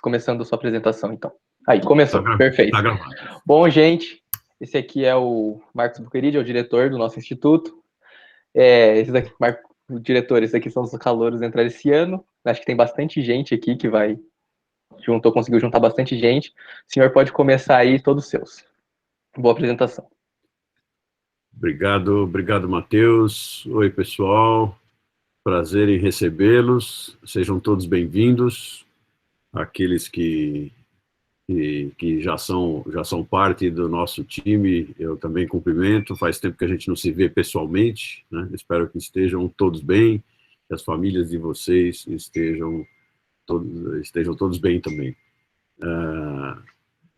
começando a sua apresentação, então. Aí, começou, perfeito. Tá gravado. Bom, gente, esse aqui é o Marcos Buqueride, é o diretor do nosso instituto. Esse daqui, o diretor, esses aqui são os calouros a entrar esse ano. Acho que tem bastante gente aqui que conseguiu juntar bastante gente. O senhor pode começar aí, todos seus. Boa apresentação. Obrigado, Matheus. Oi, pessoal. Prazer em recebê-los. Sejam todos bem-vindos. Aqueles que já são parte do nosso time, eu também cumprimento. Faz tempo que a gente não se vê pessoalmente, né? Espero que estejam todos bem, que as famílias de vocês estejam todos bem também.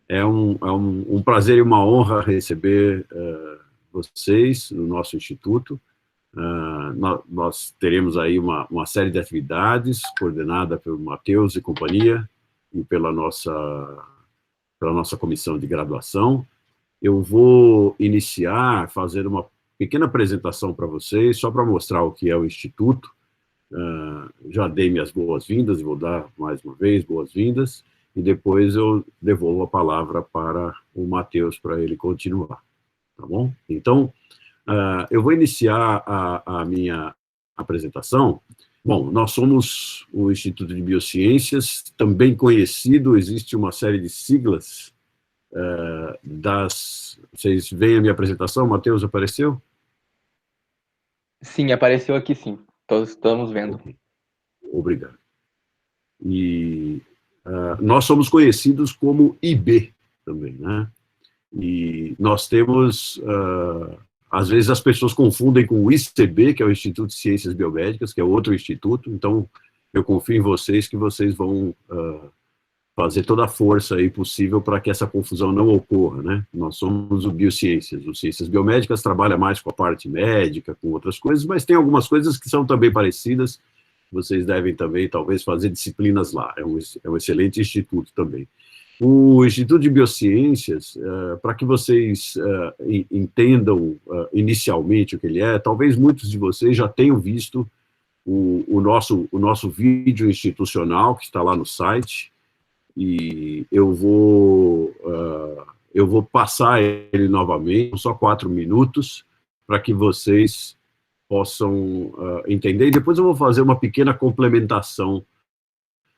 É um prazer e uma honra receber vocês no nosso instituto. Nós teremos aí uma série de atividades coordenada pelo Matheus e companhia e pela nossa comissão de graduação. Eu vou iniciar fazendo uma pequena apresentação para vocês, só para mostrar o que é o Instituto. Já dei minhas boas-vindas e vou dar mais uma vez boas-vindas, e depois eu devolvo a palavra para o Matheus para ele continuar, tá bom? Então, eu vou iniciar a minha apresentação. Bom, nós somos o Instituto de Biociências, também conhecido, existe uma série de siglas Vocês veem a minha apresentação? Matheus, apareceu? Sim, apareceu aqui sim. Todos estamos vendo. Obrigado. E nós somos conhecidos como IB também, né? E nós temos... às vezes as pessoas confundem com o ICB, que é o Instituto de Ciências Biomédicas, que é outro instituto, então eu confio em vocês que vocês vão fazer toda a força aí possível para que essa confusão não ocorra, né? Nós somos o Biociências. O Ciências Biomédicas trabalha mais com a parte médica, com outras coisas, mas tem algumas coisas que são também parecidas, vocês devem também, talvez, fazer disciplinas lá. É um excelente instituto também. O Instituto de Biociências, para que vocês entendam inicialmente o que ele é, talvez muitos de vocês já tenham visto o nosso vídeo institucional, que está lá no site, e eu vou passar ele novamente, só 4 minutos, para que vocês possam entender, e depois eu vou fazer uma pequena complementação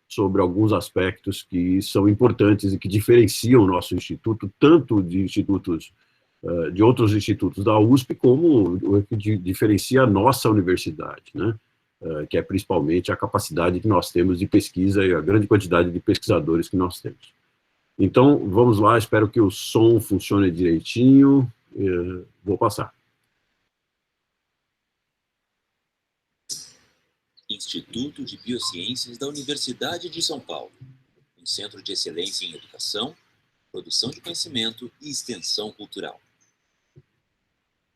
sobre alguns aspectos que são importantes e que diferenciam o nosso instituto, tanto de institutos, de outros institutos da USP, como o que diferencia a nossa universidade, né? Que é principalmente a capacidade que nós temos de pesquisa e a grande quantidade de pesquisadores que nós temos. Então, vamos lá, espero que o som funcione direitinho. Vou passar. Instituto de Biociências da Universidade de São Paulo, um centro de excelência em educação, produção de conhecimento e extensão cultural.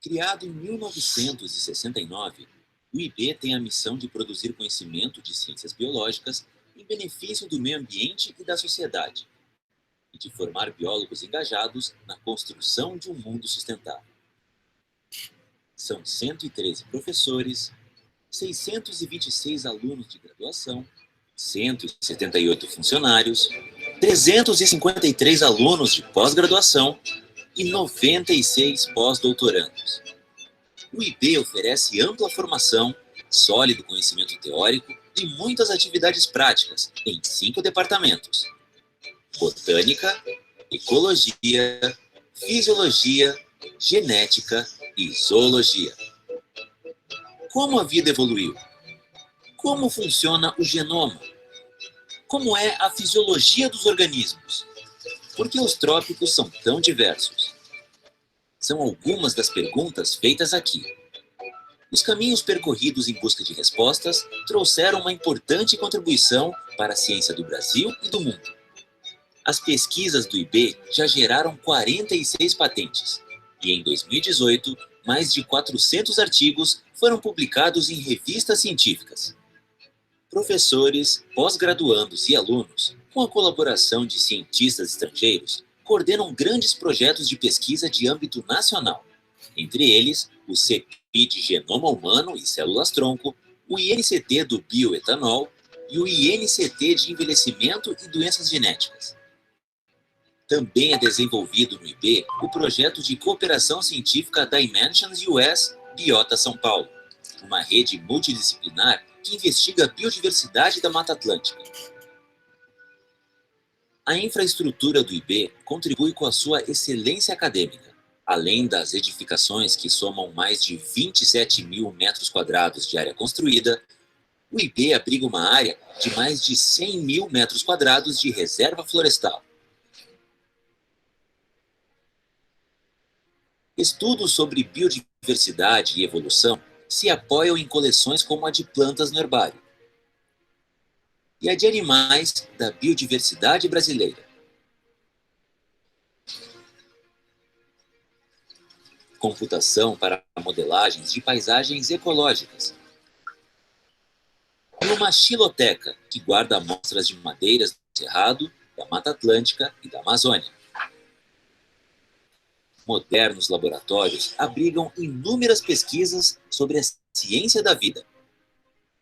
Criado em 1969, o IB tem a missão de produzir conhecimento de ciências biológicas em benefício do meio ambiente e da sociedade, e de formar biólogos engajados na construção de um mundo sustentável. São 113 professores, 626 alunos de graduação, 178 funcionários, 353 alunos de pós-graduação e 96 pós-doutorandos. O IB oferece ampla formação, sólido conhecimento teórico e muitas atividades práticas em 5 departamentos: botânica, ecologia, fisiologia, genética e zoologia. Como a vida evoluiu? Como funciona o genoma? Como é a fisiologia dos organismos? Por que os trópicos são tão diversos? São algumas das perguntas feitas aqui. Os caminhos percorridos em busca de respostas trouxeram uma importante contribuição para a ciência do Brasil e do mundo. As pesquisas do IB já geraram 46 patentes, e em 2018, mais de 400 artigos foram publicados em revistas científicas. Professores, pós-graduandos e alunos, com a colaboração de cientistas estrangeiros, coordenam grandes projetos de pesquisa de âmbito nacional, entre eles o CEPI de genoma humano e células-tronco, o INCT do bioetanol e o INCT de envelhecimento e doenças genéticas. Também é desenvolvido no IB o projeto de cooperação científica Dimensions US Biota São Paulo, uma rede multidisciplinar que investiga a biodiversidade da Mata Atlântica. A infraestrutura do IB contribui com a sua excelência acadêmica. Além das edificações que somam mais de 27 mil metros quadrados de área construída, o IB abriga uma área de mais de 100 mil metros quadrados de reserva florestal. Estudos sobre biodiversidade e evolução se apoiam em coleções como a de plantas no herbário e a de animais da biodiversidade brasileira. Computação para modelagens de paisagens ecológicas. E uma xiloteca, que guarda amostras de madeiras do Cerrado, da Mata Atlântica e da Amazônia. Modernos laboratórios abrigam inúmeras pesquisas sobre a ciência da vida.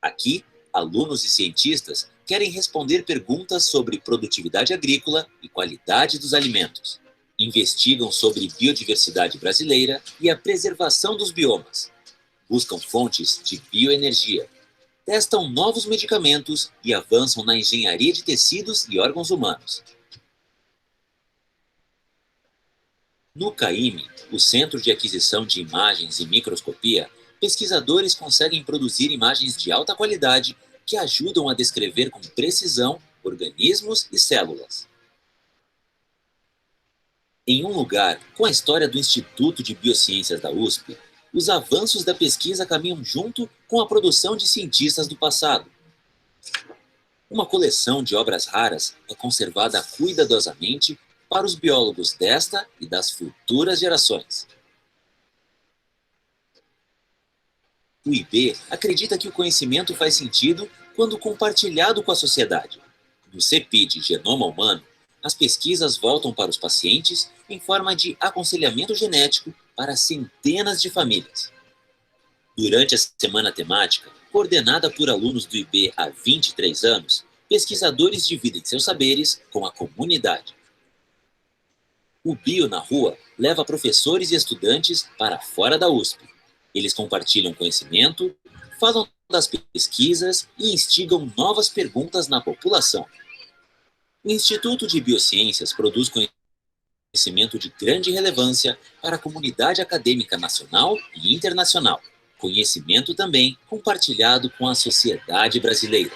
Aqui, alunos e cientistas querem responder perguntas sobre produtividade agrícola e qualidade dos alimentos. Investigam sobre biodiversidade brasileira e a preservação dos biomas. Buscam fontes de bioenergia. Testam novos medicamentos e avançam na engenharia de tecidos e órgãos humanos. No CAIMI, o Centro de Aquisição de Imagens e Microscopia, pesquisadores conseguem produzir imagens de alta qualidade que ajudam a descrever com precisão organismos e células. Em um lugar com a história do Instituto de Biociências da USP, os avanços da pesquisa caminham junto com a produção de cientistas do passado. Uma coleção de obras raras é conservada cuidadosamente para os biólogos desta e das futuras gerações. O IB acredita que o conhecimento faz sentido quando compartilhado com a sociedade. No CEPID Genoma Humano, as pesquisas voltam para os pacientes em forma de aconselhamento genético para centenas de famílias. Durante a semana temática, coordenada por alunos do IB há 23 anos, pesquisadores dividem seus saberes com a comunidade. O Bio na Rua leva professores e estudantes para fora da USP. Eles compartilham conhecimento, falam das pesquisas e instigam novas perguntas na população. O Instituto de Biociências produz conhecimento de grande relevância para a comunidade acadêmica nacional e internacional. Conhecimento também compartilhado com a sociedade brasileira.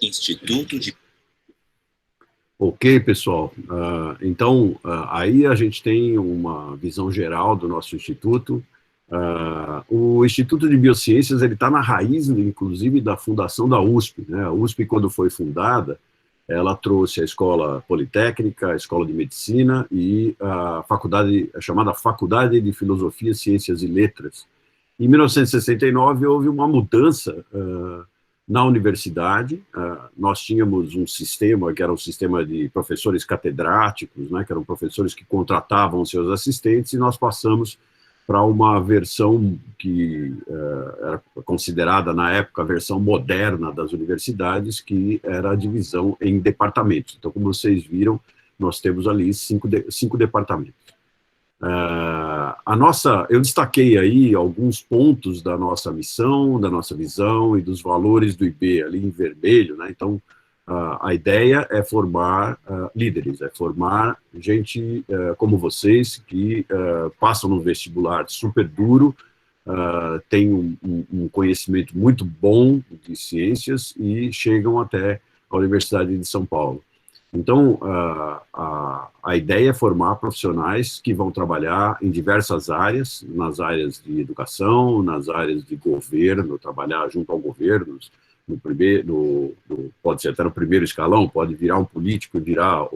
Instituto de... Ok, pessoal. Então, aí a gente tem uma visão geral do nosso Instituto. O Instituto de Biociências está na raiz, inclusive, da fundação da USP, né? A USP, quando foi fundada, ela trouxe a Escola Politécnica, a Escola de Medicina e a faculdade, a chamada Faculdade de Filosofia, Ciências e Letras. Em 1969, houve uma mudança na universidade. Nós tínhamos um sistema, que era um sistema de professores catedráticos, né, que eram professores que contratavam seus assistentes, e nós passamos para uma versão que era considerada, na época, a versão moderna das universidades, que era a divisão em departamentos. Então, como vocês viram, nós temos ali cinco departamentos. Eu destaquei aí alguns pontos da nossa missão, da nossa visão e dos valores do IB, ali em vermelho, né? Então, a ideia é formar líderes, é formar gente como vocês, que passam no vestibular super duro, têm um conhecimento muito bom de ciências e chegam até a Universidade de São Paulo. Então, a ideia é formar profissionais que vão trabalhar em diversas áreas, nas áreas de educação, nas áreas de governo, trabalhar junto ao governo, pode ser até no primeiro escalão, pode virar um político e virar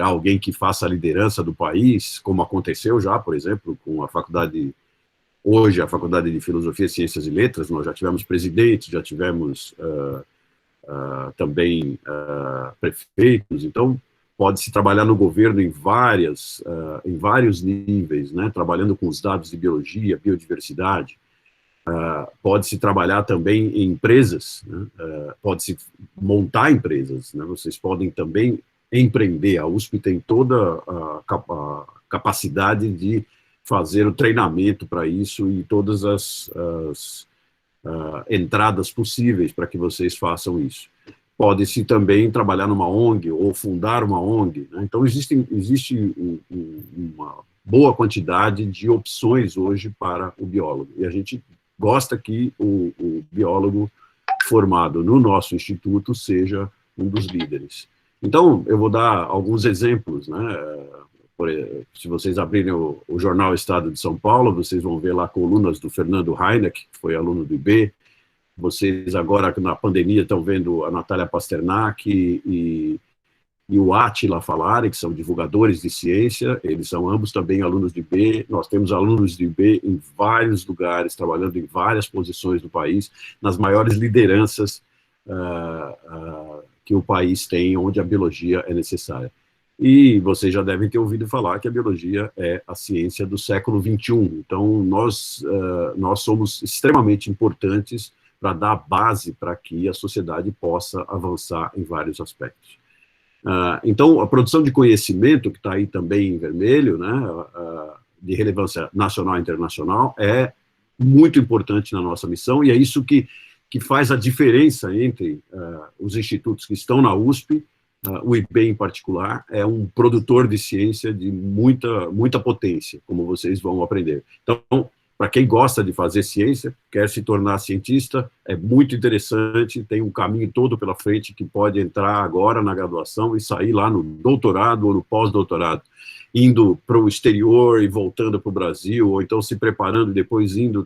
alguém que faça a liderança do país, como aconteceu já, por exemplo, com a faculdade, hoje a Faculdade de Filosofia, Ciências e Letras. Nós já tivemos presidentes, já tivemos também prefeitos. Então, Pode-se trabalhar no governo em vários níveis, né, trabalhando com os dados de biologia, biodiversidade. Pode-se trabalhar também em empresas, né, pode-se montar empresas, né, vocês podem também empreender. A USP tem toda a capacidade de fazer o treinamento para isso e todas as entradas possíveis para que vocês façam isso. Pode-se também trabalhar numa ONG ou fundar uma ONG, né? Então, existe uma boa quantidade de opções hoje para o biólogo. E a gente gosta que o biólogo formado no nosso instituto seja um dos líderes. Então, eu vou dar alguns exemplos, né? Se vocês abrirem o jornal Estado de São Paulo, vocês vão ver lá colunas do Fernando Heineck, que foi aluno do IB. Vocês agora, na pandemia, estão vendo a Natália Pasternak e o Átila falarem, que são divulgadores de ciência. Eles são ambos também alunos de IB. Nós temos alunos de IB em vários lugares, trabalhando em várias posições do país, nas maiores lideranças que o país tem, onde a biologia é necessária. E vocês já devem ter ouvido falar que a biologia é a ciência do século XXI. Então, nós somos extremamente importantes para dar base para que a sociedade possa avançar em vários aspectos. Então, a produção de conhecimento, que está aí também em vermelho, né, de relevância nacional e internacional, é muito importante na nossa missão, e é isso que faz a diferença entre os institutos que estão na USP. O IB, em particular, é um produtor de ciência de muita potência, como vocês vão aprender. Então, para quem gosta de fazer ciência, quer se tornar cientista, é muito interessante, tem um caminho todo pela frente que pode entrar agora na graduação e sair lá no doutorado ou no pós-doutorado, indo para o exterior e voltando para o Brasil, ou então se preparando e depois indo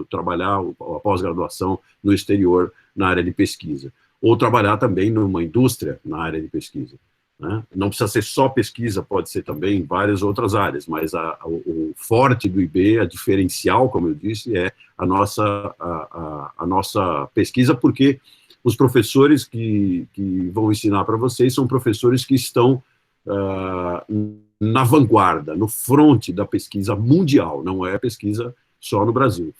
trabalhar a pós-graduação no exterior na área de pesquisa. Ou trabalhar também numa indústria na área de pesquisa, né? Não precisa ser só pesquisa, pode ser também em várias outras áreas, mas o forte do IB, a diferencial, como eu disse, é a nossa pesquisa, porque os professores que vão ensinar para vocês são professores que estão na vanguarda, no fronte da pesquisa mundial, não é pesquisa só no Brasil,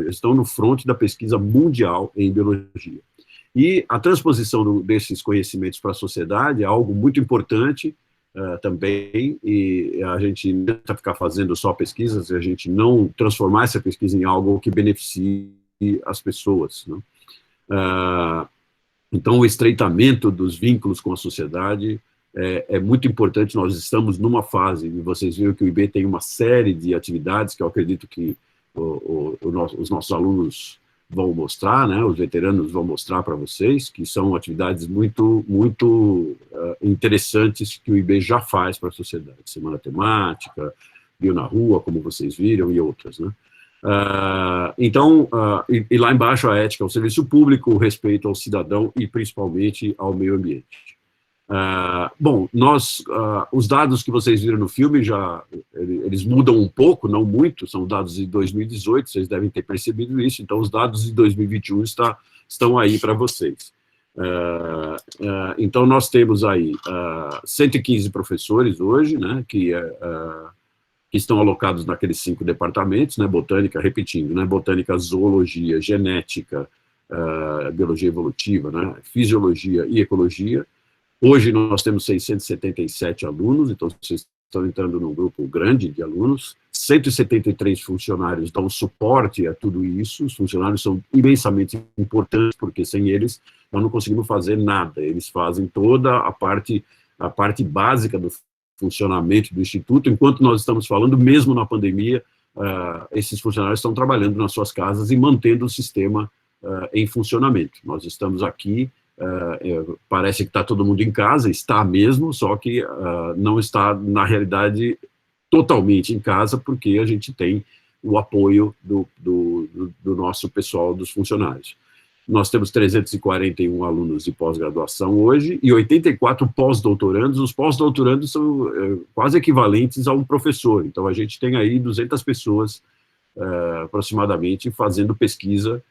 estão no fronte da pesquisa mundial em biologia. E a transposição desses conhecimentos para a sociedade é algo muito importante também, e a gente não tenta ficar fazendo só pesquisas, a gente não transformar essa pesquisa em algo que beneficie as pessoas, né? Então, o estreitamento dos vínculos com a sociedade é muito importante. Nós estamos numa fase, e vocês viram que o IB tem uma série de atividades que eu acredito que os nossos alunos vão mostrar, né, os veteranos vão mostrar para vocês, que são atividades muito interessantes que o IB já faz para a sociedade. Semana temática, Bio na Rua, como vocês viram, e outras, né. Então, e lá embaixo a ética ao serviço público, o respeito ao cidadão e principalmente ao meio ambiente. Bom, os dados que vocês viram no filme, eles mudam um pouco, não muito, são dados de 2018, vocês devem ter percebido isso, então os dados de 2021 estão aí para vocês. Então, nós temos aí 115 professores hoje, né, que estão alocados naqueles 5 departamentos, né, botânica, repetindo, né, botânica, zoologia, genética, biologia evolutiva, né, fisiologia e ecologia. Hoje nós temos 677 alunos, então vocês estão entrando num grupo grande de alunos, 173 funcionários dão suporte a tudo isso. Os funcionários são imensamente importantes, porque sem eles nós não conseguimos fazer nada, eles fazem toda a parte básica do funcionamento do Instituto. Enquanto nós estamos falando, mesmo na pandemia, esses funcionários estão trabalhando nas suas casas e mantendo o sistema em funcionamento. Nós estamos aqui, parece que está todo mundo em casa, está mesmo, só que não está, na realidade, totalmente em casa, porque a gente tem o apoio do nosso pessoal, dos funcionários. Nós temos 341 alunos de pós-graduação hoje e 84 pós-doutorandos. Os pós-doutorandos são quase equivalentes a um professor, então a gente tem aí 200 pessoas aproximadamente fazendo pesquisa.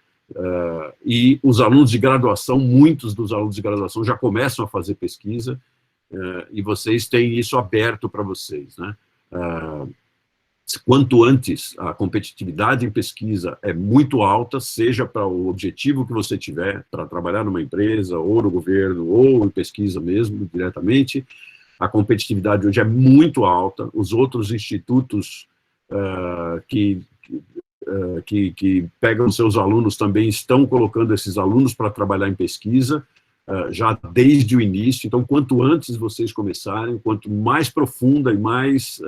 E os alunos de graduação, muitos dos alunos de graduação já começam a fazer pesquisa, e vocês têm isso aberto para vocês, né? Quanto antes a competitividade em pesquisa é muito alta, seja para o objetivo que você tiver, para trabalhar numa empresa, ou no governo, ou em pesquisa mesmo, diretamente, a competitividade hoje é muito alta. Os outros institutos que pegam seus alunos também estão colocando esses alunos para trabalhar em pesquisa, já desde o início. Então, quanto antes vocês começarem, quanto mais profunda e mais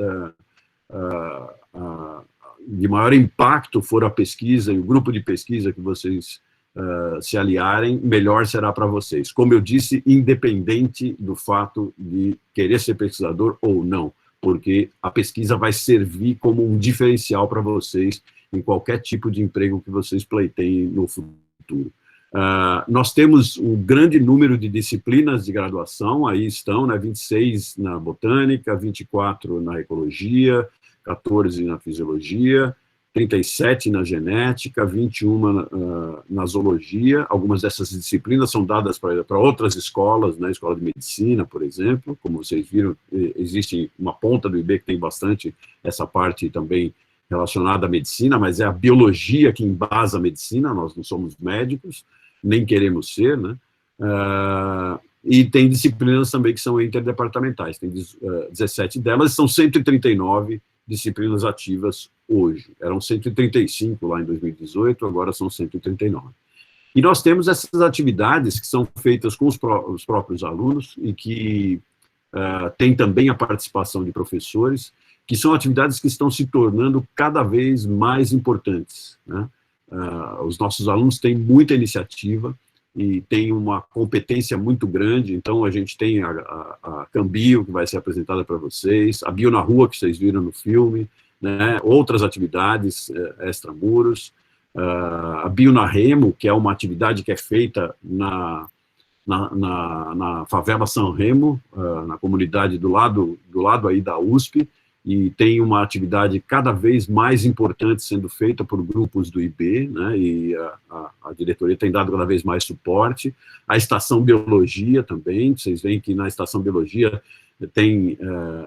de maior impacto for a pesquisa e o grupo de pesquisa que vocês se aliarem, melhor será para vocês. Como eu disse, independente do fato de querer ser pesquisador ou não, porque a pesquisa vai servir como um diferencial para vocês em qualquer tipo de emprego que vocês pleiteiem no futuro. Nós temos um grande número de disciplinas de graduação, aí estão, né, 26 na botânica, 24 na ecologia, 14 na fisiologia, 37 na genética, 21 na zoologia. Algumas dessas disciplinas são dadas para outras escolas, né, escola de medicina, por exemplo. Como vocês viram, existe uma ponta do IB que tem bastante essa parte também relacionada à medicina, mas é a biologia que embasa a medicina, nós não somos médicos, nem queremos ser, né? E tem disciplinas também que são interdepartamentais, tem 17 delas, são 139 disciplinas ativas hoje. Eram 135 lá em 2018, agora são 139. E nós temos essas atividades que são feitas com os próprios alunos e que tem também a participação de professores, que são atividades que estão se tornando cada vez mais importantes, né? Os nossos alunos têm muita iniciativa e têm uma competência muito grande. Então, a gente tem a Cambio, que vai ser apresentada para vocês, a Bio na Rua, que vocês viram no filme, né? Outras atividades extramuros, a Bio na Remo, que é uma atividade que é feita na favela São Remo, na comunidade do lado aí da USP, e tem uma atividade cada vez mais importante sendo feita por grupos do IB, né, e a diretoria tem dado cada vez mais suporte. A Estação Biologia também, vocês veem que na Estação Biologia tem,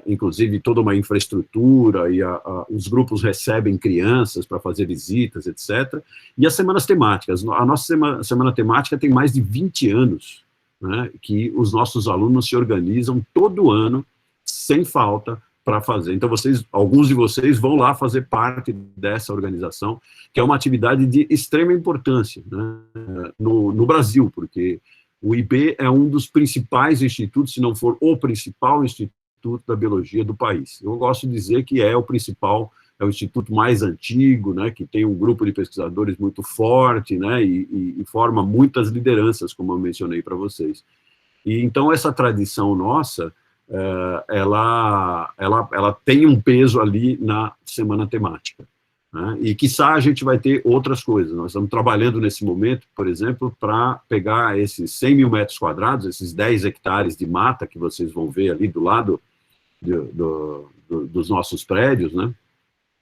inclusive, toda uma infraestrutura, e os grupos recebem crianças para fazer visitas, etc. E as semanas temáticas. A nossa semana temática tem mais de 20 anos, né, que os nossos alunos se organizam todo ano, sem falta, para fazer. Então, alguns de vocês vão lá fazer parte dessa organização, que é uma atividade de extrema importância, né, no Brasil, porque o IB é um dos principais institutos, se não for o principal instituto da biologia do país. Eu gosto de dizer que é o principal, é o instituto mais antigo, né, que tem um grupo de pesquisadores muito forte, né, e forma muitas lideranças, como eu mencionei para vocês. E então, essa tradição nossa, ela tem um peso ali na semana temática, né? E quiçá a gente vai ter outras coisas. Nós estamos trabalhando nesse momento, por exemplo, para pegar esses 100 mil metros quadrados, esses 10 hectares de mata que vocês vão ver ali do lado dos nossos prédios, né?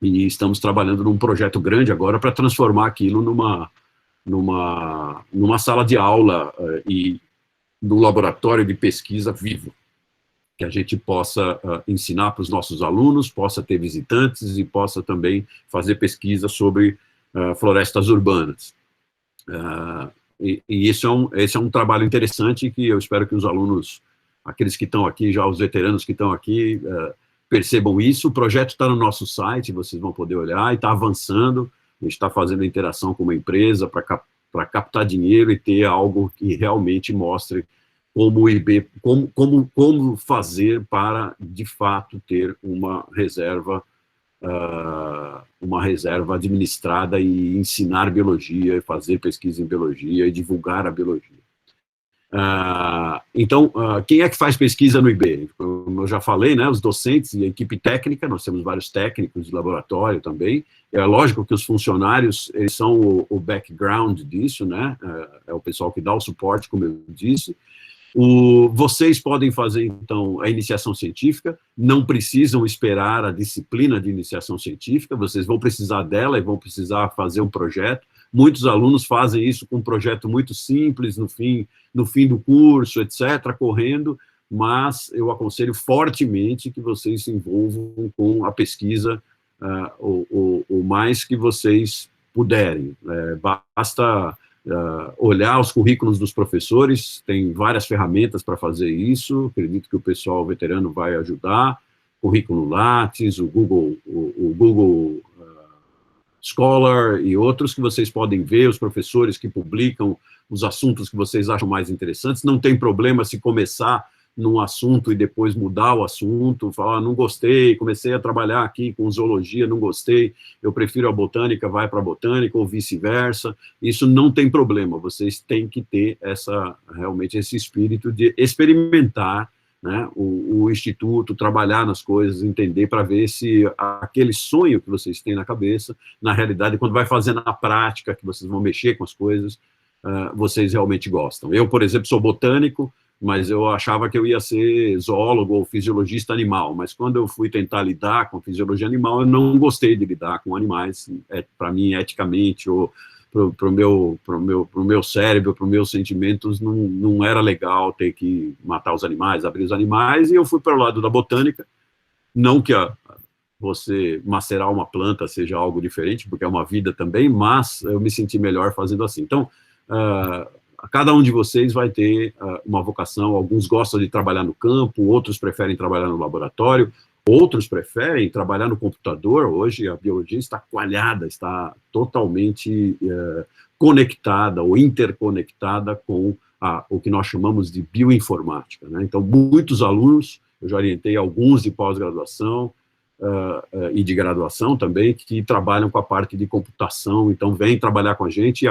E estamos trabalhando num projeto grande agora para transformar aquilo numa sala de aula e num laboratório de pesquisa vivo, que a gente possa ensinar para os nossos alunos, possa ter visitantes e possa também fazer pesquisa sobre florestas urbanas. E esse é um trabalho interessante que eu espero que os alunos, aqueles que estão aqui, já os veteranos que estão aqui, percebam isso. O projeto está no nosso site, vocês vão poder olhar, e está avançando. A gente está fazendo interação com uma empresa para captar dinheiro e ter algo que realmente mostre como o IB, como fazer para, de fato, ter uma reserva administrada e ensinar biologia, fazer pesquisa em biologia e divulgar a biologia. Então, quem é que faz pesquisa no IB? Como eu já falei, né, os docentes e a equipe técnica, nós temos vários técnicos de laboratório também. É lógico que os funcionários, eles são o background disso, né, é o pessoal que dá o suporte, como eu disse. Vocês podem fazer, então, a iniciação científica, não precisam esperar a disciplina de iniciação científica, vocês vão precisar dela e vão precisar fazer um projeto. Muitos alunos fazem isso com um projeto muito simples, no fim do curso, etc., correndo, mas eu aconselho fortemente que vocês se envolvam com a pesquisa o mais que vocês puderem. Basta olhar os currículos dos professores, tem várias ferramentas para fazer isso, acredito que o pessoal veterano vai ajudar, currículo Lattes, o Google Scholar e outros que vocês podem ver, os professores que publicam os assuntos que vocês acham mais interessantes. Não tem problema se começar num assunto e depois mudar o assunto, falar, não gostei, comecei a trabalhar aqui com zoologia, não gostei, eu prefiro a botânica, vai para a botânica, ou vice-versa. Isso não tem problema, vocês têm que ter realmente esse espírito de experimentar, né, o instituto, trabalhar nas coisas, entender, para ver se aquele sonho que vocês têm na cabeça, na realidade, quando vai fazer na prática, que vocês vão mexer com as coisas, vocês realmente gostam. Eu, por exemplo, sou botânico, mas eu achava que eu ia ser zoólogo ou fisiologista animal, mas quando eu fui tentar lidar com fisiologia animal, eu não gostei de lidar com animais, para mim, eticamente, ou para o meu cérebro, para os meus sentimentos, não era legal ter que matar os animais, abrir os animais, e eu fui para o lado da botânica. Não que você macerar uma planta seja algo diferente, porque é uma vida também, mas eu me senti melhor fazendo assim. Então, cada um de vocês vai ter uma vocação, alguns gostam de trabalhar no campo, outros preferem trabalhar no laboratório, outros preferem trabalhar no computador. Hoje a biologia está coalhada, está totalmente conectada ou interconectada com o que nós chamamos de bioinformática, né? Então, muitos alunos, eu já orientei alguns de pós-graduação e de graduação também, que trabalham com a parte de computação, então vem trabalhar com a gente e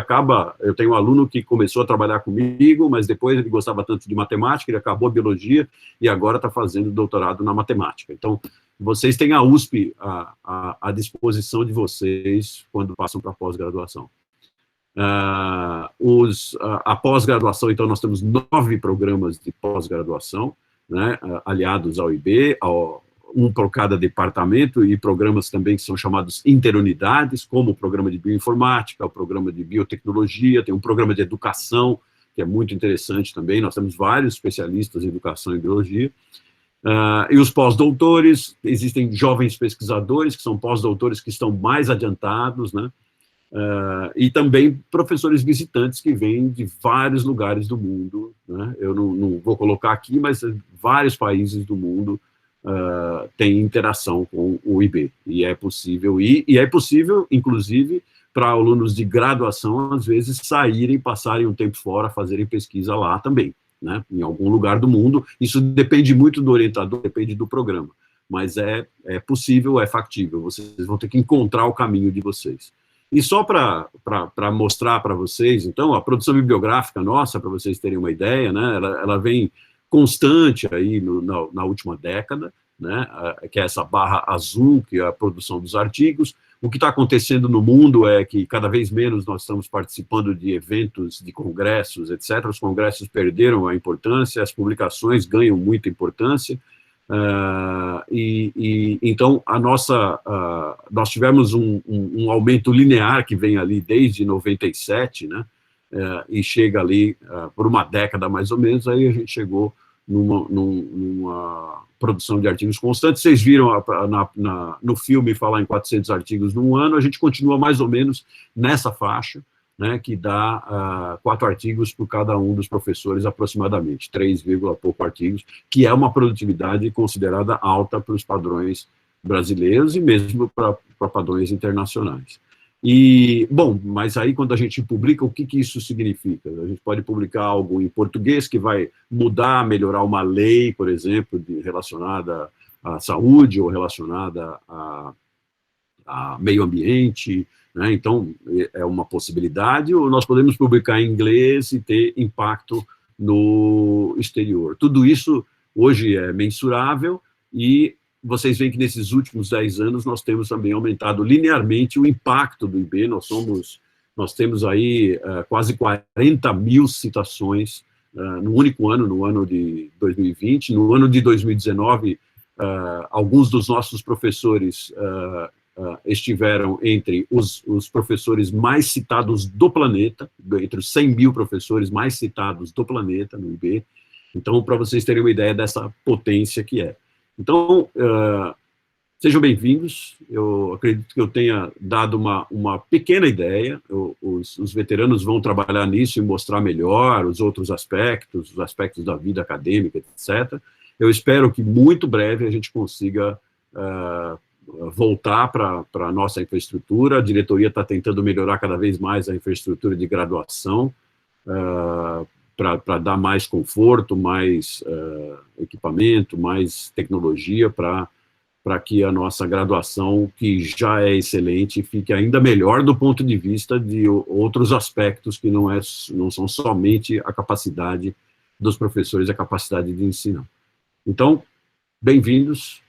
eu tenho um aluno que começou a trabalhar comigo, mas depois ele gostava tanto de matemática, ele acabou a biologia e agora está fazendo doutorado na matemática. Então, vocês têm a USP à disposição de vocês quando passam para a pós-graduação. A pós-graduação, então, nós temos 9 programas de pós-graduação, né, aliados ao IB, um por cada departamento, e programas também que são chamados interunidades, como o programa de bioinformática, o programa de biotecnologia, tem um programa de educação, que é muito interessante também, nós temos vários especialistas em educação e biologia, e os pós-doutores, existem jovens pesquisadores, que são pós-doutores que estão mais adiantados, né, e também professores visitantes que vêm de vários lugares do mundo, né, eu não vou colocar aqui, mas vários países do mundo tem interação com o IB, e é possível inclusive, para alunos de graduação, às vezes, saírem, passarem um tempo fora, fazerem pesquisa lá também, né, em algum lugar do mundo. Isso depende muito do orientador, depende do programa, mas é possível, é factível, vocês vão ter que encontrar o caminho de vocês. E só para mostrar para vocês, então, a produção bibliográfica nossa, para vocês terem uma ideia, né, ela vem constante aí na última década, né, que é essa barra azul, que é a produção dos artigos. O que está acontecendo no mundo é que cada vez menos nós estamos participando de eventos, de congressos, etc. Os congressos perderam a importância, as publicações ganham muita importância, então nós tivemos um aumento linear que vem ali desde 97, né, e chega ali por uma década mais ou menos, aí a gente chegou numa produção de artigos constantes. Vocês viram no filme falar em 400 artigos num ano, a gente continua mais ou menos nessa faixa, né, que dá 4 artigos por cada um dos professores aproximadamente, 3, pouco artigos, que é uma produtividade considerada alta para os padrões brasileiros e mesmo para padrões internacionais. E, bom, mas aí quando a gente publica, o que isso significa? A gente pode publicar algo em português que vai mudar, melhorar uma lei, por exemplo, relacionada à saúde ou relacionada a meio ambiente, né? Então, é uma possibilidade, ou nós podemos publicar em inglês e ter impacto no exterior. Tudo isso hoje é mensurável e vocês veem que nesses últimos 10 anos nós temos também aumentado linearmente o impacto do IB. Nós temos aí quase 40 mil citações no único ano, no ano de 2020. No ano de 2019, alguns dos nossos professores estiveram entre os professores mais citados do planeta, entre os 100 mil professores mais citados do planeta no IB. Então, para vocês terem uma ideia dessa potência que é. Então, sejam bem-vindos. Eu acredito que eu tenha dado uma pequena ideia. Os veteranos vão trabalhar nisso e mostrar melhor os outros aspectos, os aspectos da vida acadêmica, etc. Eu espero que muito breve a gente consiga voltar para a nossa infraestrutura. A diretoria está tentando melhorar cada vez mais a infraestrutura de graduação, para dar mais conforto, mais equipamento, mais tecnologia para que a nossa graduação, que já é excelente, fique ainda melhor do ponto de vista de outros aspectos que não são somente a capacidade dos professores, a capacidade de ensinar. Então, bem-vindos.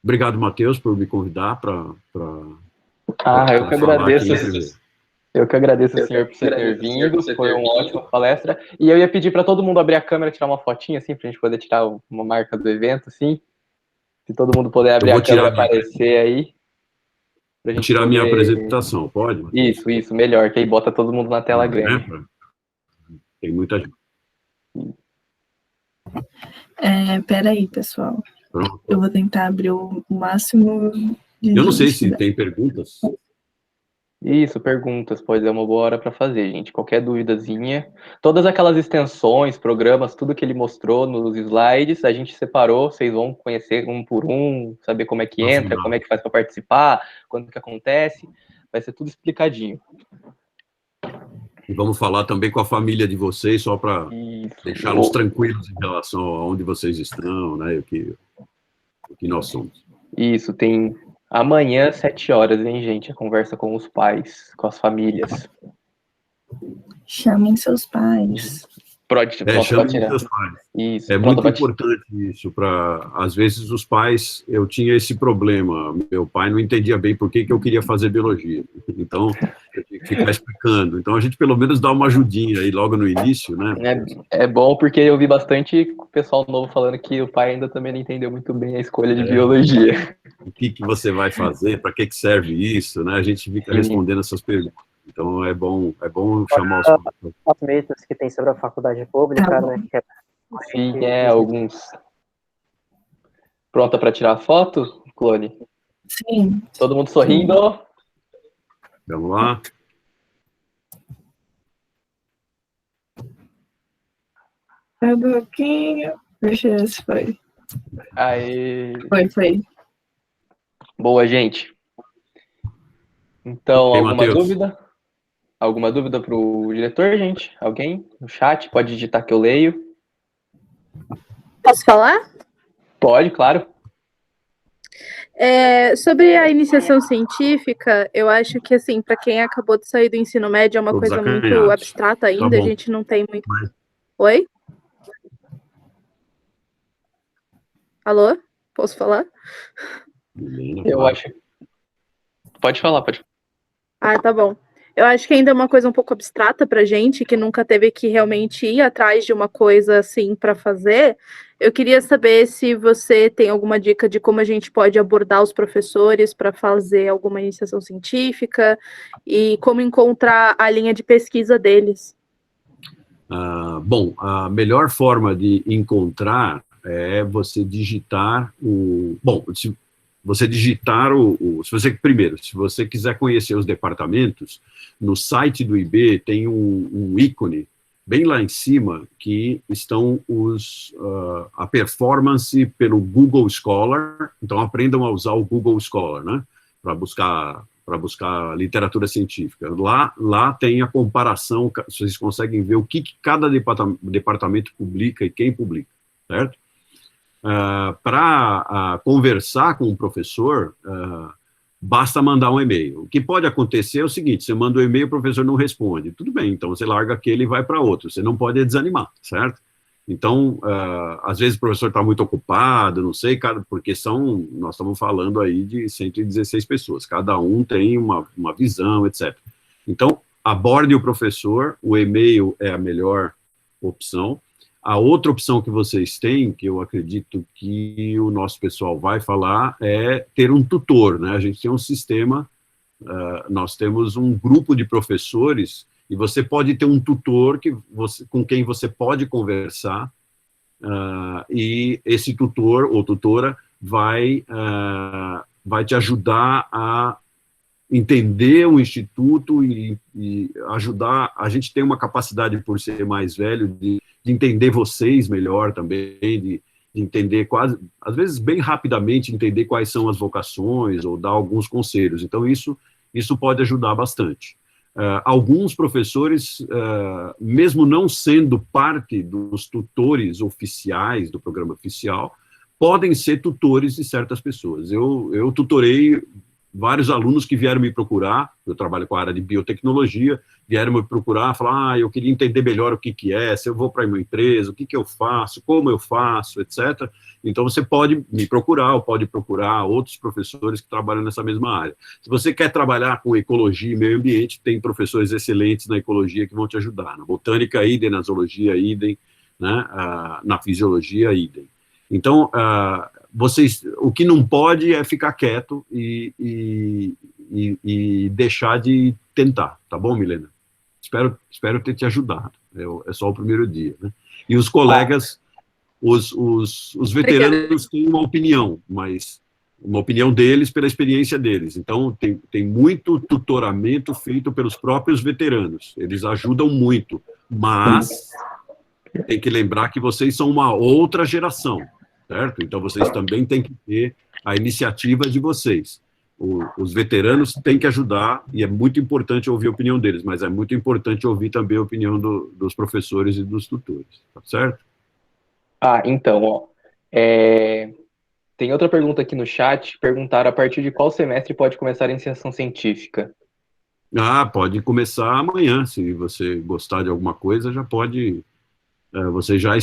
Obrigado, Matheus, por me convidar para eu que agradeço. Aqui. Eu que agradeço, senhor, por você ter vindo. Foi uma ótima palestra. E eu ia pedir para todo mundo abrir a câmera e tirar uma fotinha, assim, para a gente poder tirar uma marca do evento, assim. Se todo mundo puder abrir a câmera e aparecer aí. Vou tirar minha apresentação, pode? Isso, melhor, que aí bota todo mundo na tela grande. Tem muita gente. Peraí, pessoal. Pronto. Eu vou tentar abrir o máximo de Eu não sei se tem perguntas. Isso, perguntas, pois é uma boa hora para fazer, gente. Qualquer duvidazinha. Todas aquelas extensões, programas, tudo que ele mostrou nos slides, a gente separou, vocês vão conhecer um por um, saber como é que entra, como é que faz para participar, quando que acontece, vai ser tudo explicadinho. E vamos falar também com a família de vocês, só para deixá-los tranquilos em relação a onde vocês estão, né, o que nós somos. Isso, tem amanhã, 7 horas, hein, gente, a conversa com os pais, com as famílias. Chamem seus pais. Chamem seus pais. Isso, muito importante isso, às vezes os pais, eu tinha esse problema, meu pai não entendia bem por que eu queria fazer biologia, então eu tinha que ficar explicando, então a gente pelo menos dá uma ajudinha aí logo no início, né? É bom porque eu vi bastante pessoal novo falando que o pai ainda também não entendeu muito bem a escolha de biologia. O que você vai fazer, para que serve isso, né? A gente fica respondendo essas perguntas. Então, é bom chamar os mitos que tem sobre a faculdade pública, né? Sim, alguns. Pronta para tirar a foto, Clone? Sim. Todo mundo sorrindo? Sim. Vamos lá. Um pouquinho. Deixa eu ver se foi. Aí. Foi. Boa, gente. Então, Ei, alguma Mateus. dúvida? Alguma dúvida para o diretor, gente? Alguém no chat? Pode digitar que eu leio. Posso falar? Pode, claro. Sobre a iniciação científica, eu acho que, assim, para quem acabou de sair do ensino médio, é uma coisa muito abstrata ainda, a gente não tem muito... Oi? Alô? Posso falar? Eu acho... Pode falar, pode falar. Ah, tá bom. Eu acho que ainda é uma coisa um pouco abstrata pra gente, que nunca teve que realmente ir atrás de uma coisa assim para fazer. Eu queria saber se você tem alguma dica de como a gente pode abordar os professores para fazer alguma iniciação científica e como encontrar a linha de pesquisa deles. Bom, a melhor forma de encontrar é você digitar se você quiser conhecer os departamentos, no site do IB tem um ícone bem lá em cima que estão a performance pelo Google Scholar. Então aprendam a usar o Google Scholar, né, para buscar literatura científica. Lá tem a comparação, vocês conseguem ver o que cada departamento publica e quem publica, certo? Para conversar com o professor, basta mandar um e-mail. O que pode acontecer é o seguinte: você manda um e-mail, o professor não responde. Tudo bem, então você larga aquele e vai para outro. Você não pode desanimar, certo? Então, às vezes o professor está muito ocupado, não sei, porque nós estamos falando aí de 116 pessoas, cada um tem uma visão, etc. Então, aborde o professor, o e-mail é a melhor opção. A outra opção que vocês têm, que eu acredito que o nosso pessoal vai falar, é ter um tutor, né? A gente tem um sistema, nós temos um grupo de professores, e você pode ter um tutor com quem você pode conversar e esse tutor ou tutora vai te ajudar a entender o instituto e ajudar. A gente tem uma capacidade, por ser mais velho, de entender vocês melhor também, de entender quase, às vezes bem rapidamente, entender quais são as vocações ou dar alguns conselhos. Então, isso pode ajudar bastante. Alguns professores, mesmo não sendo parte dos tutores oficiais do programa oficial, podem ser tutores de certas pessoas. Eu tutorei vários alunos que vieram me procurar, eu trabalho com a área de biotecnologia, vieram me procurar, falar, eu queria entender melhor o que é, se eu vou para uma empresa, o que eu faço, como eu faço, etc. Então, você pode me procurar, ou pode procurar outros professores que trabalham nessa mesma área. Se você quer trabalhar com ecologia e meio ambiente, tem professores excelentes na ecologia que vão te ajudar. Na botânica, idem, na zoologia, idem, né? Na fisiologia, idem. Então, o que não pode é ficar quieto e deixar de tentar, tá bom, Milena? Espero ter te ajudado. É só o primeiro dia, né? E os colegas, os veteranos têm uma opinião, mas uma opinião deles pela experiência deles. Então, tem muito tutoramento feito pelos próprios veteranos. Eles ajudam muito, mas tem que lembrar que vocês são uma outra geração, certo? Então, vocês também têm que ter a iniciativa de vocês. Os veteranos têm que ajudar, e é muito importante ouvir a opinião deles, mas é muito importante ouvir também a opinião dos professores e dos tutores, tá certo? Então, ó, tem outra pergunta aqui no chat, perguntaram a partir de qual semestre pode começar a iniciação científica? Pode começar amanhã, se você gostar de alguma coisa, já pode... Você já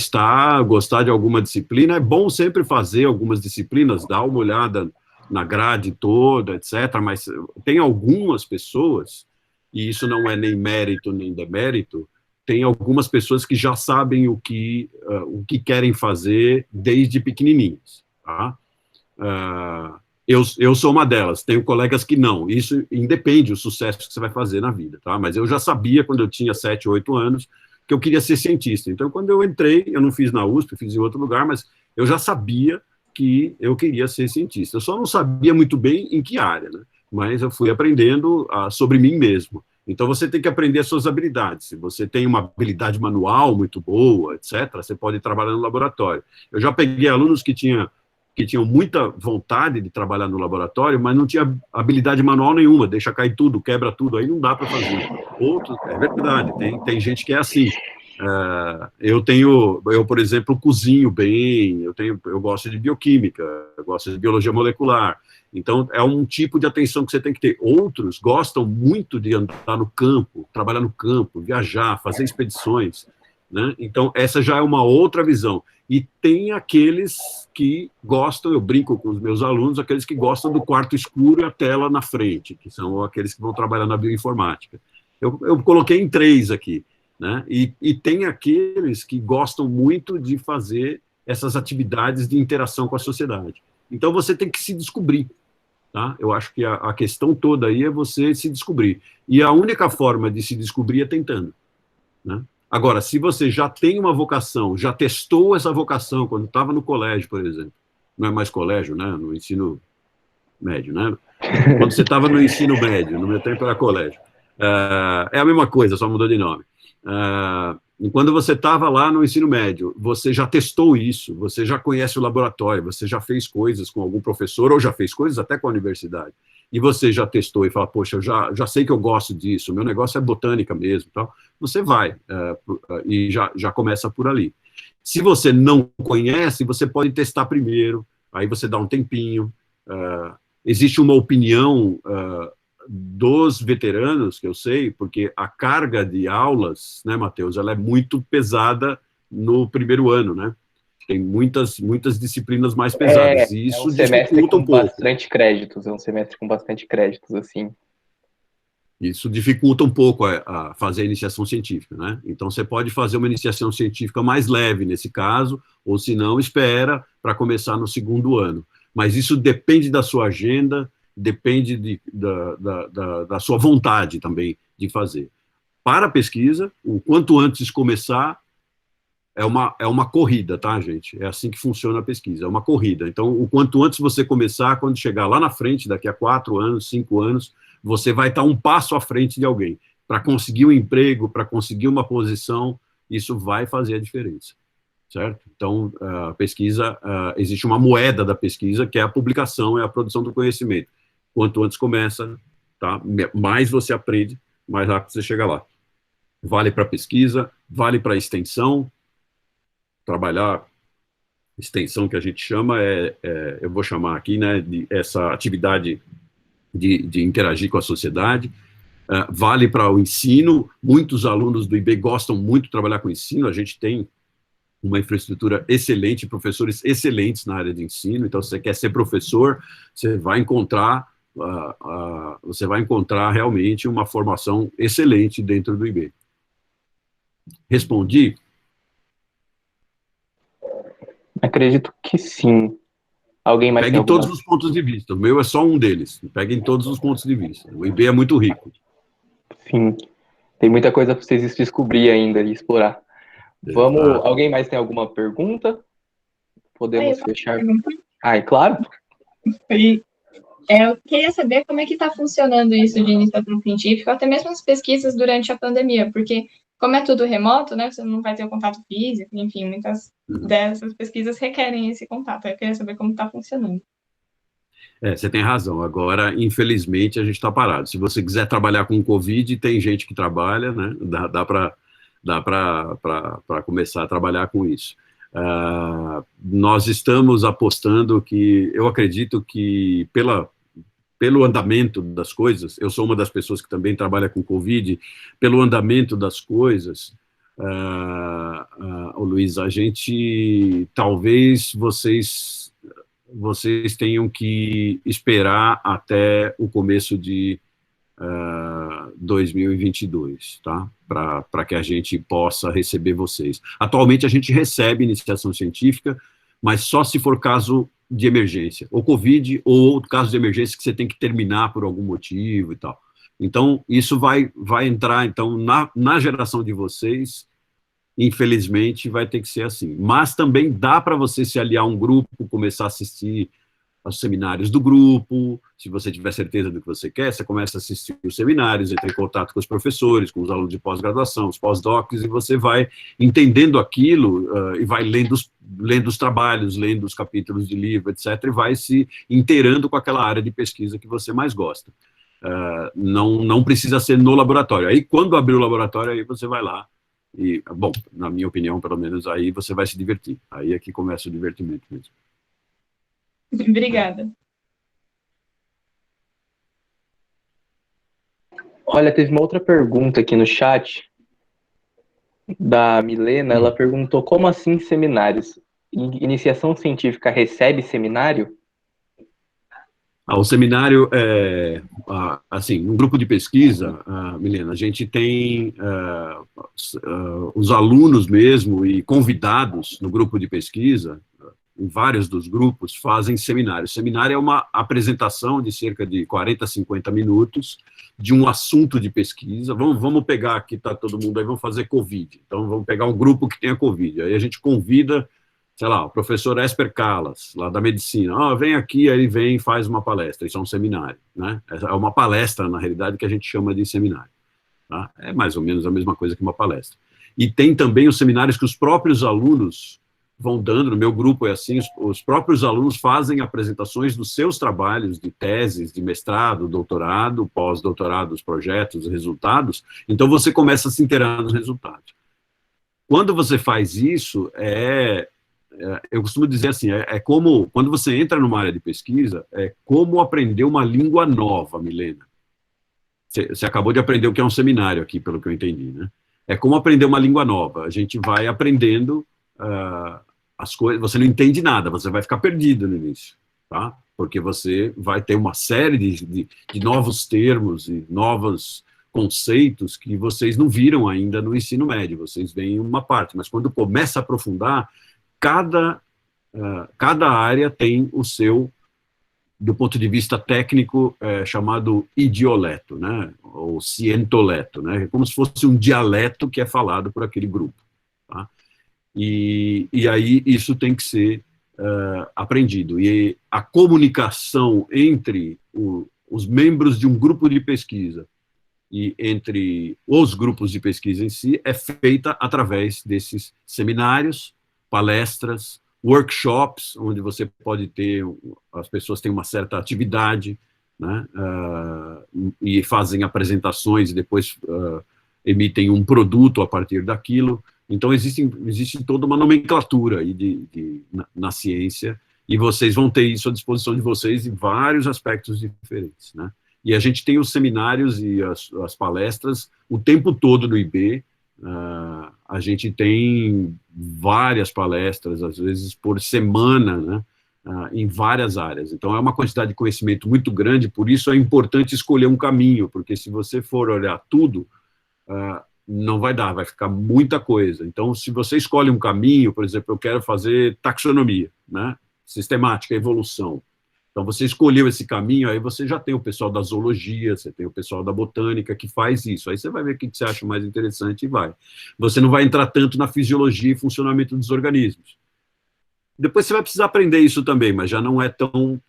gostar de alguma disciplina, é bom sempre fazer algumas disciplinas, dar uma olhada na grade toda, etc., mas tem algumas pessoas, e isso não é nem mérito nem demérito, tem algumas pessoas que já sabem o que querem fazer desde pequenininhos, tá? Eu sou uma delas, tenho colegas que não, isso independe do sucesso que você vai fazer na vida, tá? Mas eu já sabia, quando eu tinha 7, 8 anos, que eu queria ser cientista. Então, quando eu entrei, eu não fiz na USP, fiz em outro lugar, mas eu já sabia que eu queria ser cientista. Eu só não sabia muito bem em que área, né? Mas eu fui aprendendo sobre mim mesmo. Então, você tem que aprender as suas habilidades. Se você tem uma habilidade manual muito boa, etc., você pode trabalhar no laboratório. Eu já peguei alunos que tinham muita vontade de trabalhar no laboratório, mas não tinha habilidade manual nenhuma, deixa cair tudo, quebra tudo, aí não dá para fazer. Outros, é verdade, tem gente que é assim. Eu, por exemplo, cozinho bem, eu gosto de bioquímica, eu gosto de biologia molecular, então é um tipo de atenção que você tem que ter. Outros gostam muito de andar no campo, trabalhar no campo, viajar, fazer expedições, né? Então essa já é uma outra visão. E tem aqueles que gostam, eu brinco com os meus alunos, aqueles que gostam do quarto escuro e a tela na frente, que são aqueles que vão trabalhar na bioinformática. Eu coloquei em 3 aqui, né? E tem aqueles que gostam muito de fazer essas atividades de interação com a sociedade. Então, você tem que se descobrir, tá? Eu acho que a questão toda aí é você se descobrir. E a única forma de se descobrir é tentando, né? Agora, se você já tem uma vocação, já testou essa vocação quando estava no colégio, por exemplo, não é mais colégio, né? No ensino médio, né? Quando você estava no ensino médio, no meu tempo era colégio. É a mesma coisa, só mudou de nome. E quando você estava lá no ensino médio, você já testou isso, você já conhece o laboratório, você já fez coisas com algum professor, ou já fez coisas até com a universidade, e você já testou e fala, poxa, eu já sei que eu gosto disso, meu negócio é botânica mesmo, tal. Você vai, e já começa por ali. Se você não conhece, você pode testar primeiro, aí você dá um tempinho. Existe uma opinião dos veteranos, que eu sei, porque a carga de aulas, né, Matheus, ela é muito pesada no primeiro ano, né? Tem muitas disciplinas mais pesadas, e isso dificulta um pouco. É um semestre com bastante créditos, assim. Isso dificulta um pouco a fazer a iniciação científica, né? Então, você pode fazer uma iniciação científica mais leve nesse caso, ou se não, espera para começar no segundo ano. Mas isso depende da sua agenda, depende da sua vontade também de fazer. Para a pesquisa, o quanto antes começar, é uma corrida, tá, gente? É assim que funciona a pesquisa, é uma corrida. Então, o quanto antes você começar, quando chegar lá na frente, daqui a 4 anos, 5 anos, você vai estar um passo à frente de alguém. Para conseguir um emprego, para conseguir uma posição, isso vai fazer a diferença, certo? Então, a pesquisa, existe uma moeda da pesquisa, que é a publicação, é a produção do conhecimento. Quanto antes começa, tá? Mais você aprende, mais rápido você chega lá. Vale para pesquisa, vale para extensão. Trabalhar extensão, que a gente chama, eu vou chamar aqui, né, de essa atividade de interagir com a sociedade. Vale para o ensino. Muitos alunos do IB gostam muito de trabalhar com ensino. A gente tem uma infraestrutura excelente, professores excelentes na área de ensino. Então, se você quer ser professor, você vai encontrar realmente uma formação excelente dentro do IB. Respondi? Acredito que sim. Alguém mais tem Peguem alguma? todos os pontos de vista. O meu é só um deles. Peguem todos os pontos de vista. O IB é muito rico. Sim. Tem muita coisa para vocês descobrir ainda e explorar. Vamos. Exato. Alguém mais tem alguma pergunta? Podemos Eu fechar. pergunto. Ah, é claro. Eu queria saber como é que está funcionando isso de iniciação científica, até mesmo as pesquisas durante a pandemia, porque como é tudo remoto, né, você não vai ter o contato físico, enfim, muitas dessas pesquisas requerem esse contato. Eu queria saber como está funcionando. Você tem razão. Agora, infelizmente, a gente está parado. Se você quiser trabalhar com Covid, tem gente que trabalha, né? Dá para começar a trabalhar com isso. Nós estamos apostando que, eu acredito que pelo andamento das coisas, eu sou uma das pessoas que também trabalha com Covid, pelo andamento das coisas, Luiz, a gente, talvez vocês tenham que esperar até o começo de 2022, tá? Para que a gente possa receber vocês. Atualmente a gente recebe iniciação científica, mas só se for caso de emergência, ou Covid, ou caso de emergência que você tem que terminar por algum motivo e tal. Então, isso vai entrar, então, na geração de vocês, infelizmente, vai ter que ser assim. Mas também dá para você se aliar a um grupo, começar a assistir aos seminários do grupo. Se você tiver certeza do que você quer, você começa a assistir os seminários, entra em contato com os professores, com os alunos de pós-graduação, os pós-docs, e você vai entendendo aquilo e vai lendo os trabalhos, lendo os capítulos de livro, etc., e vai se inteirando com aquela área de pesquisa que você mais gosta. Não precisa ser no laboratório. Aí, quando abrir o laboratório, aí você vai lá e, bom, na minha opinião, pelo menos, aí você vai se divertir. Aí é que começa o divertimento mesmo. Obrigada. Olha, teve uma outra pergunta aqui no chat da Milena. Ela perguntou: como assim seminários? Iniciação científica recebe seminário? O seminário assim, um grupo de pesquisa, Milena, a gente tem os alunos mesmo e convidados no grupo de pesquisa, em vários dos grupos, fazem seminários. Seminário é uma apresentação de cerca de 40, 50 minutos de um assunto de pesquisa. Vamos pegar aqui, tá todo mundo aí, vamos fazer Covid. Então, vamos pegar um grupo que tenha Covid. Aí a gente convida, sei lá, o professor Esper Calas, lá da medicina. Vem aqui, aí ele vem e faz uma palestra. Isso é um seminário, né? É uma palestra, na realidade, que a gente chama de seminário. Tá? É mais ou menos a mesma coisa que uma palestra. E tem também os seminários que os próprios alunos vão dando. No meu grupo é assim, os próprios alunos fazem apresentações dos seus trabalhos de teses, de mestrado, doutorado, pós-doutorado, os projetos, os resultados. Então, você começa a se inteirar nos resultados. Quando você faz isso, eu costumo dizer assim, é como, quando você entra numa área de pesquisa, é como aprender uma língua nova, Milena. Você acabou de aprender o que é um seminário aqui, pelo que eu entendi, né? É como aprender uma língua nova. A gente vai aprendendo as coisas, você não entende nada, você vai ficar perdido no início, tá? Porque você vai ter uma série de novos termos e novos conceitos que vocês não viram ainda no ensino médio, vocês veem uma parte, mas quando começa a aprofundar, cada área tem o seu, do ponto de vista técnico, chamado idioleto, né? Ou cientoleto, né? É como se fosse um dialeto que é falado por aquele grupo, tá? E aí isso tem que ser aprendido. E a comunicação entre os membros de um grupo de pesquisa e entre os grupos de pesquisa em si é feita através desses seminários, palestras, workshops, onde você pode ter, as pessoas têm uma certa atividade, né, e fazem apresentações e depois emitem um produto a partir daquilo. Então, existe toda uma nomenclatura aí na ciência, e vocês vão ter isso à disposição de vocês em vários aspectos diferentes, né? E a gente tem os seminários e as palestras o tempo todo no IB. A gente tem várias palestras, às vezes por semana, né, em várias áreas. Então, é uma quantidade de conhecimento muito grande, por isso é importante escolher um caminho, porque se você for olhar tudo, não vai dar, vai ficar muita coisa. Então, se você escolhe um caminho, por exemplo, eu quero fazer taxonomia, né, sistemática, evolução. Então, você escolheu esse caminho, aí você já tem o pessoal da zoologia, você tem o pessoal da botânica que faz isso. Aí você vai ver o que você acha mais interessante e vai. Você não vai entrar tanto na fisiologia e funcionamento dos organismos. Depois você vai precisar aprender isso também, mas já não é tão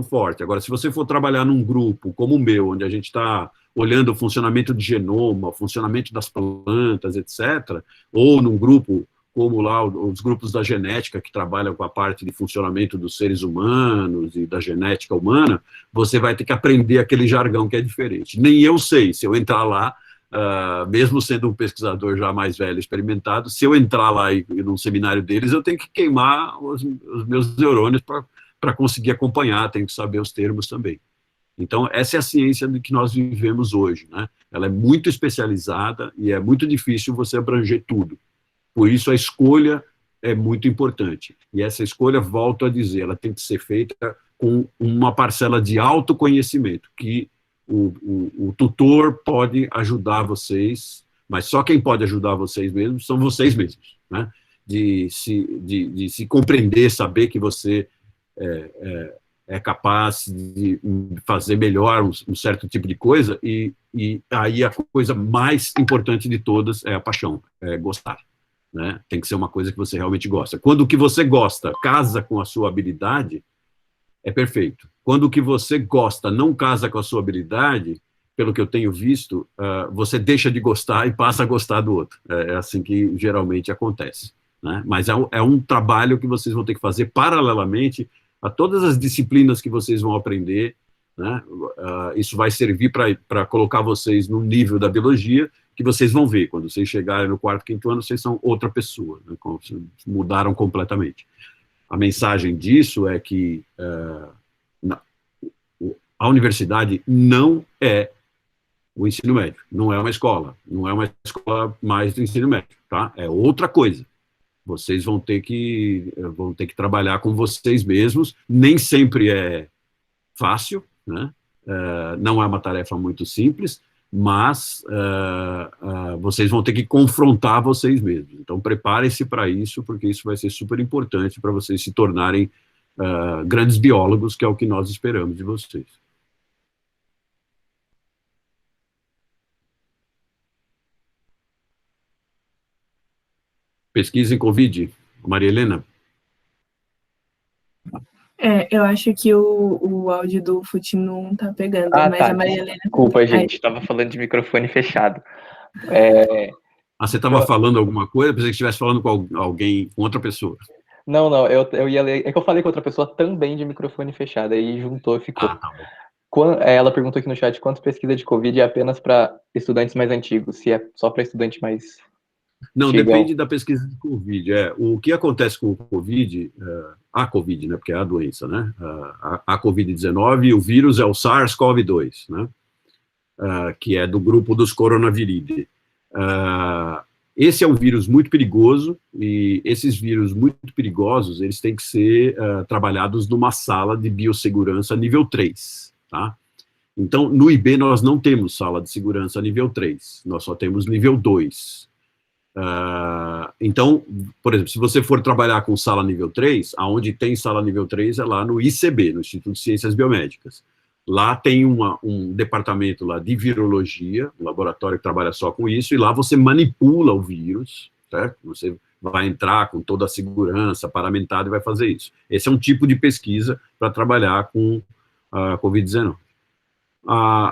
forte. Agora, se você for trabalhar num grupo como o meu, onde a gente está olhando o funcionamento do genoma, o funcionamento das plantas, etc., ou num grupo como lá os grupos da genética que trabalham com a parte de funcionamento dos seres humanos e da genética humana, você vai ter que aprender aquele jargão que é diferente. Nem eu sei, se eu entrar lá, mesmo sendo um pesquisador já mais velho, experimentado, se eu entrar lá e num seminário deles, eu tenho que queimar os meus neurônios para conseguir acompanhar, tenho que saber os termos também. Então, essa é a ciência de que nós vivemos hoje, né? Ela é muito especializada e é muito difícil você abranger tudo. Por isso, a escolha é muito importante. E essa escolha, volto a dizer, ela tem que ser feita com uma parcela de autoconhecimento, que o tutor pode ajudar vocês, mas só quem pode ajudar vocês mesmos são vocês mesmos, né? De se compreender, saber que você é capaz de fazer melhor um certo tipo de coisa, e aí a coisa mais importante de todas é a paixão, é gostar. Né? Tem que ser uma coisa que você realmente gosta. Quando o que você gosta casa com a sua habilidade, é perfeito. Quando o que você gosta não casa com a sua habilidade, pelo que eu tenho visto, você deixa de gostar e passa a gostar do outro. É assim que geralmente acontece. Né? Mas é um trabalho que vocês vão ter que fazer paralelamente a todas as disciplinas que vocês vão aprender. Né? Isso vai servir para colocar vocês no nível da biologia, que vocês vão ver, quando vocês chegarem no 4º, 5º ano, vocês são outra pessoa, né? Mudaram completamente. A mensagem disso é que a universidade não é o ensino médio, não é uma escola mais do ensino médio, tá? É outra coisa. Vocês vão ter que trabalhar com vocês mesmos, nem sempre é fácil, né? Não é uma tarefa muito simples, mas vocês vão ter que confrontar vocês mesmos. Então, preparem-se para isso, porque isso vai ser super importante para vocês se tornarem grandes biólogos, que é o que nós esperamos de vocês. Pesquisa em Covid, Maria Helena. Eu acho que o áudio do Fute não tá pegando, mas tá. A Maria Helena... Desculpa, gente, estava falando de microfone fechado. Você estava falando alguma coisa? Pensei que estivesse falando com alguém, com outra pessoa. Não, eu ia ler. É que eu falei com outra pessoa também de microfone fechado, aí juntou e ficou. Tá bom. Ela perguntou aqui no chat quanto pesquisa de Covid é apenas para estudantes mais antigos, se é só para estudante mais... Não, depende da pesquisa de Covid. O que acontece com o Covid, a Covid, né, porque é a doença, né, a Covid-19, o vírus é o SARS-CoV-2, né, que é do grupo dos coronaviridae. Esse é um vírus muito perigoso, e esses vírus muito perigosos, eles têm que ser trabalhados numa sala de biossegurança nível 3, tá? Então, no IB, nós não temos sala de segurança nível 3, nós só temos nível 2. Então, por exemplo, se você for trabalhar com sala nível 3, aonde tem sala nível 3 é lá no ICB, no Instituto de Ciências Biomédicas. Lá tem um departamento lá de virologia, um laboratório que trabalha só com isso, e lá você manipula o vírus, certo? Você vai entrar com toda a segurança, paramentado, e vai fazer isso. Esse é um tipo de pesquisa para trabalhar com a Covid-19.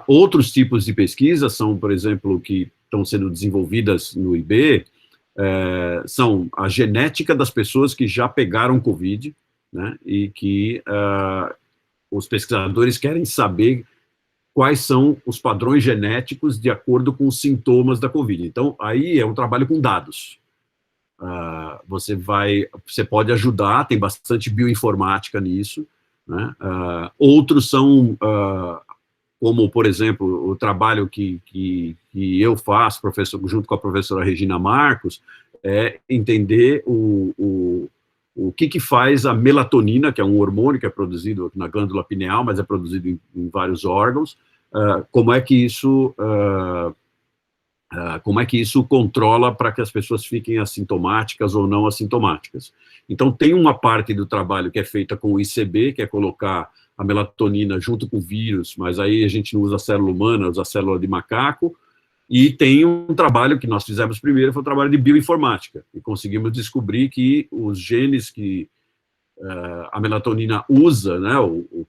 Outros tipos de pesquisa são, por exemplo, que estão sendo desenvolvidas no IB, são a genética das pessoas que já pegaram Covid, né, e que os pesquisadores querem saber quais são os padrões genéticos de acordo com os sintomas da Covid. Então, aí é um trabalho com dados. Você pode ajudar, tem bastante bioinformática nisso, né? Outros são, como, por exemplo, o trabalho que eu faço, junto com a professora Regina Marcos, é entender o que faz a melatonina, que é um hormônio que é produzido na glândula pineal, mas é produzido em vários órgãos, como é que isso controla para que as pessoas fiquem assintomáticas ou não assintomáticas. Então, tem uma parte do trabalho que é feita com o ICB, que é colocar a melatonina junto com o vírus, mas aí a gente não usa a célula humana, usa a célula de macaco, e tem um trabalho que nós fizemos primeiro, foi um trabalho de bioinformática, e conseguimos descobrir que os genes que a melatonina usa, né,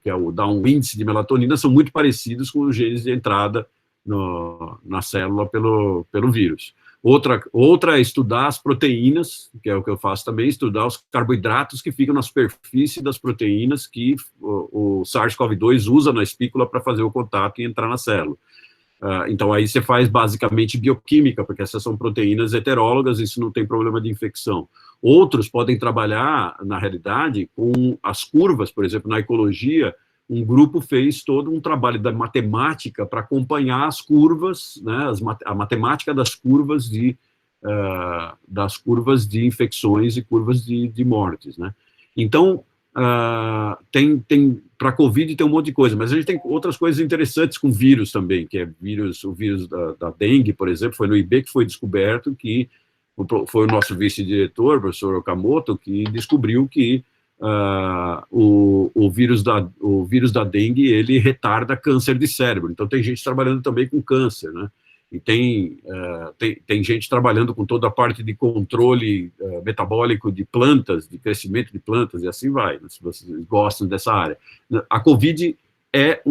que dá um índice de melatonina, são muito parecidos com os genes de entrada na célula pelo vírus. Outra é estudar as proteínas, que é o que eu faço também, estudar os carboidratos que ficam na superfície das proteínas que o SARS-CoV-2 usa na espícula para fazer o contato e entrar na célula. Então, aí você faz basicamente bioquímica, porque essas são proteínas heterólogas, isso não tem problema de infecção. Outros podem trabalhar, na realidade, com as curvas, por exemplo, na ecologia, um grupo fez todo um trabalho da matemática para acompanhar as curvas, né, a matemática das curvas de infecções e curvas de mortes, né. Então, para a Covid tem um monte de coisa, mas a gente tem outras coisas interessantes com vírus também, que é o vírus da dengue, por exemplo, foi no IB que foi descoberto, que foi o nosso vice-diretor, o professor Okamoto, que descobriu que o vírus da dengue, ele retarda câncer de cérebro. Então, tem gente trabalhando também com câncer, né? E tem gente trabalhando com toda a parte de controle metabólico de plantas, de crescimento de plantas, e assim vai, né, se vocês gostam dessa área. A Covid é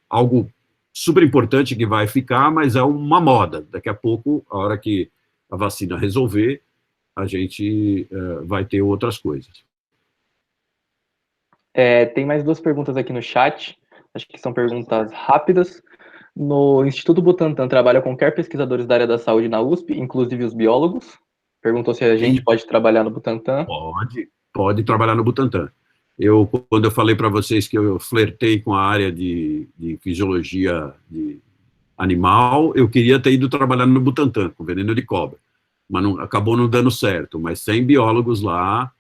algo super importante que vai ficar, mas é uma moda. Daqui a pouco, a hora que a vacina resolver, a gente vai ter outras coisas. Tem mais 2 perguntas aqui no chat, acho que são perguntas rápidas. No Instituto Butantan trabalha qualquer pesquisadores da área da saúde na USP, inclusive os biólogos? Perguntou se a gente pode trabalhar no Butantan. Pode trabalhar no Butantan. Quando eu falei para vocês que eu flertei com a área de fisiologia animal, eu queria ter ido trabalhar no Butantan, com veneno de cobra, mas acabou não dando certo, mas sem biólogos lá,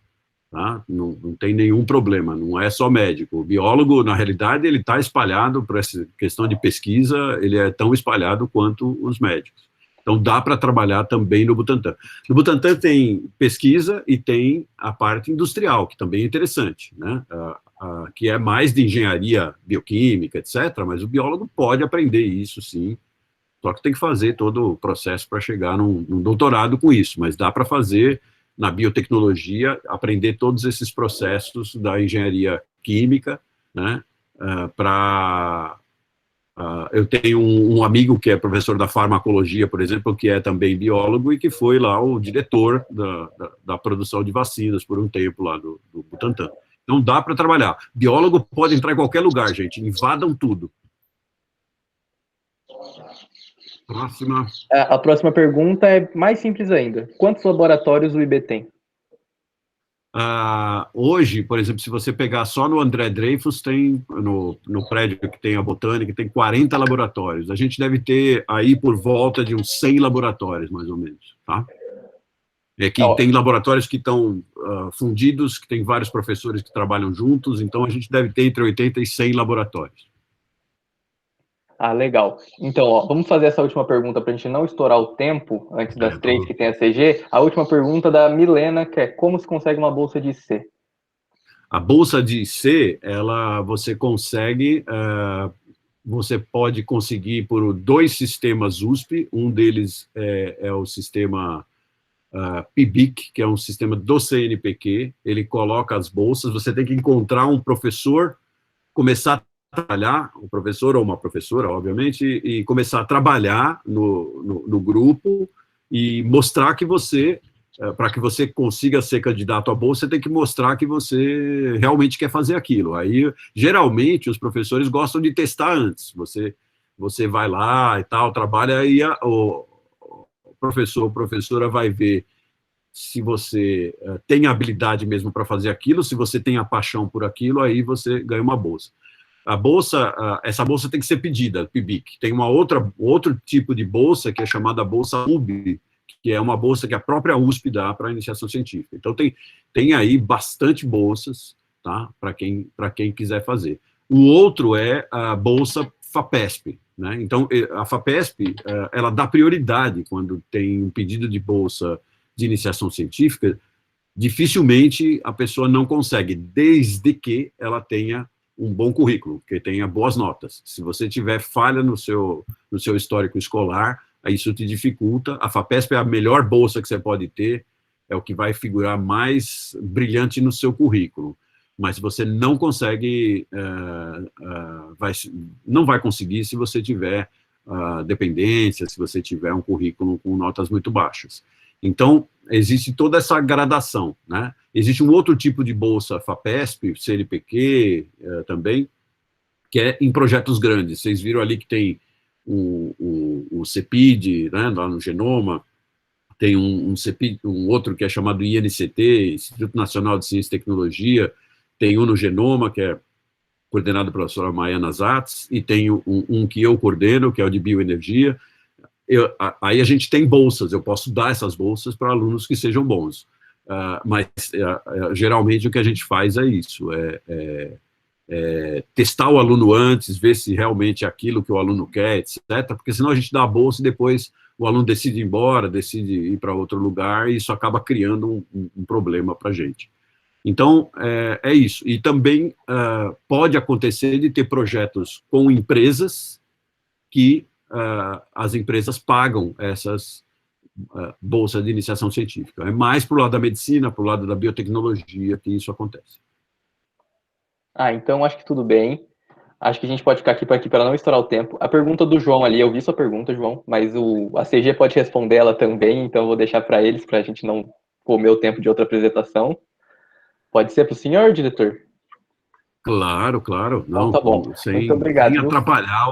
tá? Não tem nenhum problema, não é só médico. O biólogo, na realidade, ele está espalhado, por essa questão de pesquisa, ele é tão espalhado quanto os médicos. Então, dá para trabalhar também no Butantan. No Butantan tem pesquisa e tem a parte industrial, que também é interessante, né? Que é mais de engenharia bioquímica, etc., mas o biólogo pode aprender isso, sim, só que tem que fazer todo o processo para chegar num doutorado com isso, mas dá para fazer na biotecnologia, aprender todos esses processos da engenharia química, né, eu tenho um amigo que é professor da farmacologia, por exemplo, que é também biólogo e que foi lá o diretor da produção de vacinas por um tempo lá do Butantan. Então dá para trabalhar. Biólogo pode entrar em qualquer lugar, gente, invadam tudo. Próxima. A próxima pergunta é mais simples ainda. Quantos laboratórios o IB tem? Hoje, por exemplo, se você pegar só no André Dreyfus, tem no prédio que tem a Botânica, tem 40 laboratórios. A gente deve ter aí por volta de uns 100 laboratórios, mais ou menos, tá? Tem laboratórios que estão fundidos, que tem vários professores que trabalham juntos, então a gente deve ter entre 80 e 100 laboratórios. Legal. Então, vamos fazer essa última pergunta para a gente não estourar o tempo, antes das 3 que tem a CG. A última pergunta da Milena, que é como se consegue uma bolsa de IC? A bolsa de IC, você pode conseguir por 2 sistemas USP, um deles é o sistema PIBIC, que é um sistema do CNPq, ele coloca as bolsas, você tem que encontrar um professor, começar a trabalhar, um professor ou uma professora, obviamente, e começar a trabalhar no grupo e mostrar que você, para que você consiga ser candidato à bolsa, você tem que mostrar que você realmente quer fazer aquilo. Aí, geralmente, os professores gostam de testar antes. Você vai lá e tal, trabalha, e o professor ou professora vai ver se você tem habilidade mesmo para fazer aquilo, se você tem a paixão por aquilo, aí você ganha uma bolsa. A bolsa, essa bolsa tem que ser pedida, PIBIC. Tem outro tipo de bolsa que é chamada bolsa UB, que é uma bolsa que a própria USP dá para a iniciação científica. Então, tem aí bastante bolsas, tá, para quem quiser fazer. O outro é a bolsa FAPESP, né? Então, a FAPESP, ela dá prioridade quando tem um pedido de bolsa de iniciação científica. Dificilmente a pessoa não consegue, desde que ela tenha um bom currículo, que tenha boas notas. Se você tiver falha no seu histórico escolar, isso te dificulta. A FAPESP é a melhor bolsa que você pode ter, é o que vai figurar mais brilhante no seu currículo. Mas você não consegue, não vai conseguir se você tiver dependência, se você tiver um currículo com notas muito baixas. Então, existe toda essa gradação, né? Existe um outro tipo de bolsa FAPESP, CNPq também, que é em projetos grandes. Vocês viram ali que tem o CEPID, né, lá no Genoma, tem um CEPID, um outro que é chamado INCT, Instituto Nacional de Ciência e Tecnologia, tem um no Genoma, que é coordenado pela professora Maiana Zatz, e tem um que eu coordeno, que é o de Bioenergia. Aí a gente tem bolsas, eu posso dar essas bolsas para alunos que sejam bons. Mas, geralmente, o que a gente faz é isso, testar o aluno antes, ver se realmente é aquilo que o aluno quer, etc., porque senão a gente dá a bolsa e depois o aluno decide ir embora, decide ir para outro lugar, e isso acaba criando um problema para a gente. Então, é isso. E também pode acontecer de ter projetos com empresas que as empresas pagam essas bolsas de iniciação científica. É mais para o lado da medicina, para o lado da biotecnologia que isso acontece. Então acho que tudo bem. Acho que a gente pode ficar aqui para não estourar o tempo. A pergunta do João ali, eu vi sua pergunta, João, mas a CG pode responder ela também, então eu vou deixar para eles, para a gente não comer o tempo de outra apresentação. Pode ser para o senhor, diretor? Claro, claro. Não, então, tá bom. Sem obrigado, atrapalhar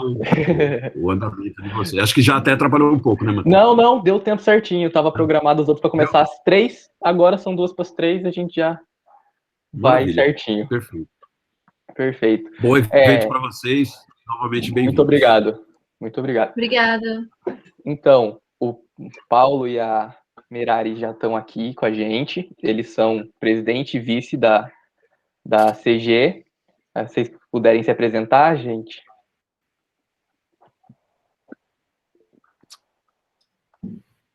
o andamento de você. Acho que já até atrapalhou um pouco, né, Matheus? Não, deu tempo certinho. Estava programado os outros para começar às 3, agora são 2 para as 3, a gente já vai certinho. Perfeito. Bom evento para vocês, novamente bem-vindos. Muito obrigado. Obrigada. Então, o Paulo e a Merari já estão aqui com a gente. Eles são presidente e vice da CG. Se vocês puderem se apresentar, gente.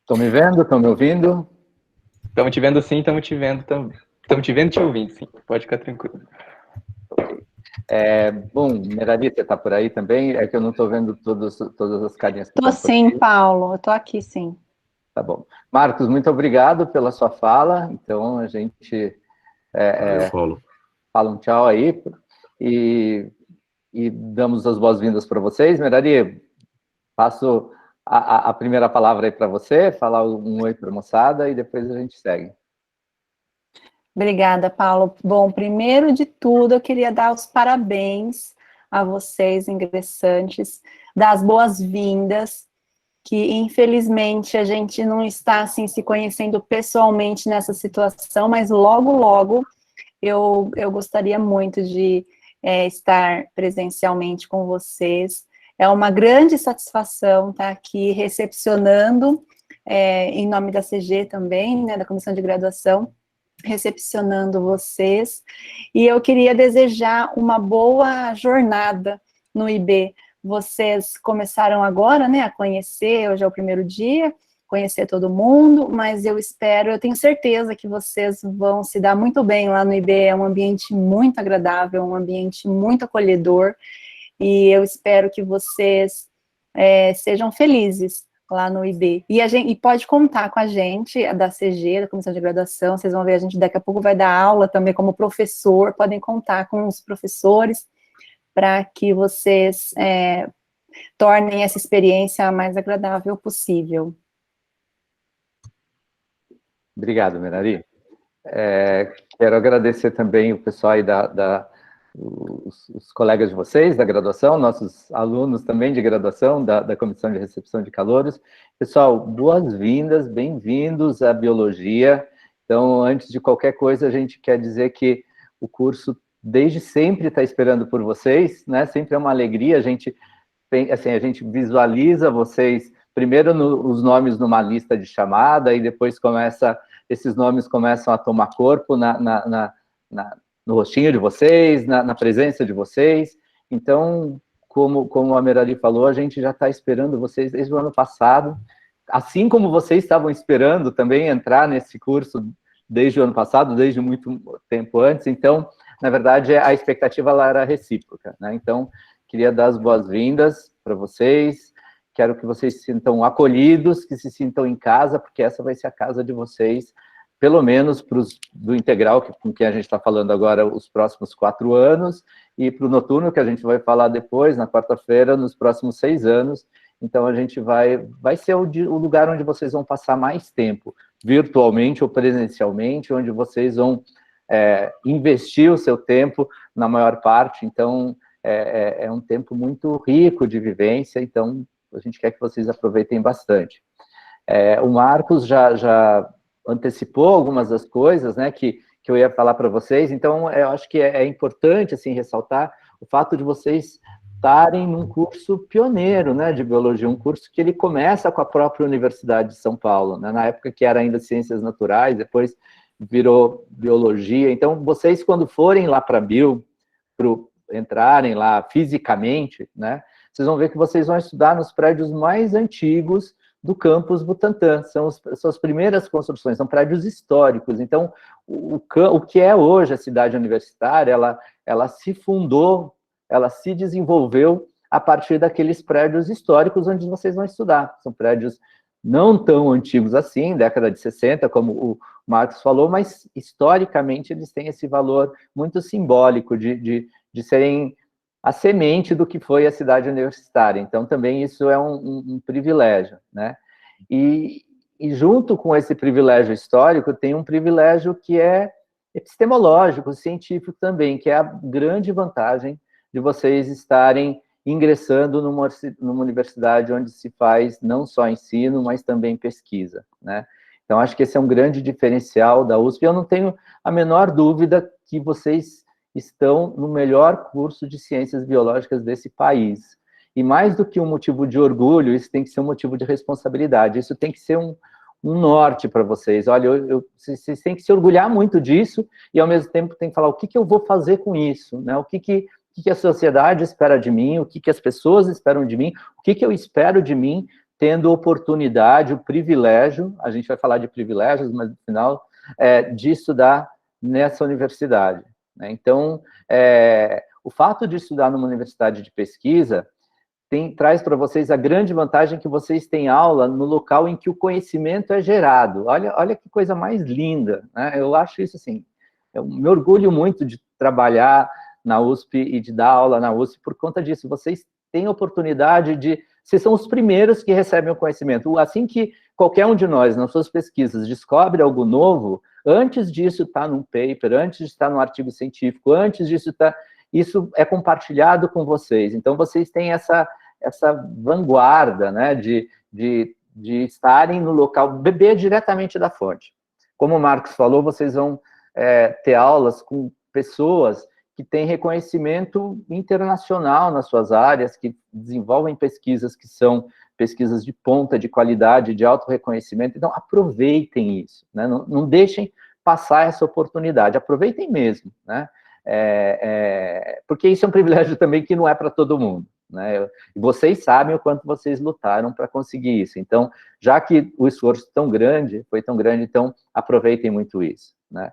Estão me vendo? Estão me ouvindo? Estamos te vendo sim, estamos te vendo também. Estamos te vendo e te ouvindo, sim. Pode ficar tranquilo. Bom, Merari, você está por aí também? É que eu não estou vendo todas as carinhas. Estou sim, Paulo. Eu estou aqui, sim. Tá bom. Marcos, muito obrigado pela sua fala. Então, a gente fala um tchau aí e damos as boas-vindas para vocês. Merari, passo a primeira palavra aí para você, falar um oi para a moçada e depois a gente segue. Obrigada, Paulo. Bom, primeiro de tudo, eu queria dar os parabéns a vocês, ingressantes, dar as boas-vindas, que infelizmente a gente não está assim se conhecendo pessoalmente nessa situação, mas logo eu gostaria muito de estar presencialmente com vocês. É uma grande satisfação estar aqui recepcionando, em nome da CG também, né, da Comissão de Graduação, recepcionando vocês, e eu queria desejar uma boa jornada no IB. Vocês começaram agora, né, a conhecer, hoje é o primeiro dia, conhecer todo mundo, mas eu tenho certeza que vocês vão se dar muito bem lá no IB, é um ambiente muito agradável, um ambiente muito acolhedor, e eu espero que vocês sejam felizes lá no IB. E pode contar com a gente, da CG, da Comissão de Graduação, vocês vão ver, a gente daqui a pouco vai dar aula também como professor, podem contar com os professores para que vocês tornem essa experiência a mais agradável possível. Obrigado, Merari. Quero agradecer também o pessoal aí os colegas de vocês da graduação, nossos alunos também de graduação, da Comissão de Recepção de Calouros. Pessoal, boas-vindas, bem-vindos à Biologia. Então, antes de qualquer coisa, a gente quer dizer que o curso, desde sempre, está esperando por vocês, né? Sempre é uma alegria, a gente visualiza vocês, primeiro os nomes numa lista de chamada, e depois esses nomes começam a tomar corpo no rostinho de vocês, na presença de vocês. Então, como a Merari falou, a gente já está esperando vocês desde o ano passado, assim como vocês estavam esperando também entrar nesse curso desde o ano passado, desde muito tempo antes. Então, na verdade, a expectativa lá era recíproca, né? Então, queria dar as boas-vindas para vocês, quero que vocês se sintam acolhidos, que se sintam em casa, porque essa vai ser a casa de vocês, pelo menos para os do integral, com quem a gente está falando agora, os próximos 4 anos, e para o noturno, que a gente vai falar depois, na quarta-feira, nos próximos 6 anos. Então, a gente vai ser o lugar onde vocês vão passar mais tempo, virtualmente ou presencialmente, onde vocês vão investir o seu tempo na maior parte. Então, é um tempo muito rico de vivência, então a gente quer que vocês aproveitem bastante. O Marcos já antecipou algumas das coisas, né, que eu ia falar para vocês, então eu acho que é importante, assim, ressaltar o fato de vocês estarem num curso pioneiro, né, de biologia, um curso que ele começa com a própria Universidade de São Paulo, né, na época que era ainda Ciências Naturais, depois virou Biologia. Então, vocês, quando forem lá para entrarem lá fisicamente, né, vocês vão ver que vocês vão estudar nos prédios mais antigos do campus Butantã, são as primeiras construções, são prédios históricos. Então, o que é hoje a cidade universitária, ela se fundou, ela se desenvolveu a partir daqueles prédios históricos onde vocês vão estudar. São prédios não tão antigos assim, década de 60, como o Marcos falou, mas historicamente eles têm esse valor muito simbólico de serem a semente do que foi a cidade universitária. Então, também isso é um privilégio, né? E junto com esse privilégio histórico, tem um privilégio que é epistemológico, científico também, que é a grande vantagem de vocês estarem ingressando numa universidade onde se faz não só ensino, mas também pesquisa, né? Então, acho que esse é um grande diferencial da USP. Eu não tenho a menor dúvida que vocês estão no melhor curso de ciências biológicas desse país. E mais do que um motivo de orgulho, isso tem que ser um motivo de responsabilidade. Isso tem que ser um norte para vocês. Olha, vocês têm que se orgulhar muito disso e, ao mesmo tempo, tem que falar o que eu vou fazer com isso, né? O que a sociedade espera de mim, o que as pessoas esperam de mim, o que eu espero de mim, tendo oportunidade, o privilégio, a gente vai falar de privilégios, mas no final, de estudar nessa universidade. Então, o fato de estudar numa universidade de pesquisa traz para vocês a grande vantagem que vocês têm aula no local em que o conhecimento é gerado. Olha que coisa mais linda, né? Eu acho isso assim, eu me orgulho muito de trabalhar na USP e de dar aula na USP por conta disso. Vocês têm a oportunidade vocês são os primeiros que recebem o conhecimento. Assim que qualquer um de nós, nas suas pesquisas, descobre algo novo, antes disso estar num paper, antes de estar num artigo científico, antes disso isso é compartilhado com vocês. Então, vocês têm essa vanguarda, né, de estarem no local, beber diretamente da fonte. Como o Marcos falou, vocês vão ter aulas com pessoas que têm reconhecimento internacional nas suas áreas, que desenvolvem pesquisas que são pesquisas de ponta, de qualidade, de alto reconhecimento. Então, aproveitem isso, né? Não deixem passar essa oportunidade, aproveitem mesmo, né? Porque isso é um privilégio também que não é para todo mundo, né? E vocês sabem o quanto vocês lutaram para conseguir isso. Então, já que o esforço foi tão grande, então aproveitem muito isso, né?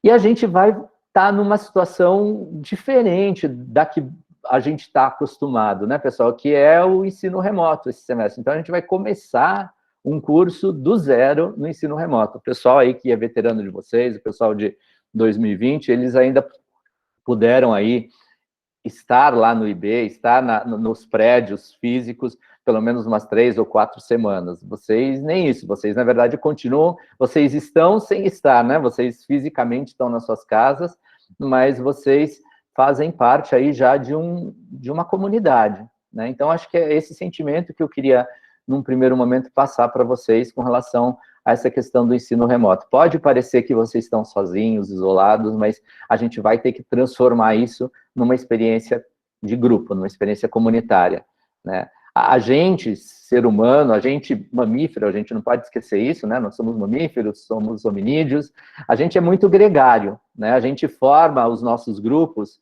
E a gente vai estar numa situação diferente daqui a gente está acostumado, né, pessoal, que é o ensino remoto esse semestre. Então, a gente vai começar um curso do zero no ensino remoto. O pessoal aí que é veterano de vocês, o pessoal de 2020, eles ainda puderam aí estar lá no IB, estar nos prédios físicos, pelo menos umas 3 ou 4 semanas. Vocês, nem isso, vocês, na verdade, continuam, vocês estão sem estar, né? Vocês fisicamente estão nas suas casas, mas vocês fazem parte aí já de uma comunidade, né? Então, acho que é esse sentimento que eu queria, num primeiro momento, passar para vocês com relação a essa questão do ensino remoto. Pode parecer que vocês estão sozinhos, isolados, mas a gente vai ter que transformar isso numa experiência de grupo, numa experiência comunitária, né? A gente, ser humano, a gente mamífero, a gente não pode esquecer isso, né? Nós somos mamíferos, somos hominídeos, a gente é muito gregário, né? A gente forma os nossos grupos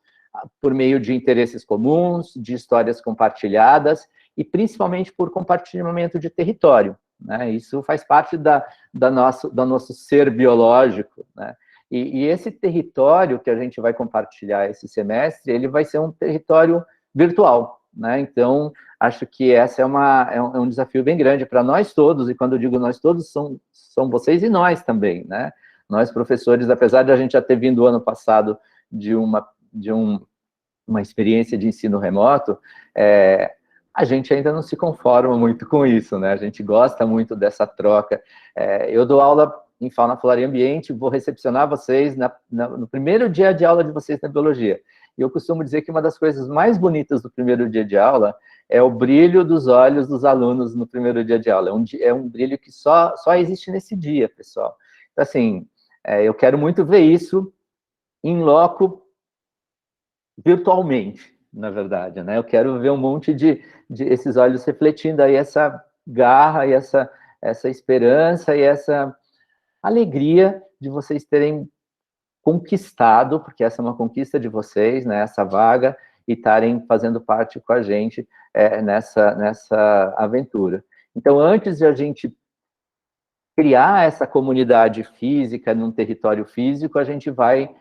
por meio de interesses comuns, de histórias compartilhadas, e principalmente por compartilhamento de território, né? Isso faz parte do nosso ser biológico, né? E esse território que a gente vai compartilhar esse semestre, ele vai ser um território virtual, né? Então, acho que essa é um desafio bem grande para nós todos, e quando eu digo nós todos, são vocês e nós também, né? Nós, professores, apesar de a gente já ter vindo ano passado de uma experiência de ensino remoto, a gente ainda não se conforma muito com isso, né? A gente gosta muito dessa troca. Eu dou aula em Fauna, Flora e Ambiente, vou recepcionar vocês no primeiro dia de aula de vocês na biologia. E eu costumo dizer que uma das coisas mais bonitas do primeiro dia de aula é o brilho dos olhos dos alunos no primeiro dia de aula. É um brilho que só existe nesse dia, pessoal. Então, assim, eu quero muito ver isso em loco virtualmente, na verdade, né? Eu quero ver um monte de esses olhos refletindo aí essa garra e essa esperança e essa alegria de vocês terem conquistado, porque essa é uma conquista de vocês, né, essa vaga, e estarem fazendo parte com a gente nessa aventura. Então, antes de a gente criar essa comunidade física num território físico, a gente vai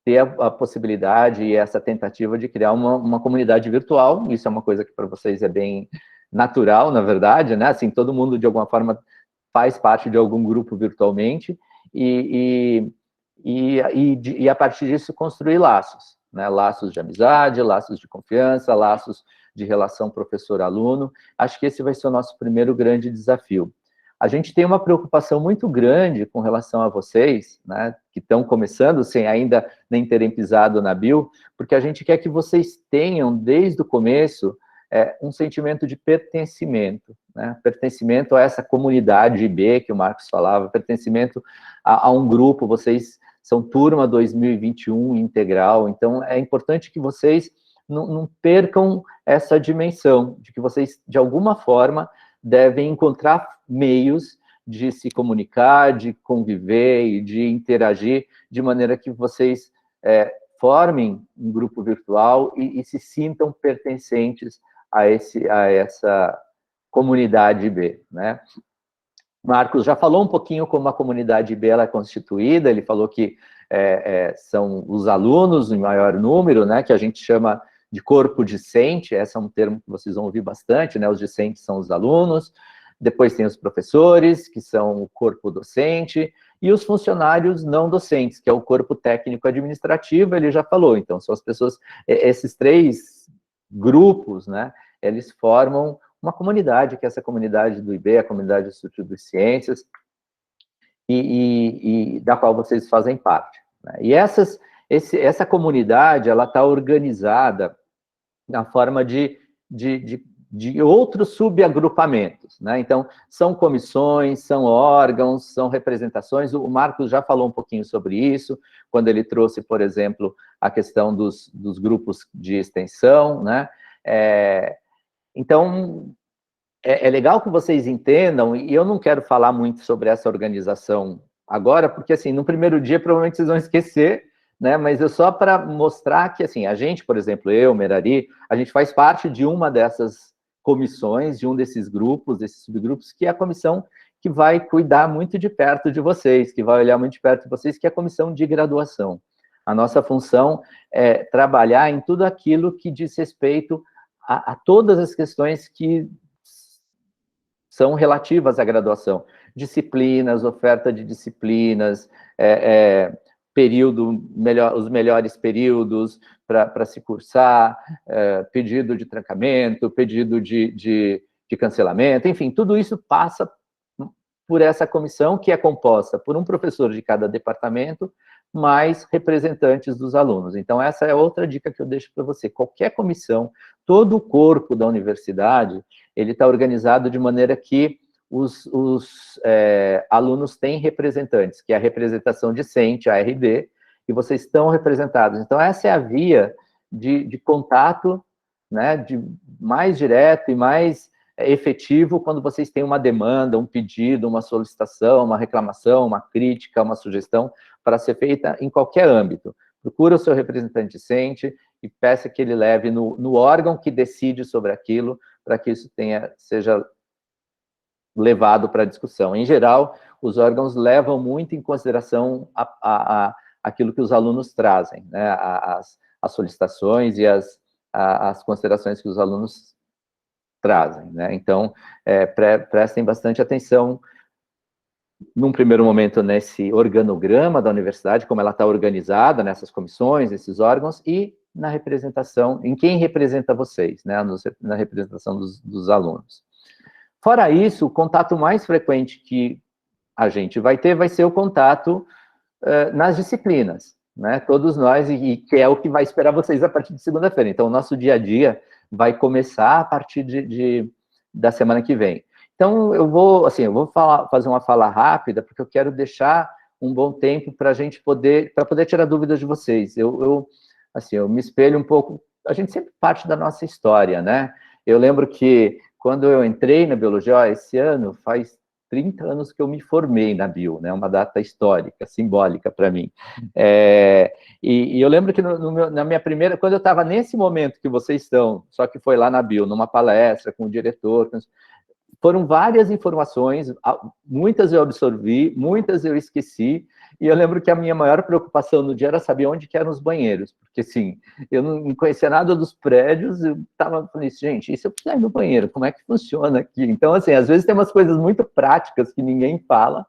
ter a possibilidade e essa tentativa de criar uma comunidade virtual. Isso é uma coisa que para vocês é bem natural, na verdade, né? Assim, todo mundo, de alguma forma, faz parte de algum grupo virtualmente, e a partir disso construir laços, né? Laços de amizade, laços de confiança, laços de relação professor-aluno. Acho que esse vai ser o nosso primeiro grande desafio. A gente tem uma preocupação muito grande com relação a vocês, né, que estão começando, sem ainda nem terem pisado na bio, porque a gente quer que vocês tenham, desde o começo, um sentimento de pertencimento, né? Pertencimento a essa comunidade IB que o Marcos falava, pertencimento a um grupo. Vocês são turma 2021 integral, então é importante que vocês não percam essa dimensão, de que vocês, de alguma forma, devem encontrar meios de se comunicar, de conviver e de interagir, de maneira que vocês formem um grupo virtual e se sintam pertencentes a essa comunidade IB, né? Marcos já falou um pouquinho como a comunidade IB ela é constituída. Ele falou que são os alunos em maior número, né, que a gente chama de corpo discente. Esse é um termo que vocês vão ouvir bastante, né? Os discentes são os alunos, depois tem os professores, que são o corpo docente, e os funcionários não docentes, que é o corpo técnico administrativo. Ele já falou, então, são as pessoas, esses 3 grupos, né, eles formam uma comunidade, que é essa comunidade do IB, a comunidade do Instituto de Ciências, e da qual vocês fazem parte, né? E essa comunidade, ela está organizada na forma de outros subagrupamentos, né? Então, são comissões, são órgãos, são representações. O Marcos já falou um pouquinho sobre isso, quando ele trouxe, por exemplo, a questão dos grupos de extensão, né? Então, é legal que vocês entendam, e eu não quero falar muito sobre essa organização agora, porque, assim, no primeiro dia, provavelmente vocês vão esquecer, né? Mas só para mostrar que, assim, a gente, por exemplo, eu, Merari, a gente faz parte de uma dessas comissões, de um desses grupos, desses subgrupos, que é a comissão que vai cuidar muito de perto de vocês, que vai olhar muito de perto de vocês, que é a comissão de graduação. A nossa função é trabalhar em tudo aquilo que diz respeito a todas as questões que são relativas à graduação. Disciplinas, oferta de disciplinas, os melhores períodos para se cursar, pedido de trancamento, pedido de cancelamento, enfim, tudo isso passa por essa comissão, que é composta por um professor de cada departamento, mais representantes dos alunos. Então, essa é outra dica que eu deixo para você. Qualquer comissão, todo o corpo da universidade, ele está organizado de maneira que os alunos têm representantes, que é a representação discente, a RD, e vocês estão representados. Então, essa é a via de contato, né, de mais direto e mais efetivo quando vocês têm uma demanda, um pedido, uma solicitação, uma reclamação, uma crítica, uma sugestão para ser feita em qualquer âmbito. Procura o seu representante discente e peça que ele leve no órgão que decide sobre aquilo, para que isso seja levado para discussão. Em geral, os órgãos levam muito em consideração aquilo que os alunos trazem, né? As solicitações e as considerações que os alunos trazem, né? Então, prestem bastante atenção, num primeiro momento, nesse organograma da universidade, como ela está organizada nessas comissões, esses órgãos, e na representação, em quem representa vocês, né? Na representação dos alunos. Fora isso, o contato mais frequente que a gente vai ter vai ser o contato nas disciplinas, né? Todos nós, e que é o que vai esperar vocês a partir de segunda-feira. Então, o nosso dia a dia vai começar a partir da semana que vem. Então, eu vou fazer uma fala rápida, porque eu quero deixar um bom tempo para a gente poder tirar dúvidas de vocês. Eu me espelho um pouco, a gente sempre parte da nossa história, né? Eu lembro que, quando eu entrei na biologia, esse ano faz 30 anos que eu me formei na bio, né? Uma data histórica, simbólica para mim. E eu lembro que na minha primeira, quando eu estava nesse momento que vocês estão, só que foi lá na bio, numa palestra com o diretor, foram várias informações, muitas eu absorvi, muitas eu esqueci, e eu lembro que a minha maior preocupação no dia era saber onde que eram os banheiros, porque, assim, eu não conhecia nada dos prédios, eu estava falando assim, gente, e se eu precisar ir no banheiro, como é que funciona aqui? Então, assim, às vezes tem umas coisas muito práticas que ninguém fala,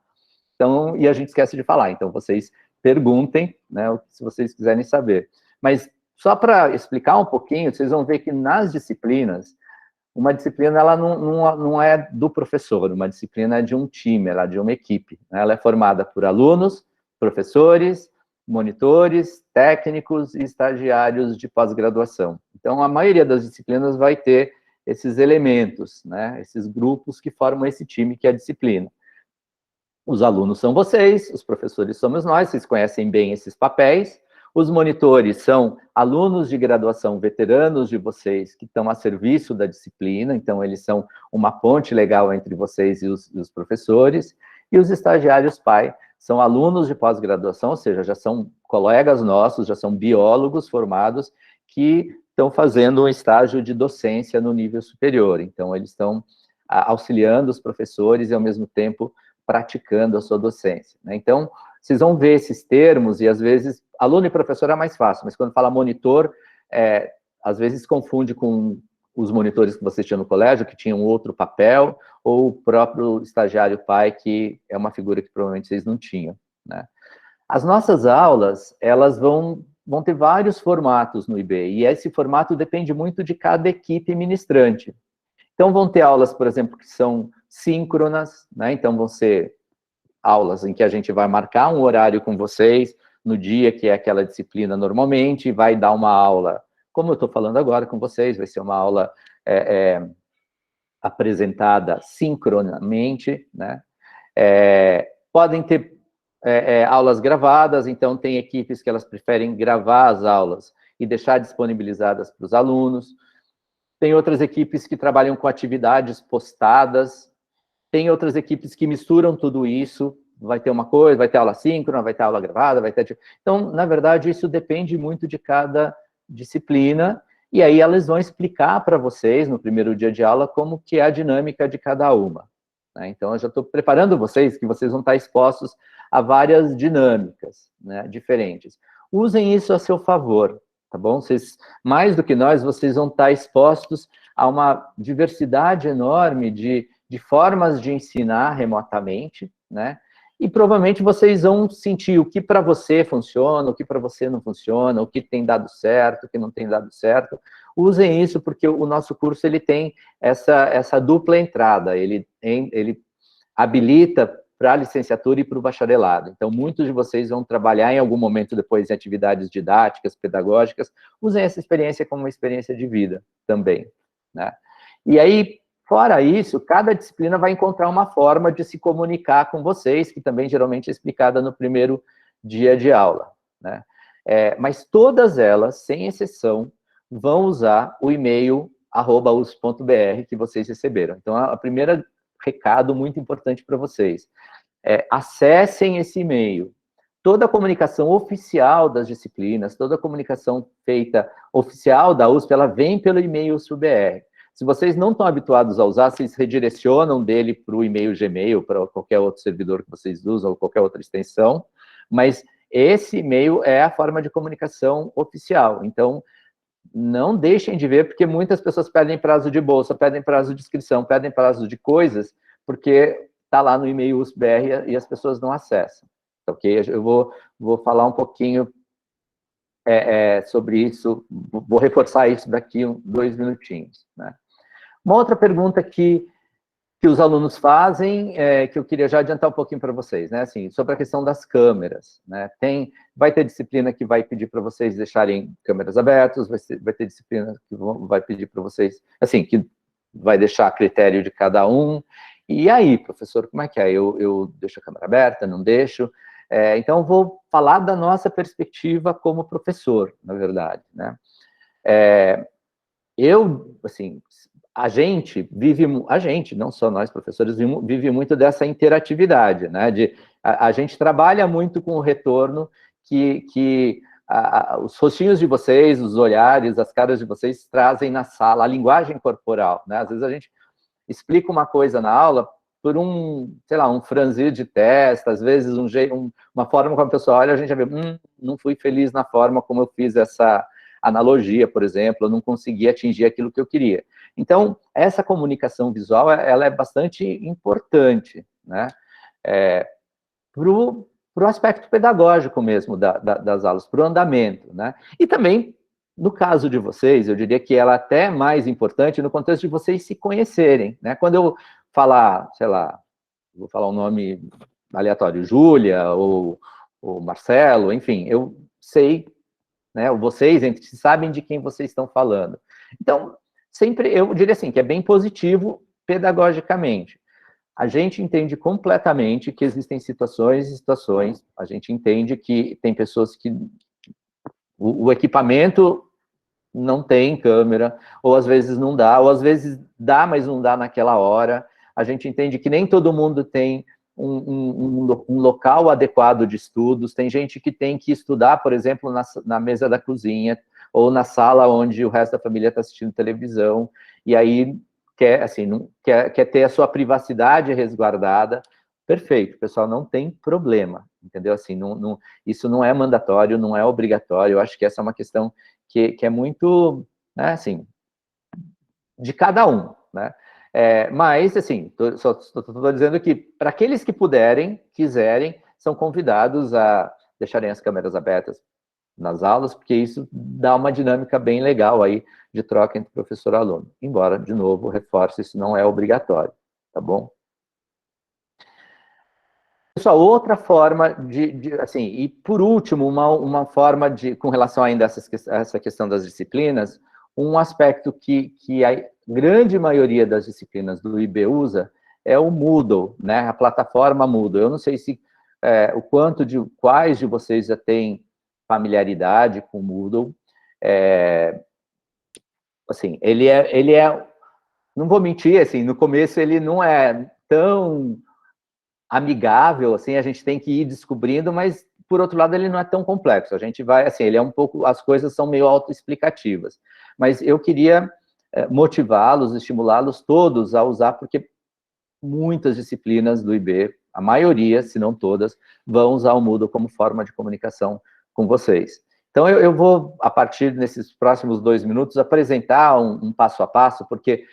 então, e a gente esquece de falar, então vocês perguntem, né, se vocês quiserem saber. Mas, só para explicar um pouquinho, vocês vão ver que nas disciplinas, uma disciplina, ela não é do professor, uma disciplina é de um time, ela é de uma equipe, né? Ela é formada por alunos, professores, monitores, técnicos e estagiários de pós-graduação. Então, a maioria das disciplinas vai ter esses elementos, né? Esses grupos que formam esse time que é a disciplina. Os alunos são vocês, os professores somos nós, vocês conhecem bem esses papéis. Os monitores são alunos de graduação veteranos de vocês que estão a serviço da disciplina, então eles são uma ponte legal entre vocês e os professores. E os estagiários PAI são alunos de pós-graduação, ou seja, já são colegas nossos, já são biólogos formados que estão fazendo um estágio de docência no nível superior. Então, eles estão auxiliando os professores e, ao mesmo tempo, praticando a sua docência, né? Então, vocês vão ver esses termos e, às vezes, aluno e professor é mais fácil, mas quando fala monitor, às vezes confunde com os monitores que vocês tinham no colégio, que tinham outro papel, ou o próprio estagiário pai, que é uma figura que provavelmente vocês não tinham, né? As nossas aulas, elas vão ter vários formatos no IB, e esse formato depende muito de cada equipe ministrante. Então, vão ter aulas, por exemplo, que são síncronas, né? Então, vão ser aulas em que a gente vai marcar um horário com vocês, no dia que é aquela disciplina normalmente, vai dar uma aula, como eu estou falando agora com vocês, vai ser uma aula apresentada sincronamente, né? Podem ter aulas gravadas, então tem equipes que elas preferem gravar as aulas e deixar disponibilizadas para os alunos. Tem outras equipes que trabalham com atividades postadas. Tem outras equipes que misturam tudo isso, vai ter uma coisa, vai ter aula síncrona, vai ter aula gravada, vai ter... Então, na verdade, isso depende muito de cada disciplina, e aí elas vão explicar para vocês, no primeiro dia de aula, como que é a dinâmica de cada uma, né? Então, eu já estou preparando vocês, que vocês vão estar expostos a várias dinâmicas, né, diferentes. usem isso a seu favor, tá bom? Vocês, mais do que nós, vocês vão estar expostos a uma diversidade enorme de formas de ensinar remotamente, né? E provavelmente vocês vão sentir o que para você funciona, o que para você não funciona, o que tem dado certo, o que não tem dado certo. Usem isso porque o nosso curso ele tem essa dupla entrada, ele habilita para a licenciatura e para o bacharelado. Então, muitos de vocês vão trabalhar em algum momento depois em atividades didáticas, pedagógicas. Usem essa experiência como uma experiência de vida também, né? E aí, fora isso, cada disciplina vai encontrar uma forma de se comunicar com vocês, que também geralmente é explicada no primeiro dia de aula, né? Mas todas elas, sem exceção, vão usar o e-mail @us.br que vocês receberam. Então, a primeira recado muito importante para vocês acessem esse e-mail. Toda a comunicação oficial das disciplinas, toda a comunicação feita oficial da USP, ela vem pelo e-mail USP-BR. Se vocês não estão habituados a usar, vocês redirecionam dele para o e-mail Gmail, para qualquer outro servidor que vocês usam, ou qualquer outra extensão, mas esse e-mail é a forma de comunicação oficial. Então, não deixem de ver, porque muitas pessoas pedem prazo de bolsa, pedem prazo de inscrição, pedem prazo de coisas, porque está lá no e-mail USP-BR e as pessoas não acessam. Ok? Eu vou falar um pouquinho sobre isso, vou reforçar isso daqui 2 minutinhos, né? Uma outra pergunta que os alunos fazem, que eu queria já adiantar um pouquinho para vocês, né? Assim, sobre a questão das câmeras, né? Vai ter disciplina que vai pedir para vocês deixarem câmeras abertas, vai ter disciplina que vai pedir para vocês, assim, que vai deixar a critério de cada um. E aí, professor, como é que é? Eu deixo a câmera aberta, não deixo? Então, eu vou falar da nossa perspectiva como professor, na verdade, né? Assim, a gente, não só nós professores, vive muito dessa interatividade, né? A gente trabalha muito com o retorno que os rostinhos de vocês, os olhares, as caras de vocês trazem na sala, a linguagem corporal, né? Às vezes a gente explica uma coisa na aula por sei lá, um franzir de testa, às vezes uma forma como a pessoa olha, a gente já vê, não fui feliz na forma como eu fiz essa analogia, por exemplo, eu não consegui atingir aquilo que eu queria. Então, essa comunicação visual, ela é bastante importante, né? Pro aspecto pedagógico mesmo das aulas, para o andamento, né? E também, no caso de vocês, eu diria que ela é até mais importante no contexto de vocês se conhecerem, né? Quando eu falar, sei lá, vou falar um nome aleatório, Júlia ou Marcelo, enfim, eu sei, né? Vocês entre si sabem de quem vocês estão falando. Então, sempre, eu diria assim, que é bem positivo pedagogicamente. A gente entende completamente que existem situações e situações, a gente entende que tem pessoas que o equipamento não tem câmera, ou às vezes não dá, ou às vezes dá, mas não dá naquela hora. A gente entende que nem todo mundo tem um local adequado de estudos, tem gente que tem que estudar, por exemplo, na mesa da cozinha, ou na sala onde o resto da família está assistindo televisão, e aí quer ter a sua privacidade resguardada. Perfeito, pessoal, não tem problema, entendeu? Assim, isso não é mandatório, não é obrigatório, eu acho que essa é uma questão que é muito, né, assim, de cada um, né? Mas, assim, só estou dizendo que, para aqueles que quiserem, são convidados a deixarem as câmeras abertas nas aulas, porque isso dá uma dinâmica bem legal aí de troca entre professor e aluno. Embora, de novo, reforço, isso não é obrigatório, tá bom? Pessoal, outra forma assim, e por último, uma forma com relação ainda a essa questão das disciplinas, um aspecto que a grande maioria das disciplinas do IB usa é o Moodle, né? A plataforma Moodle. Eu não sei se quais de vocês já têm familiaridade com o Moodle. Assim, ele é, não vou mentir, assim, no começo ele não é tão amigável, assim, a gente tem que ir descobrindo, mas, por outro lado, ele não é tão complexo. A gente vai, assim, ele é um pouco, as coisas são meio autoexplicativas. Mas eu queria motivá-los, estimulá-los todos a usar, porque muitas disciplinas do IB, a maioria, se não todas, vão usar o Moodle como forma de comunicação com vocês. Então, eu vou, a partir desses próximos 2 minutos, apresentar um passo a passo, porque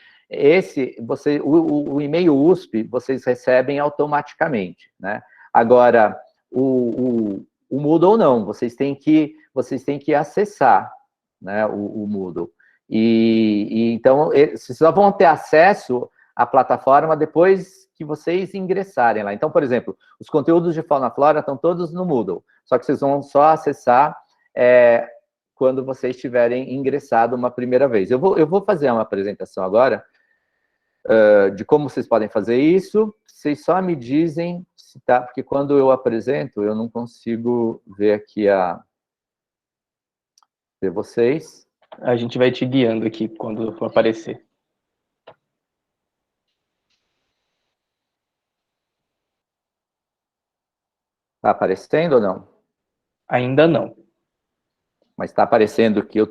o e-mail USP, vocês recebem automaticamente, né? Agora, o Moodle não, vocês têm que acessar, né, o Moodle. Então, vocês só vão ter acesso à plataforma depois que vocês ingressarem lá. Então, por exemplo, os conteúdos de Fauna Flora estão todos no Moodle, só que vocês vão só acessar quando vocês tiverem ingressado uma primeira vez. Eu vou fazer uma apresentação agora de como vocês podem fazer isso. Vocês só me dizem se tá, porque quando eu apresento, eu não consigo ver aqui ver vocês. A gente vai te guiando aqui quando for aparecer. Tá aparecendo ou não? Ainda não. Mas está aparecendo que eu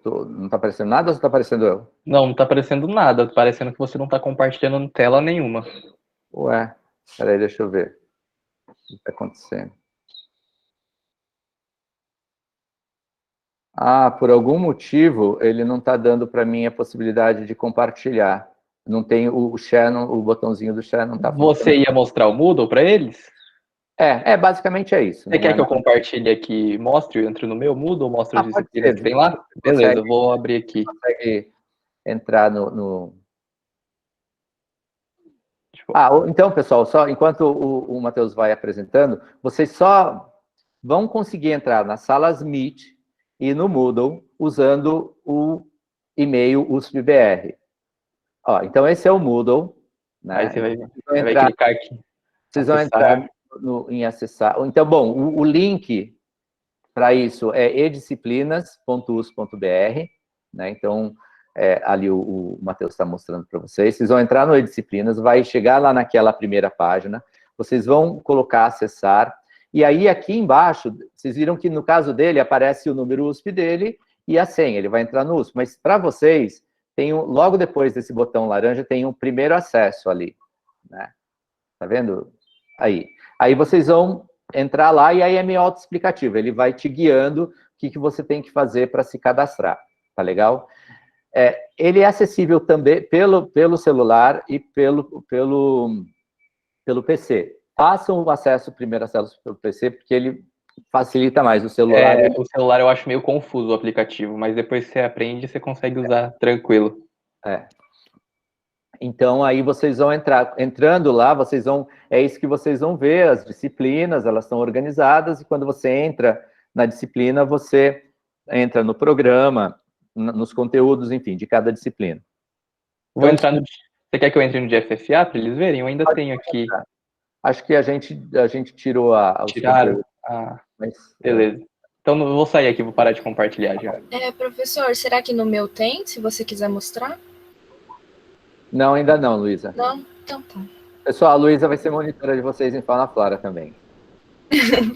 não está aparecendo nada ou está aparecendo eu? Não tá aparecendo nada. Tá parecendo que você não tá compartilhando tela nenhuma. Ué, peraí, deixa eu ver. O que está acontecendo? Por algum motivo, ele não está dando para mim a possibilidade de compartilhar. Não tem o share, o botãozinho do share não está funcionando. Você ia mostrar o Moodle para eles? Basicamente é isso. Você quer que eu compartilhe aqui, mostre, eu entro no meu Moodle, mostre as disciplinas que tem lá? Beleza, eu vou abrir aqui. Consegue entrar no... Então, pessoal, só enquanto o Matheus vai apresentando, vocês só vão conseguir entrar nas salas Meet e no Moodle usando o e-mail USP-BR. Então, esse é o Moodle. Né? Aí você vai clicar aqui. Vocês vão entrar em acessar. Então, bom, o link para isso é edisciplinas.us.br, né? Então, ali o Matheus está mostrando para vocês. Vocês vão entrar no Edisciplinas, vai chegar lá naquela primeira página, vocês vão colocar acessar, e aí aqui embaixo, vocês viram que no caso dele aparece o número USP dele e a senha, ele vai entrar no USP, mas para vocês, logo depois desse botão laranja, tem um primeiro acesso ali, né? Tá vendo? Aí vocês vão entrar lá e aí é meio autoexplicativo. Ele vai te guiando o que você tem que fazer para se cadastrar. Tá legal? Ele é acessível também pelo celular e pelo PC. Façam o primeiro acesso pelo PC, porque ele facilita mais o celular. O celular eu acho meio confuso o aplicativo, mas depois que você aprende, você consegue usar tranquilo. Então, aí vocês vão entrando lá, é isso que vocês vão ver, as disciplinas, elas estão organizadas, e quando você entra na disciplina, você entra no programa, nos conteúdos, enfim, de cada disciplina. Vou entrar no... Você quer que eu entre no de FFA para eles verem? Eu ainda tenho aqui... Acho que a gente tirou Tiraram? Mas... Beleza. Então, eu vou sair aqui, vou parar de compartilhar já. Professor, será que no meu tem, se você quiser mostrar? Não, ainda não, Luísa. Não? Então tá. Pessoal, a Luísa vai ser monitora de vocês em Fauna Flora também.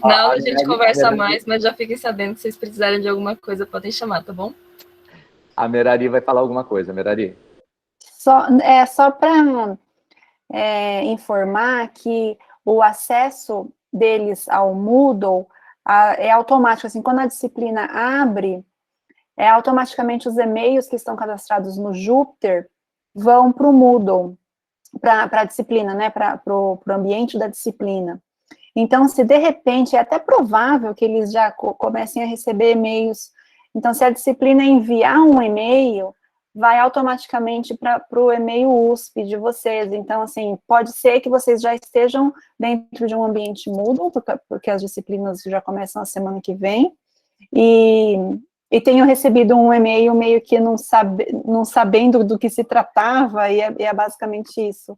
Na aula a gente conversa mais, mas já fiquem sabendo que se vocês precisarem de alguma coisa, podem chamar, tá bom? A Merari vai falar alguma coisa, Merari. Só para informar que o acesso deles ao Moodle é automático. Assim, quando a disciplina abre, automaticamente os e-mails que estão cadastrados no Jupyter vão para o Moodle, para a disciplina, né, para o ambiente da disciplina. Então, se de repente, é até provável que eles já comecem a receber e-mails. Então, se a disciplina enviar um e-mail, vai automaticamente para o e-mail USP de vocês. Então, assim, pode ser que vocês já estejam dentro de um ambiente Moodle, porque as disciplinas já começam a semana que vem, e tenho recebido um e-mail meio que não sabendo do que se tratava, e é basicamente isso.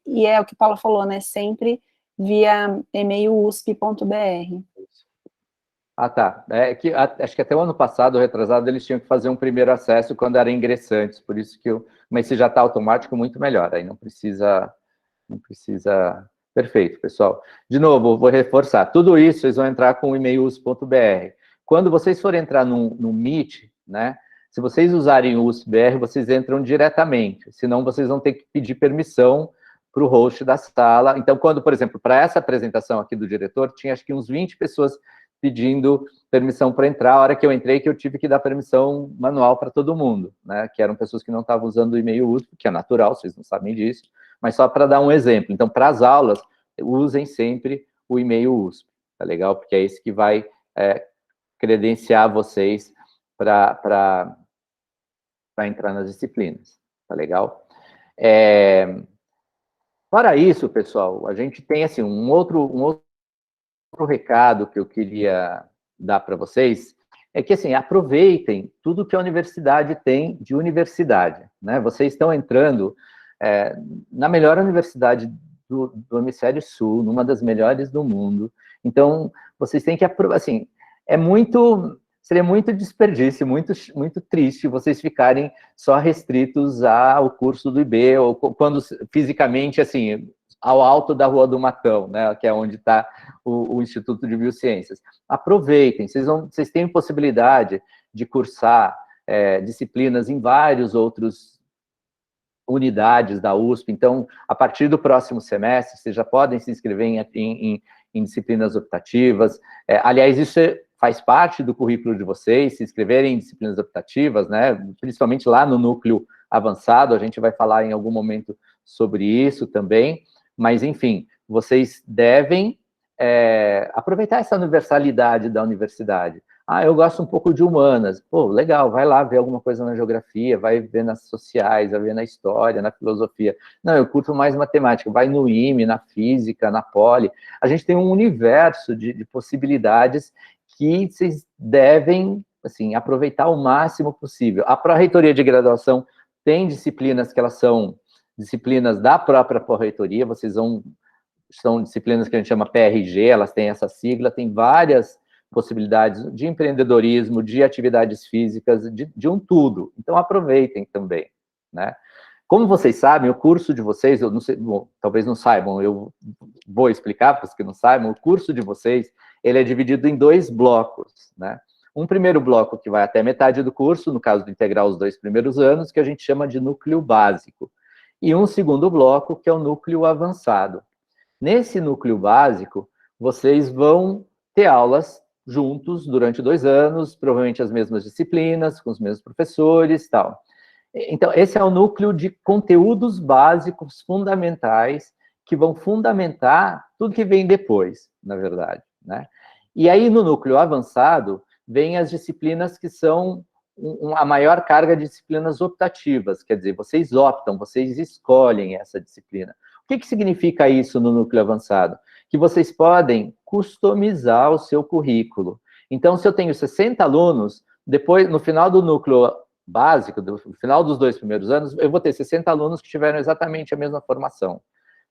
E é o que o Paulo falou, né? Sempre via e-mail usp.br. Tá. Acho que até o ano passado, retrasado, eles tinham que fazer um primeiro acesso quando eram ingressantes, por isso que mas se já está automático, muito melhor, aí não precisa... Perfeito, pessoal. De novo, vou reforçar, tudo isso vocês vão entrar com o e-mail usp.br. Quando vocês forem entrar no Meet, né, se vocês usarem o USP-BR, vocês entram diretamente, senão vocês vão ter que pedir permissão para o host da sala. Então, quando, por exemplo, para essa apresentação aqui do diretor, tinha acho que uns 20 pessoas pedindo permissão para entrar. A hora que eu entrei, que eu tive que dar permissão manual para todo mundo, né? Que eram pessoas que não estavam usando o e-mail USP, que é natural, vocês não sabem disso, mas só para dar um exemplo. Então, para as aulas, usem sempre o e-mail USP, tá legal? Porque é esse que vai credenciar vocês para entrar nas disciplinas, tá legal? Fora isso, pessoal, a gente tem, assim, um outro recado que eu queria dar para vocês, é que, assim, aproveitem tudo que a universidade tem de universidade, né? Vocês estão entrando na melhor universidade do Hemisfério Sul, numa das melhores do mundo, então, vocês têm que, assim, seria muito desperdício, muito triste vocês ficarem só restritos ao curso do IB, ou quando fisicamente, assim, ao alto da Rua do Matão, né, que é onde está o Instituto de Biociências. Aproveitem, vocês têm possibilidade de cursar disciplinas em vários outros unidades da USP, então, a partir do próximo semestre, vocês já podem se inscrever em disciplinas optativas. Aliás, isso faz parte do currículo de vocês, se inscreverem em disciplinas optativas, né, principalmente lá no núcleo avançado, a gente vai falar em algum momento sobre isso também, mas, enfim, vocês devem aproveitar essa universalidade da universidade. Ah, eu gosto um pouco de humanas. Pô, legal, vai lá ver alguma coisa na geografia, vai ver nas sociais, vai ver na história, na filosofia. Não, eu curto mais matemática, vai no IME, na física, na poli. A gente tem um universo de possibilidades que vocês devem, assim, aproveitar o máximo possível. A pró-reitoria de graduação tem disciplinas que elas são disciplinas da própria pró-reitoria, são disciplinas que a gente chama PRG, elas têm essa sigla, tem várias possibilidades de empreendedorismo, de atividades físicas, de um tudo. Então, aproveitem também, né? Como vocês sabem, o curso de vocês, eu não sei, bom, talvez não saibam, eu vou explicar para os que não saibam, o curso de vocês, ele é dividido em 2 blocos, né? Um primeiro bloco que vai até metade do curso, no caso do integral os 2 primeiros anos, que a gente chama de núcleo básico. E um segundo bloco, que é o núcleo avançado. Nesse núcleo básico, vocês vão ter aulas juntos durante 2 anos, provavelmente as mesmas disciplinas, com os mesmos professores e tal. Então, esse é o núcleo de conteúdos básicos fundamentais que vão fundamentar tudo que vem depois, na verdade, né? E aí, no núcleo avançado, vem as disciplinas que são a maior carga de disciplinas optativas, quer dizer, vocês optam, vocês escolhem essa disciplina. O que significa isso no núcleo avançado? Que vocês podem customizar o seu currículo. Então, se eu tenho 60 alunos, depois, no final do núcleo básico, no final dos 2 primeiros anos, eu vou ter 60 alunos que tiveram exatamente a mesma formação.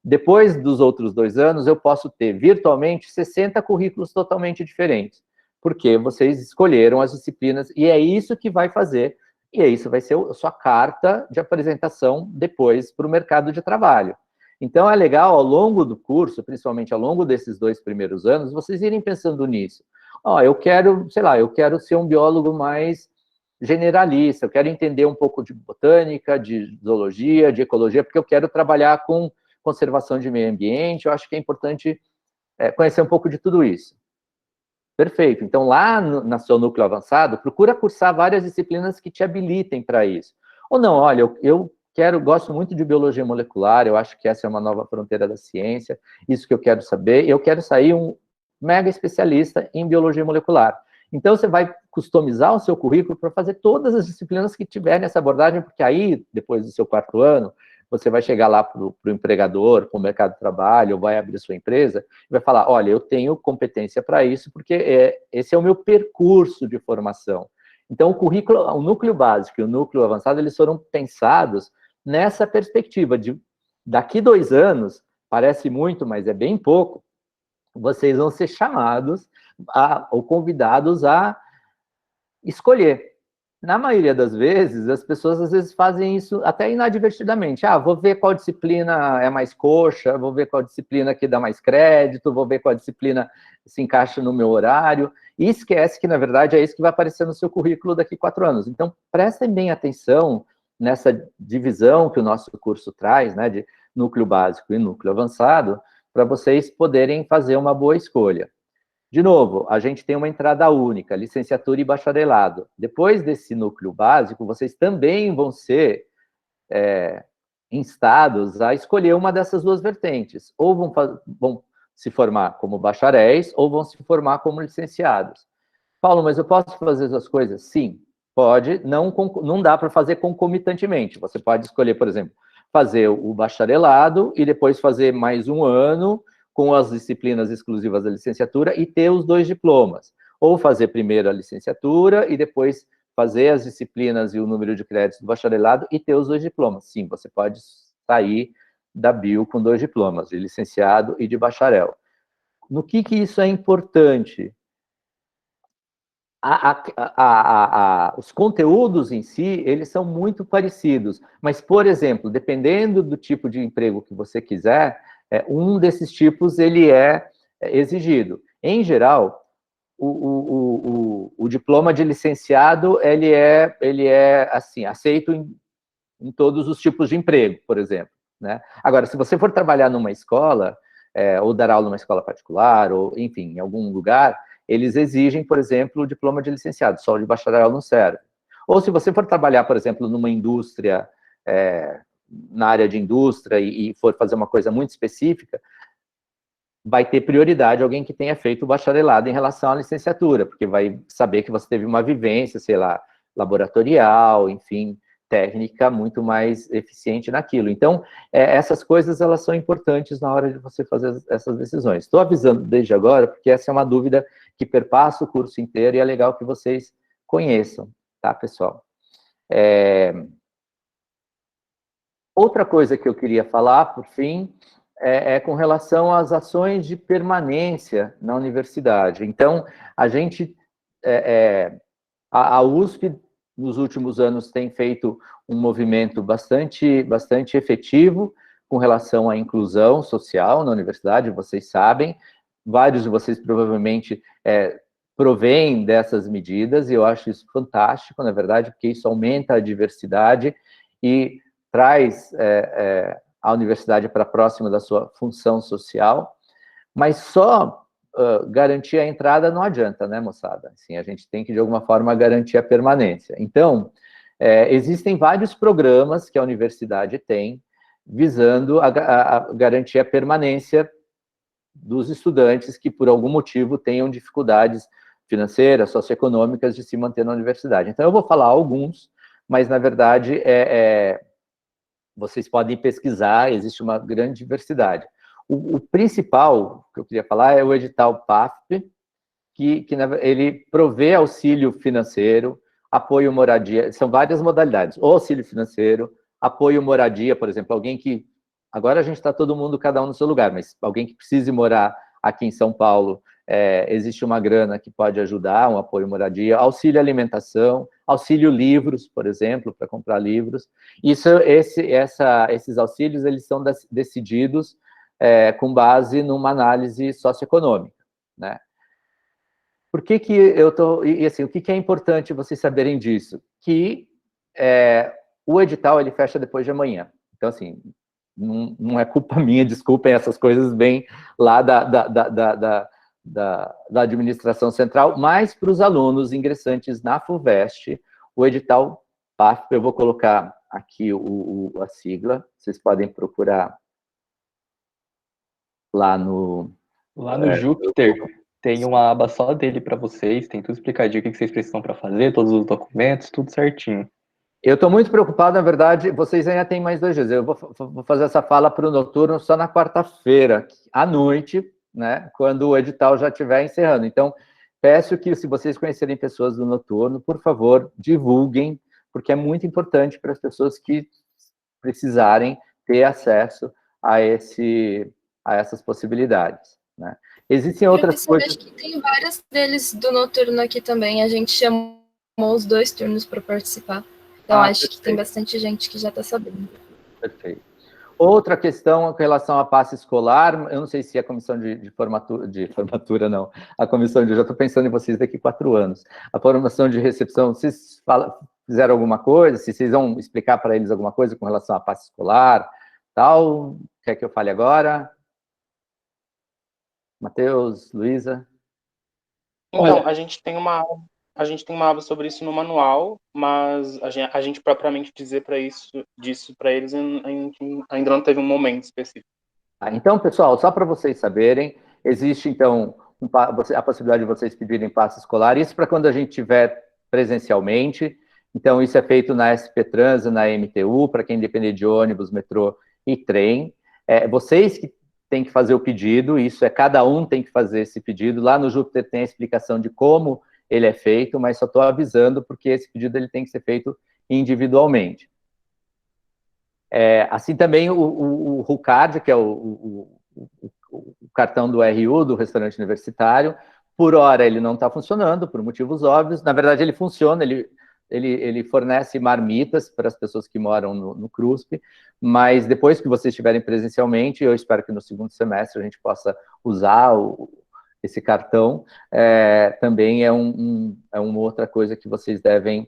Depois dos outros 2 anos, eu posso ter, virtualmente, 60 currículos totalmente diferentes, porque vocês escolheram as disciplinas, e é isso que vai fazer, e isso vai ser a sua carta de apresentação depois para o mercado de trabalho. Então, é legal, ao longo do curso, principalmente ao longo desses 2 primeiros anos, vocês irem pensando nisso. Ó, eu quero, sei lá, eu quero ser um biólogo mais generalista, eu quero entender um pouco de botânica, de zoologia, de ecologia, porque eu quero trabalhar com conservação de meio ambiente, eu acho que é importante conhecer um pouco de tudo isso. Perfeito. Então, lá no seu núcleo avançado, procura cursar várias disciplinas que te habilitem para isso. Ou não, olha, eu gosto muito de biologia molecular, eu acho que essa é uma nova fronteira da ciência, isso que eu quero saber, eu quero sair um mega especialista em biologia molecular. Então, você vai customizar o seu currículo para fazer todas as disciplinas que tiverem essa abordagem, porque aí, depois do seu 4º ano, você vai chegar lá para o empregador, para o mercado de trabalho, ou vai abrir sua empresa, e vai falar, olha, eu tenho competência para isso, porque esse é o meu percurso de formação. Então, o currículo, o núcleo básico e o núcleo avançado, eles foram pensados nessa perspectiva de, daqui 2 anos, parece muito, mas é bem pouco, vocês vão ser chamados ou convidados a escolher. Na maioria das vezes, as pessoas às vezes fazem isso até inadvertidamente. Ah, vou ver qual disciplina é mais coxa, vou ver qual disciplina que dá mais crédito, vou ver qual disciplina se encaixa no meu horário, e esquece que, na verdade, é isso que vai aparecer no seu currículo daqui 4 anos. Então, prestem bem atenção nessa divisão que o nosso curso traz, né, de núcleo básico e núcleo avançado, para vocês poderem fazer uma boa escolha. De novo, a gente tem uma entrada única, licenciatura e bacharelado. Depois desse núcleo básico, vocês também vão ser instados a escolher uma dessas duas vertentes. Ou vão se formar como bacharéis, ou vão se formar como licenciados. Paulo, mas eu posso fazer as coisas? Sim, pode. Não dá para fazer concomitantemente. Você pode escolher, por exemplo, fazer o bacharelado e depois fazer mais um ano com as disciplinas exclusivas da licenciatura e ter os 2 diplomas. Ou fazer primeiro a licenciatura e depois fazer as disciplinas e o número de créditos do bacharelado e ter os 2 diplomas. Sim, você pode sair da bio com 2 diplomas, de licenciado e de bacharel. No que isso é importante? Os conteúdos em si, eles são muito parecidos, mas, por exemplo, dependendo do tipo de emprego que você quiser, um desses tipos, ele é exigido. Em geral, o diploma de licenciado, ele é assim, aceito em todos os tipos de emprego, por exemplo, né? Agora, se você for trabalhar numa escola, ou dar aula numa escola particular, ou, enfim, em algum lugar, eles exigem, por exemplo, o diploma de licenciado, só o de bacharel não serve. Ou se você for trabalhar, por exemplo, numa indústria, na área de indústria, e for fazer uma coisa muito específica, vai ter prioridade alguém que tenha feito o bacharelado em relação à licenciatura, porque vai saber que você teve uma vivência, sei lá, laboratorial, enfim, técnica muito mais eficiente naquilo. Então, essas coisas, elas são importantes na hora de você fazer essas decisões. Estou avisando desde agora, porque essa é uma dúvida que perpassa o curso inteiro e é legal que vocês conheçam, tá, pessoal? Outra coisa que eu queria falar, por fim, é com relação às ações de permanência na universidade. Então, a USP, nos últimos anos, tem feito um movimento bastante efetivo com relação à inclusão social na universidade, vocês sabem. Vários de vocês provavelmente provêm dessas medidas, e eu acho isso fantástico, na verdade, porque isso aumenta a diversidade e traz a universidade para próxima da sua função social, mas só garantir a entrada não adianta, né, moçada? Assim, a gente tem que, de alguma forma, garantir a permanência. Então, existem vários programas que a universidade tem visando a garantir a permanência dos estudantes que, por algum motivo, tenham dificuldades financeiras, socioeconômicas de se manter na universidade. Então, eu vou falar alguns, mas, na verdade, vocês podem pesquisar, existe uma grande diversidade. O principal que eu queria falar é o edital PAFP, que ele provê auxílio financeiro, apoio moradia, são várias modalidades, ou auxílio financeiro, apoio moradia, por exemplo, alguém que, agora a gente está todo mundo, cada um no seu lugar, mas alguém que precise morar aqui em São Paulo, existe uma grana que pode ajudar, um apoio moradia, auxílio alimentação, auxílio livros, por exemplo, para comprar livros. Esses auxílios, eles são decididos com base numa análise socioeconômica, né? Por que eu estou... E assim, o que é importante vocês saberem disso? Que o edital, ele fecha depois de amanhã. Então, assim, não é culpa minha, desculpem, essas coisas bem lá da administração central, mas para os alunos ingressantes na FUVEST, o edital PAFP, eu vou colocar aqui a sigla, vocês podem procurar lá no Jupyter, tem uma aba só dele para vocês, tem tudo explicadinho, o que vocês precisam para fazer, todos os documentos, tudo certinho. Eu estou muito preocupado, na verdade, vocês ainda têm mais 2 dias. Eu vou fazer essa fala para o noturno só na quarta-feira, à noite, né, quando o edital já estiver encerrando. Então, peço que, se vocês conhecerem pessoas do noturno, por favor, divulguem, porque é muito importante para as pessoas que precisarem ter acesso a essas possibilidades, né? Existem outras coisas... Acho que tem várias deles do noturno aqui também, a gente chamou os 2 turnos para participar. Então, acho perfeito. que tem bastante gente que já está sabendo. Perfeito. Outra questão com relação à passe escolar, eu não sei se a comissão de formatura, não, a comissão eu já estou pensando em vocês daqui 4 anos, a formação de recepção, vocês fizeram alguma coisa, se vocês vão explicar para eles alguma coisa com relação à passe escolar, tal, quer que eu fale agora? Matheus, Luísa? Então, Olha, a gente tem uma aba sobre isso no manual, mas a gente propriamente dizer disso para eles, a gente ainda não teve um momento específico. Então, pessoal, só para vocês saberem, existe, então, a possibilidade de vocês pedirem passe escolar, isso para quando a gente tiver presencialmente. Então, isso é feito na SP Trans e na MTU, para quem depender de ônibus, metrô e trem. Vocês que têm que fazer o pedido, cada um tem que fazer esse pedido. Lá no Júpiter tem a explicação de como ele é feito, mas só estou avisando porque esse pedido ele tem que ser feito individualmente. Assim também o RUCARD, que é o cartão do RU, do restaurante universitário, por hora ele não está funcionando, por motivos óbvios. Na verdade, ele funciona, ele fornece marmitas para as pessoas que moram no CRUSP, mas depois que vocês estiverem presencialmente, eu espero que no segundo semestre a gente possa usar esse cartão, também é uma outra coisa que vocês devem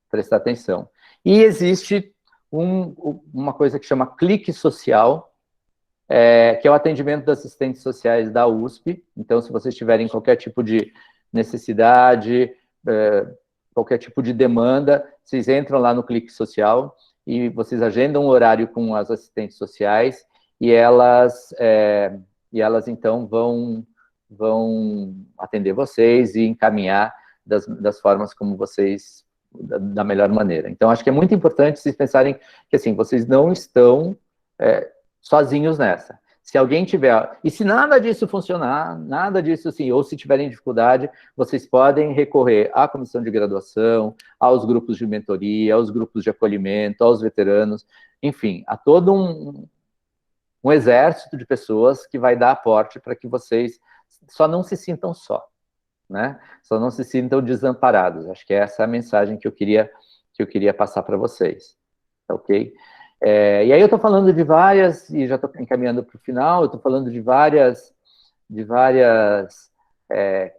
prestar atenção. E existe uma coisa que chama clique social, que é o atendimento dos assistentes sociais da USP. Então, se vocês tiverem qualquer tipo de necessidade, qualquer tipo de demanda, vocês entram lá no clique social e vocês agendam um horário com as assistentes sociais e elas então vão atender vocês e encaminhar das formas como vocês, da melhor maneira. Então, acho que é muito importante vocês pensarem que, assim, vocês não estão sozinhos nessa. Se alguém tiver... E se nada disso funcionar, nada disso, assim, ou se tiverem dificuldade, vocês podem recorrer à comissão de graduação, aos grupos de mentoria, aos grupos de acolhimento, aos veteranos, enfim, a todo um exército de pessoas que vai dar aporte para que vocês só não se sintam só, né? Só não se sintam desamparados. Acho que essa é a mensagem que eu queria passar para vocês, ok? E aí eu estou falando de várias, e já estou encaminhando para o final, eu estou falando de várias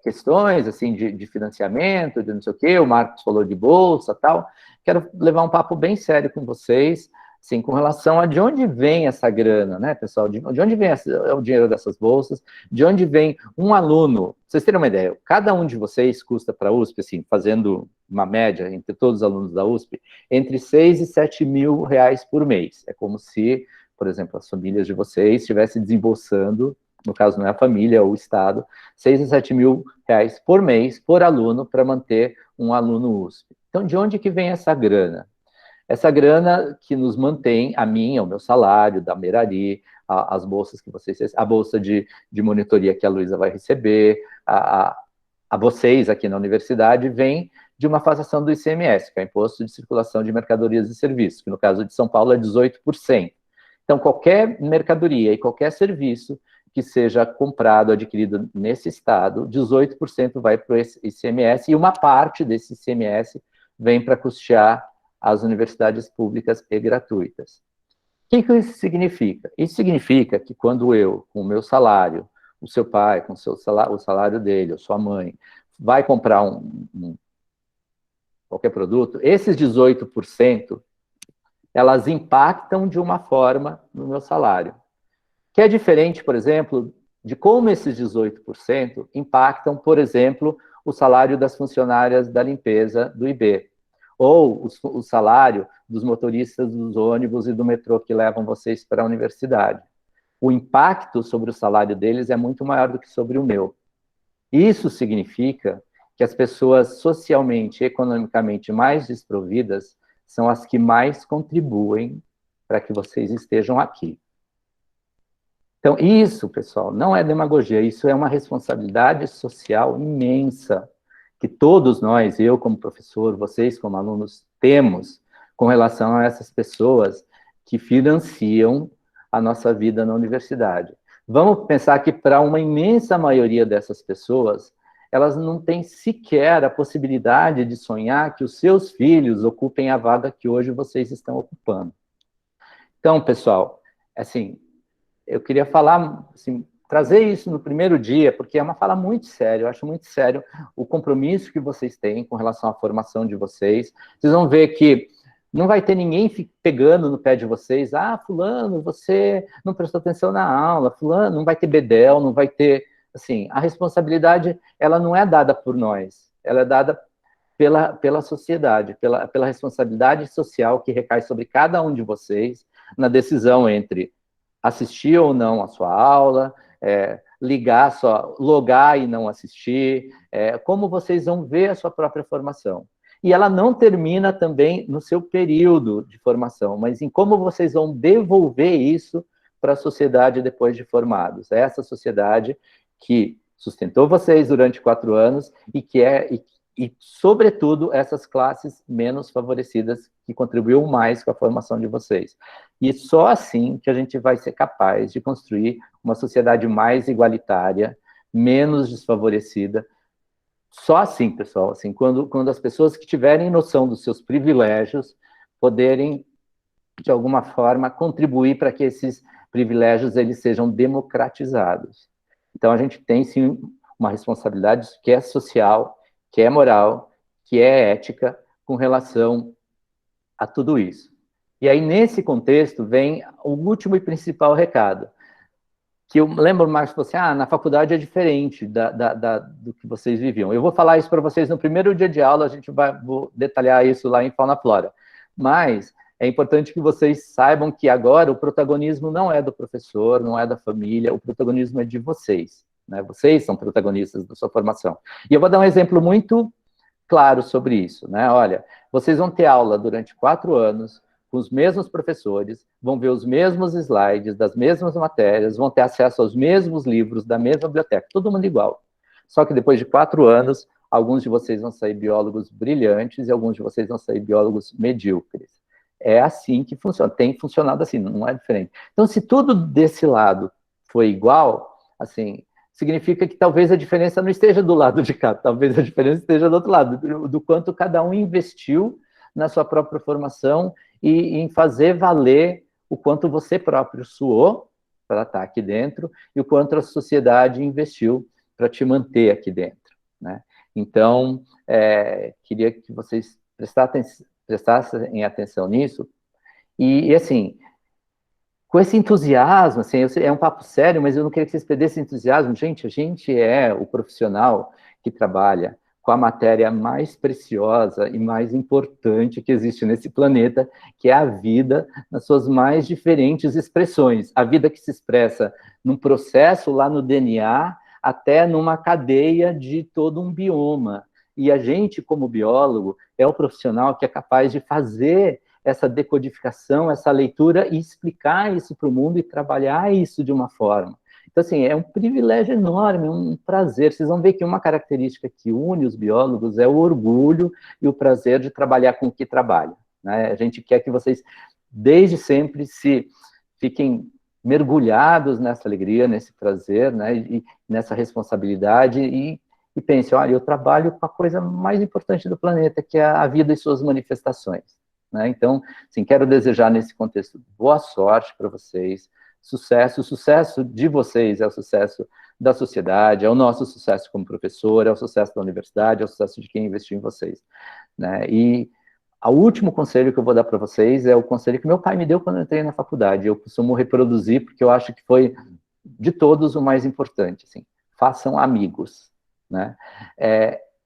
questões, assim, de financiamento, de não sei o quê, o Marcos falou de bolsa e tal. Quero levar um papo bem sério com vocês, assim, com relação a de onde vem essa grana, né, pessoal? De onde vem o dinheiro dessas bolsas? De onde vem um aluno? Pra vocês terem uma ideia, cada um de vocês custa para a USP, assim, fazendo uma média entre todos os alunos da USP, entre 6 e 7 mil reais por mês. É como se, por exemplo, as famílias de vocês estivessem desembolsando, no caso não é a família, é o Estado, 6 a 7 mil reais por mês, por aluno, para manter um aluno USP. Então, de onde que vem essa grana? Essa grana que nos mantém, a minha, o meu salário, da Merari, as bolsas que vocês... A bolsa de monitoria que a Luísa vai receber, a vocês aqui na universidade, vem de uma façação do ICMS, que é o Imposto de Circulação de Mercadorias e Serviços, que no caso de São Paulo é 18%. Então, qualquer mercadoria e qualquer serviço que seja comprado, adquirido nesse estado, 18% vai para o ICMS, e uma parte desse ICMS vem para custear as universidades públicas e gratuitas. O que isso significa? Isso significa que quando eu, com o meu salário, o seu pai, com o salário dele, ou sua mãe, vai comprar qualquer produto, esses 18%, elas impactam de uma forma no meu salário. Que é diferente, por exemplo, de como esses 18% impactam, por exemplo, o salário das funcionárias da limpeza do IB, ou o salário dos motoristas dos ônibus e do metrô que levam vocês para a universidade. O impacto sobre o salário deles é muito maior do que sobre o meu. Isso significa que as pessoas socialmente e economicamente mais desprovidas são as que mais contribuem para que vocês estejam aqui. Então, isso, pessoal, não é demagogia, isso é uma responsabilidade social imensa que todos nós, eu como professor, vocês como alunos, temos com relação a essas pessoas que financiam a nossa vida na universidade. Vamos pensar que para uma imensa maioria dessas pessoas, elas não têm sequer a possibilidade de sonhar que os seus filhos ocupem a vaga que hoje vocês estão ocupando. Então, pessoal, assim, eu queria falar, assim, trazer isso no primeiro dia, porque é uma fala muito séria, eu acho muito sério o compromisso que vocês têm com relação à formação de vocês. Vocês vão ver que não vai ter ninguém pegando no pé de vocês, fulano, você não prestou atenção na aula, fulano, não vai ter bedel, não vai ter assim, a responsabilidade, ela não é dada por nós, ela é dada pela sociedade, pela responsabilidade social que recai sobre cada um de vocês na decisão entre assistir ou não a sua aula, logar e não assistir, como vocês vão ver a sua própria formação. E ela não termina também no seu período de formação, mas em como vocês vão devolver isso para a sociedade depois de formados. Essa sociedade que sustentou vocês durante 4 anos e, sobretudo, essas classes menos favorecidas que contribuíram mais com a formação de vocês. E só assim que a gente vai ser capaz de construir uma sociedade mais igualitária, menos desfavorecida. Só assim, pessoal, assim, quando as pessoas que tiverem noção dos seus privilégios poderem, de alguma forma, contribuir para que esses privilégios eles sejam democratizados. Então, a gente tem, sim, uma responsabilidade que é social, que é moral, que é ética, com relação a tudo isso. E aí, nesse contexto, vem o último e principal recado, que eu lembro, Marcos, você, na faculdade é diferente do que vocês viviam. Eu vou falar isso para vocês no primeiro dia de aula, vou detalhar isso lá em Fauna Flora. Mas é importante que vocês saibam que agora o protagonismo não é do professor, não é da família, o protagonismo é de vocês, né? Vocês são protagonistas da sua formação. E eu vou dar um exemplo muito claro sobre isso, né? Olha, vocês vão ter aula durante 4 anos, com os mesmos professores, vão ver os mesmos slides, das mesmas matérias, vão ter acesso aos mesmos livros, da mesma biblioteca, todo mundo igual. Só que depois de 4 anos, alguns de vocês vão sair biólogos brilhantes e alguns de vocês vão sair biólogos medíocres. É assim que funciona, tem funcionado assim, não é diferente. Então, se tudo desse lado foi igual, assim, significa que talvez a diferença não esteja do lado de cá, talvez a diferença esteja do outro lado, do quanto cada um investiu na sua própria formação e em fazer valer o quanto você próprio suou para estar aqui dentro e o quanto a sociedade investiu para te manter aqui dentro, né? Então, queria que vocês prestassem atenção nisso e assim, com esse entusiasmo, assim, é um papo sério, mas eu não queria que vocês perdessem entusiasmo. Gente, a gente é o profissional que trabalha com a matéria mais preciosa e mais importante que existe nesse planeta, que é a vida nas suas mais diferentes expressões. A vida que se expressa num processo lá no DNA, até numa cadeia de todo um bioma. E a gente, como biólogo, é o profissional que é capaz de fazer essa decodificação, essa leitura e explicar isso para o mundo e trabalhar isso de uma forma. Então, assim, é um privilégio enorme, um prazer. Vocês vão ver que uma característica que une os biólogos é o orgulho e o prazer de trabalhar com o que trabalha, né? A gente quer que vocês, desde sempre, fiquem mergulhados nessa alegria, nesse prazer, né? E nessa responsabilidade e pensem, olha, eu trabalho com a coisa mais importante do planeta, que é a vida e suas manifestações, né? Então, assim, quero desejar nesse contexto boa sorte para vocês, sucesso. O sucesso de vocês é o sucesso da sociedade, é o nosso sucesso como professor, é o sucesso da universidade, é o sucesso de quem investiu em vocês, né? E o último conselho que eu vou dar para vocês é o conselho que meu pai me deu quando eu entrei na faculdade. Eu costumo reproduzir porque eu acho que foi, de todos, o mais importante, assim, façam amigos, né?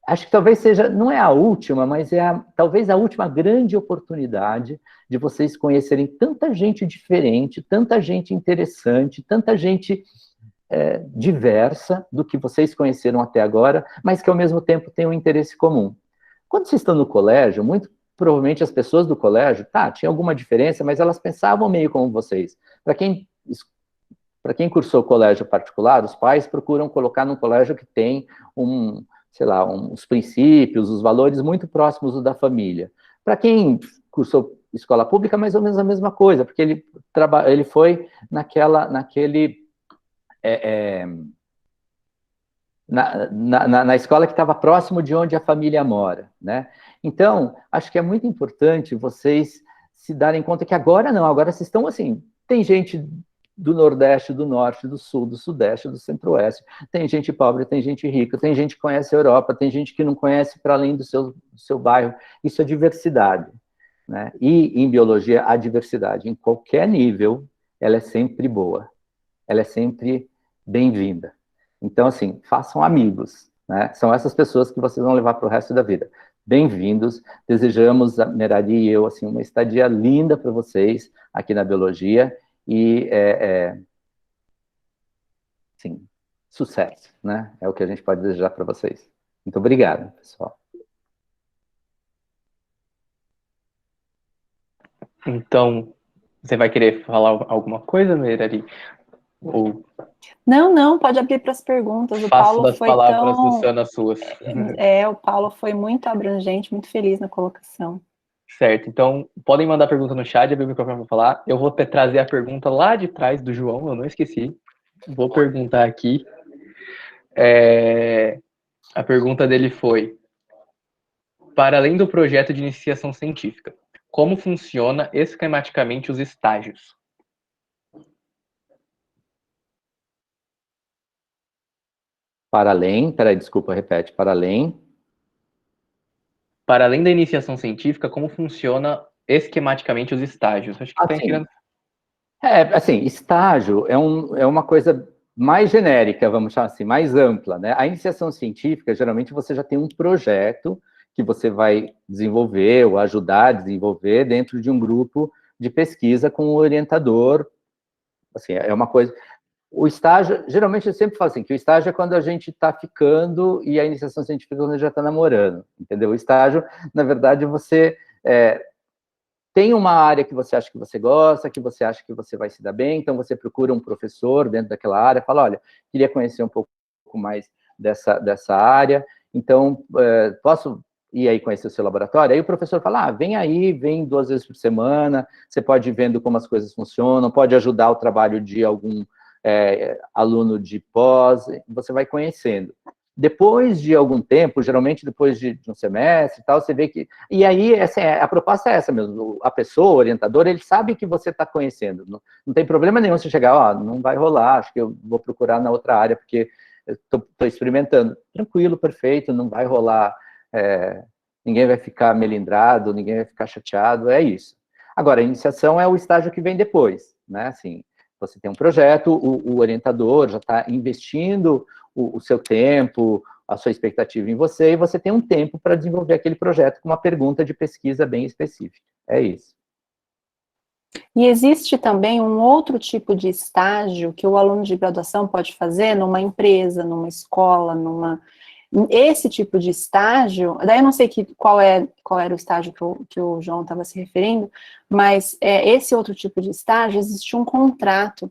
Acho que talvez seja, não é a última, mas talvez a última grande oportunidade de vocês conhecerem tanta gente diferente, tanta gente interessante, tanta gente diversa do que vocês conheceram até agora, mas que ao mesmo tempo tem um interesse comum. Quando vocês estão no colégio, muito provavelmente as pessoas do colégio, tinha alguma diferença, mas elas pensavam meio como vocês. Para quem cursou colégio particular, os pais procuram colocar num colégio que tem os princípios, os valores muito próximos da família. Para quem cursou escola pública, mais ou menos a mesma coisa, porque ele foi na escola que estava próximo de onde a família mora, né? Então, acho que é muito importante vocês se darem conta que agora não, agora vocês estão assim, tem gente do Nordeste, do Norte, do Sul, do Sudeste, do Centro-Oeste, tem gente pobre, tem gente rica, tem gente que conhece a Europa, tem gente que não conhece para além do seu bairro. Isso é diversidade, né? E em biologia, a diversidade, em qualquer nível, ela é sempre boa, ela é sempre bem-vinda. Então, assim, façam amigos, né? São essas pessoas que vocês vão levar para o resto da vida. Bem-vindos, desejamos, a Merari e eu, assim, uma estadia linda para vocês aqui na biologia e, sim, sucesso, né? É o que a gente pode desejar para vocês. Muito obrigado, pessoal. Então, você vai querer falar alguma coisa, Merari? Ou Não, pode abrir para as perguntas. O faço Paulo das foi palavras, tão... Luciana, as suas. O Paulo foi muito abrangente, muito feliz na colocação. Certo, então podem mandar pergunta no chat, abrir o microfone para falar. Eu vou trazer a pergunta lá de trás do João, eu não esqueci. Vou perguntar aqui. A pergunta dele foi: para além do projeto de iniciação científica, como funciona esquematicamente os estágios? Para além, peraí, desculpa, repete, para além da iniciação científica, como funciona esquematicamente os estágios? Acho que está querendo... assim, estágio é uma coisa mais genérica, vamos chamar assim, mais ampla, né? A iniciação científica, geralmente você já tem um projeto que você vai desenvolver ou ajudar a desenvolver dentro de um grupo de pesquisa com um orientador. Assim, é uma coisa... O estágio, geralmente eu sempre falo assim, que o estágio é quando a gente está ficando e a iniciação científica é quando já está namorando, entendeu? O estágio, na verdade, você tem uma área que você acha que você gosta, que você acha que você vai se dar bem, então você procura um professor dentro daquela área, fala, olha, queria conhecer um pouco mais dessa área, então, posso ir aí conhecer o seu laboratório? Aí o professor fala, vem aí, vem 2 vezes por semana, você pode ir vendo como as coisas funcionam, pode ajudar o trabalho de algum aluno de pós, você vai conhecendo. Depois de algum tempo, geralmente depois de um semestre e tal, você vê que... E aí, a proposta é essa mesmo, a pessoa, o orientador, ele sabe que você está conhecendo, não tem problema nenhum você chegar, não vai rolar, acho que eu vou procurar na outra área, porque estou experimentando. Tranquilo, perfeito, não vai rolar, ninguém vai ficar melindrado, ninguém vai ficar chateado, é isso. Agora, a iniciação é o estágio que vem depois, né, assim... Você tem um projeto, o orientador já está investindo o seu tempo, a sua expectativa em você, e você tem um tempo para desenvolver aquele projeto com uma pergunta de pesquisa bem específica. É isso. E existe também um outro tipo de estágio que o aluno de graduação pode fazer numa empresa, numa escola, Esse tipo de estágio, daí eu não sei qual era o estágio que o João estava se referindo, mas esse outro tipo de estágio, existe um contrato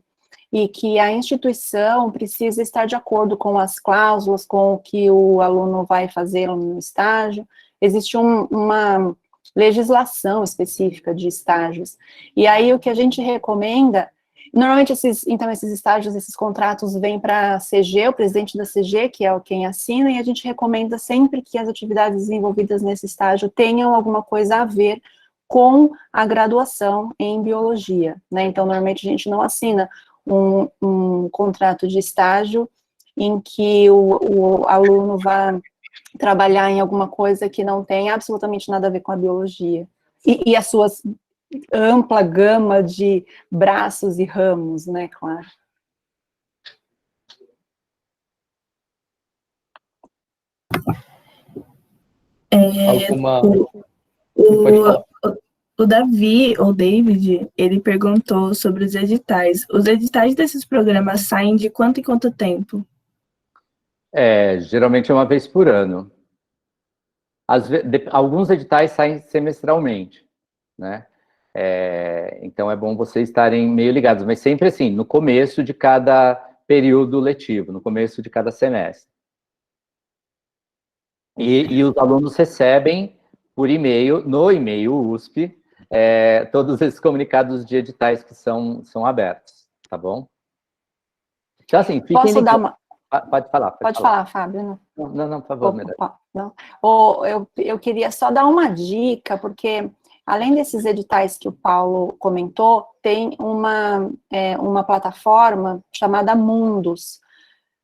e que a instituição precisa estar de acordo com as cláusulas, com o que o aluno vai fazer no estágio, existe uma legislação específica de estágios, e aí o que a gente recomenda... Normalmente, esses estágios, esses contratos vêm para a CG, o presidente da CG, que é quem assina, e a gente recomenda sempre que as atividades desenvolvidas nesse estágio tenham alguma coisa a ver com a graduação em biologia, né? Então, normalmente a gente não assina um contrato de estágio em que o aluno vai trabalhar em alguma coisa que não tem absolutamente nada a ver com a biologia. E as suas... ampla gama de braços e ramos, né, claro. O Davi, ou David, ele perguntou sobre os editais. Os editais desses programas saem de quanto em quanto tempo? Geralmente é uma vez por ano. Alguns editais saem semestralmente, né? Então é bom vocês estarem meio ligados, mas sempre assim, no começo de cada período letivo, no começo de cada semestre. E os alunos recebem por e-mail, no e-mail USP, todos esses comunicados de editais que são abertos, tá bom? Então assim, fiquem Posso ligados. dar uma... Pode falar. Pode falar, Fábio. Não, por favor, Merari. Não. Eu queria só dar uma dica, porque... Além desses editais que o Paulo comentou, tem uma plataforma chamada Mundus,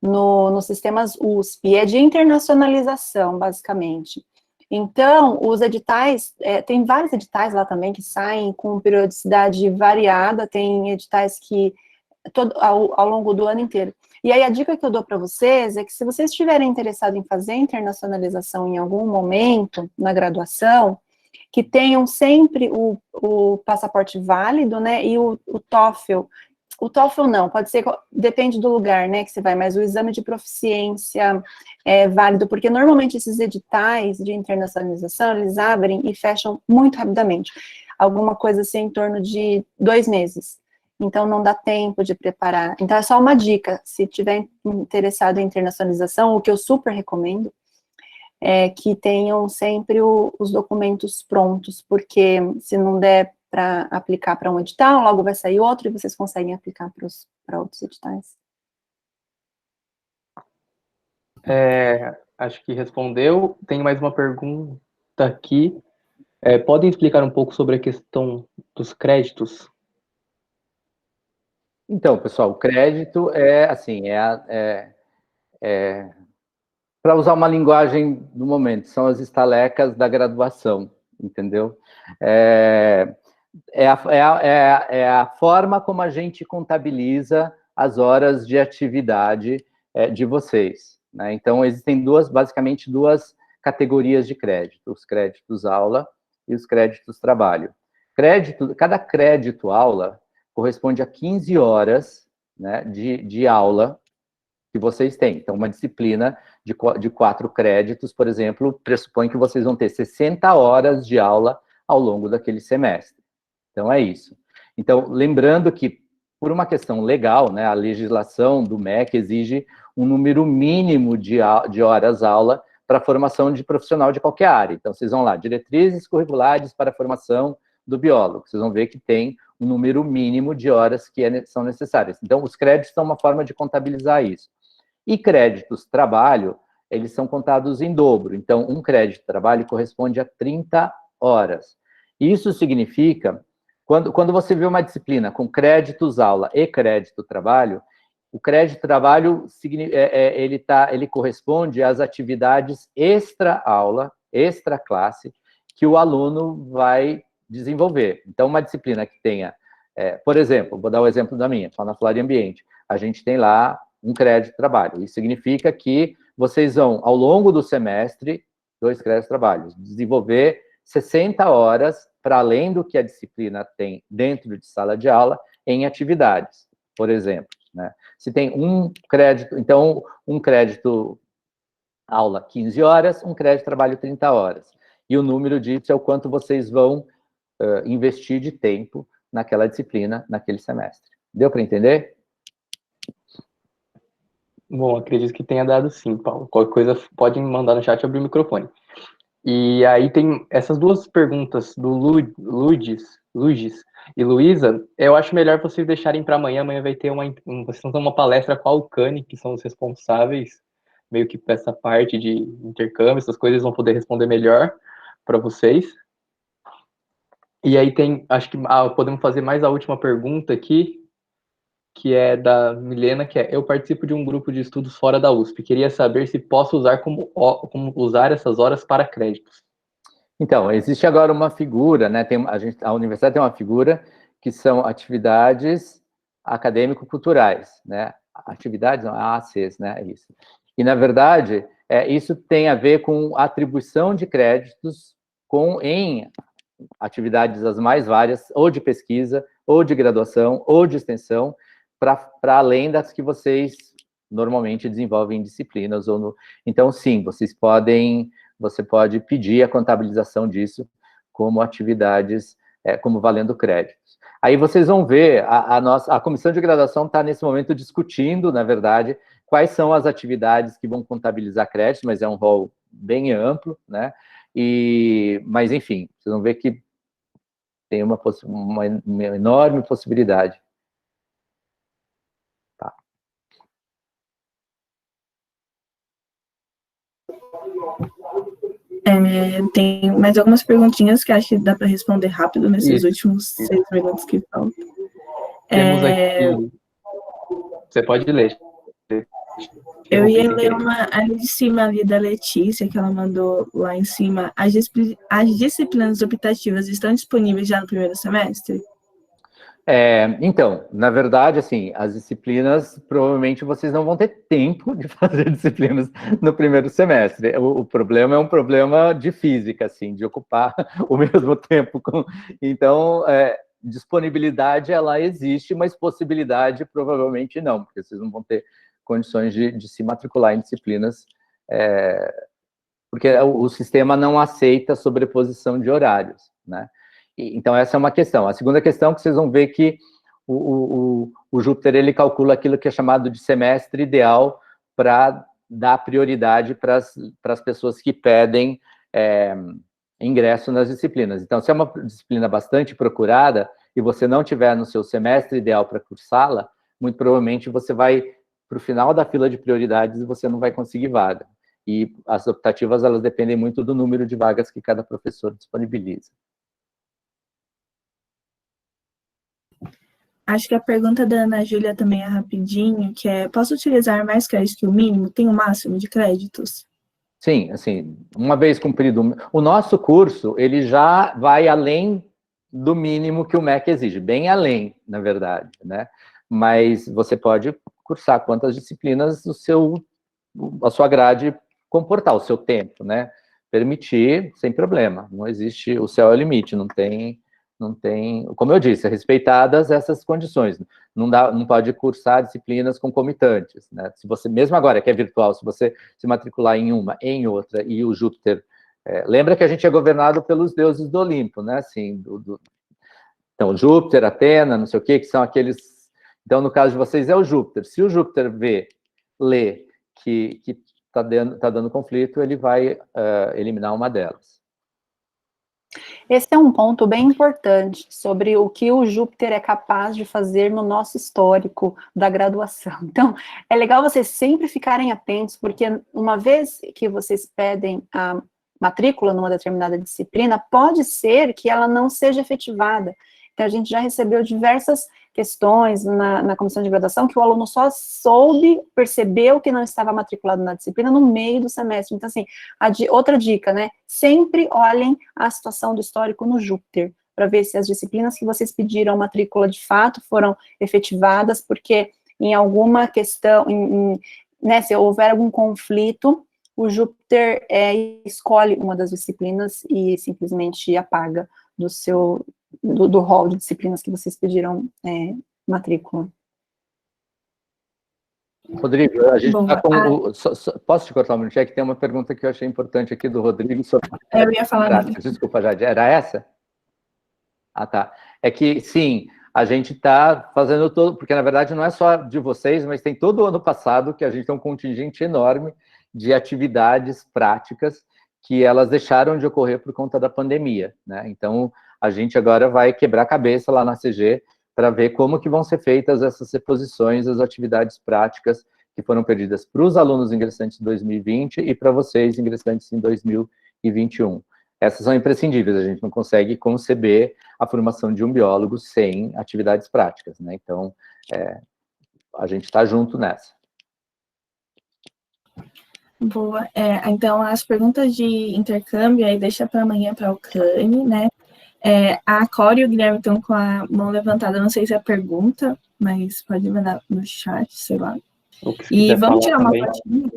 nos sistemas USP, e é de internacionalização, basicamente. Então, os editais, tem vários editais lá também que saem com periodicidade variada, tem editais que ao longo do ano inteiro. E aí a dica que eu dou para vocês é que se vocês estiverem interessados em fazer internacionalização em algum momento na graduação, que tenham sempre o passaporte válido, né, e o TOEFL. O TOEFL não, pode ser, depende do lugar, né, que você vai, mas o exame de proficiência é válido, porque normalmente esses editais de internacionalização, eles abrem e fecham muito rapidamente. Alguma coisa assim em torno de 2 meses. Então, não dá tempo de preparar. Então, é só uma dica, se tiver interessado em internacionalização, o que eu super recomendo, é que tenham sempre os documentos prontos, porque se não der para aplicar para um edital, logo vai sair outro e vocês conseguem aplicar para outros editais. Acho que respondeu. Tem mais uma pergunta aqui. Podem explicar um pouco sobre a questão dos créditos? Então, pessoal, o crédito para usar uma linguagem do momento, são as estalecas da graduação, entendeu? É a forma como a gente contabiliza as horas de atividade de vocês, né? Então, existem basicamente duas categorias de crédito, os créditos aula e os créditos trabalho. Cada crédito aula corresponde a 15 horas, né, de aula que vocês têm. Então, uma disciplina de 4 créditos, por exemplo, pressupõe que vocês vão ter 60 horas de aula ao longo daquele semestre. Então, é isso. Então, lembrando que, por uma questão legal, né, a legislação do MEC exige um número mínimo de horas-aula para a formação de profissional de qualquer área. Então, vocês vão lá, diretrizes curriculares para a formação do biólogo. Vocês vão ver que tem um número mínimo de horas que são necessárias. Então, os créditos são uma forma de contabilizar isso. E créditos trabalho, eles são contados em dobro. Então, um crédito trabalho corresponde a 30 horas. Isso significa, quando você vê uma disciplina com créditos aula e crédito trabalho, o crédito trabalho, ele corresponde às atividades extra-aula, extra-classe, que o aluno vai desenvolver. Então, uma disciplina que tenha, por exemplo, vou dar o exemplo da minha, Fauna, Flora e Ambiente. A gente tem lá um crédito trabalho. Isso significa que vocês vão, ao longo do semestre, 2 créditos trabalhos, desenvolver 60 horas, para além do que a disciplina tem dentro de sala de aula, em atividades, por exemplo, né? Se tem um crédito, então, um crédito aula 15 horas, um crédito trabalho 30 horas. E o número disso é o quanto vocês vão investir de tempo naquela disciplina, naquele semestre. Deu para entender? Bom, acredito que tenha dado sim, Paulo. Qualquer coisa pode me mandar no chat e abrir o microfone. E aí tem essas duas perguntas do Lugis e Luísa. Eu acho melhor vocês deixarem para amanhã. Amanhã vai ter vocês vão ter uma palestra com a Alcane, que são os responsáveis, meio que para essa parte de intercâmbio, essas coisas vão poder responder melhor para vocês. E aí acho que podemos fazer mais a última pergunta aqui, que é da Milena, que eu participo de um grupo de estudos fora da USP. Queria saber se posso usar como usar essas horas para créditos. Então, existe agora uma figura, né? A universidade tem uma figura que são atividades acadêmico-culturais, né? Atividades, não, ACs, né? Isso. E, na verdade, isso tem a ver com atribuição de créditos em atividades as mais várias, ou de pesquisa, ou de graduação, ou de extensão, para além das que vocês normalmente desenvolvem em disciplinas. Então, sim, você pode pedir a contabilização disso como atividades, como valendo créditos. Aí vocês vão ver, a comissão de graduação está nesse momento discutindo, na verdade, quais são as atividades que vão contabilizar créditos, mas é um rol bem amplo, né? Mas, enfim, vocês vão ver que tem uma enorme possibilidade. Tá. Tem mais algumas perguntinhas que acho que dá para responder rápido nesses últimos 6 minutos que faltam. Temos aqui... Você pode ler. Eu ia ler uma ali de cima ali da Letícia, que ela mandou lá em cima. As disciplinas optativas estão disponíveis já no primeiro semestre? Então, na verdade, assim, as disciplinas, provavelmente vocês não vão ter tempo de fazer disciplinas no primeiro semestre. O problema é um problema de física, assim, de ocupar o mesmo tempo. Então, disponibilidade, ela existe, mas possibilidade, provavelmente não, porque vocês não vão ter condições de se matricular em disciplinas, porque o sistema não aceita sobreposição de horários, né? Então, essa é uma questão. A segunda questão é que vocês vão ver que o Júpiter, ele calcula aquilo que é chamado de semestre ideal para dar prioridade para as pessoas que pedem ingresso nas disciplinas. Então, se é uma disciplina bastante procurada e você não tiver no seu semestre ideal para cursá-la, muito provavelmente você vai para o final da fila de prioridades e você não vai conseguir vaga. E as optativas, elas dependem muito do número de vagas que cada professor disponibiliza. Acho que a pergunta da Ana Júlia também é rapidinho, que é, posso utilizar mais créditos que o mínimo? Tem um máximo de créditos? Sim, assim, uma vez cumprido... O nosso curso, ele já vai além do mínimo que o MEC exige, bem além, na verdade, né? Mas você pode cursar quantas disciplinas a sua grade comportar, o seu tempo, né? Permitir, sem problema. Não existe... O céu é o limite, não tem, como eu disse, respeitadas essas condições. Não pode cursar disciplinas concomitantes, né? Se você, mesmo agora que é virtual, se você se matricular em uma, em outra, e o Júpiter... lembra que a gente é governado pelos deuses do Olimpo, né? Assim, então, Júpiter, Atena, não sei o quê, que são aqueles... Então, no caso de vocês, é o Júpiter. Se o Júpiter lê que está dando conflito, ele vai eliminar uma delas. Esse é um ponto bem importante sobre o que o Júpiter é capaz de fazer no nosso histórico da graduação. Então, é legal vocês sempre ficarem atentos, porque uma vez que vocês pedem a matrícula numa determinada disciplina, pode ser que ela não seja efetivada. Então, a gente já recebeu diversas questões na comissão de graduação que o aluno só percebeu que não estava matriculado na disciplina no meio do semestre. Então, assim, outra dica, né? Sempre olhem a situação do histórico no Júpiter, para ver se as disciplinas que vocês pediram matrícula de fato foram efetivadas, porque em alguma questão, né, se houver algum conflito, o Júpiter escolhe uma das disciplinas e simplesmente apaga do rol de disciplinas que vocês pediram matrícula. Rodrigo, a gente está com... Posso te cortar um minutinho? É que tem uma pergunta que eu achei importante aqui do Rodrigo sobre... Eu ia falar dele. Desculpa, Jade, era essa? Ah, tá. É que, sim, a gente está fazendo todo... Porque, na verdade, não é só de vocês, mas tem todo o ano passado que a gente tem um contingente enorme de atividades práticas que elas deixaram de ocorrer por conta da pandemia, né? Então, a gente agora vai quebrar a cabeça lá na CG para ver como que vão ser feitas essas reposições, as atividades práticas que foram perdidas para os alunos ingressantes em 2020 e para vocês ingressantes em 2021. Essas são imprescindíveis, a gente não consegue conceber a formação de um biólogo sem atividades práticas, né? Então, a gente está junto nessa. Boa. Então, as perguntas de intercâmbio aí deixa para amanhã para o Crane, né? A Cora e o Guilherme estão com a mão levantada, não sei se é pergunta, mas pode mandar no chat, sei lá. E vamos tirar uma fotinho?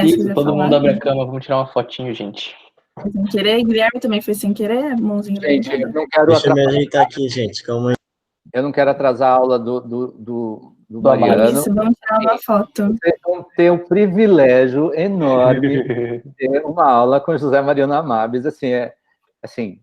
Isso, todo mundo abre a câmera, vamos tirar uma fotinho, gente. Sem querer, Guilherme também foi sem querer, mãozinha levantada. Gente, eu não quero Deixa eu me ajeitar aqui, gente, calma aí. Eu não quero atrasar a aula do Mariano. Isso, vamos tirar uma foto. Vocês vão ter o privilégio enorme de ter uma aula com José Mariano Amabis, assim,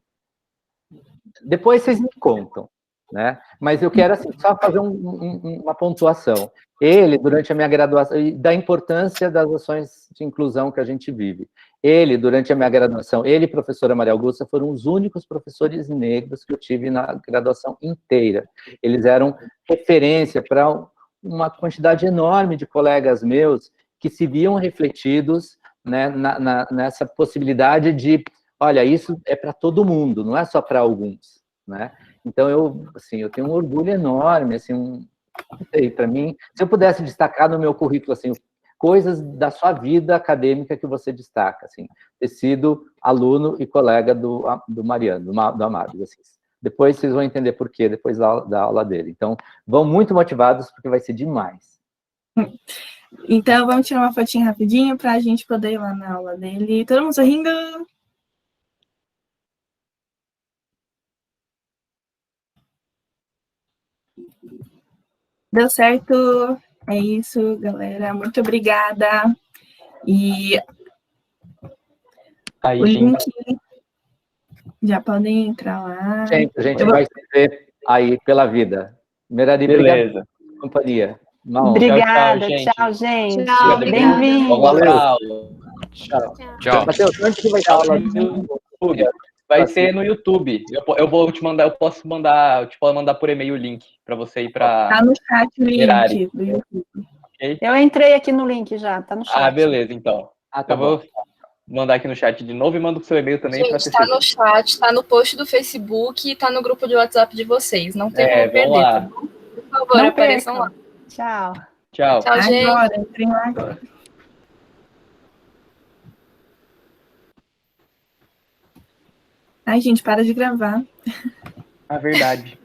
depois vocês me contam, né? Mas eu quero, assim, só fazer uma pontuação. Ele, durante a minha graduação, e da importância das ações de inclusão que a gente vive. Ele, durante a minha graduação, ele e a professora Maria Augusta foram os únicos professores negros que eu tive na graduação inteira. Eles eram referência para uma quantidade enorme de colegas meus que se viam refletidos, né, nessa possibilidade de, olha, isso é para todo mundo, não é só para alguns, né? Então, eu tenho um orgulho enorme, assim, não sei, para mim, se eu pudesse destacar no meu currículo, assim, coisas da sua vida acadêmica que você destaca, assim, ter sido aluno e colega do Mariano, do Amabis, assim, Depois vocês vão entender por quê, depois da aula dele. Então, vão muito motivados, porque vai ser demais. Então, vamos tirar uma fotinha rapidinho para a gente poder ir lá na aula dele. Todo mundo sorrindo? Deu certo. É isso, galera. Muito obrigada. E Aí, o link, gente, já podem entrar lá. Gente, a gente vai se ver aí pela vida. Merari, obrigado beleza. pela companhia. Uma honra. Obrigada, gente. tchau, gente. Tchau, obrigada. Bem-vindo. Vamos lá Valeu. pra aula. Tchau. Matheus, onde que vai dar aula? YouTube. Vai ser no YouTube. Eu vou te mandar, eu posso mandar, mandar por e-mail o link para você ir para. Tá no chat o Merari. link do YouTube. Okay? Eu entrei aqui no link já, tá no chat. Ah, beleza, então. Ah, tá Eu bom. vou mandar aqui no chat de novo e mando pro seu e-mail também para Gente, tá no chat, tá no post do Facebook e tá no grupo de WhatsApp de vocês. Não tem como vamos perder, lá. tá bom? Por favor, Não apareçam percam. lá. Tchau. Tchau. Tchau, gente. Agora, entrem lá agora. Ai, gente, para de gravar. A verdade.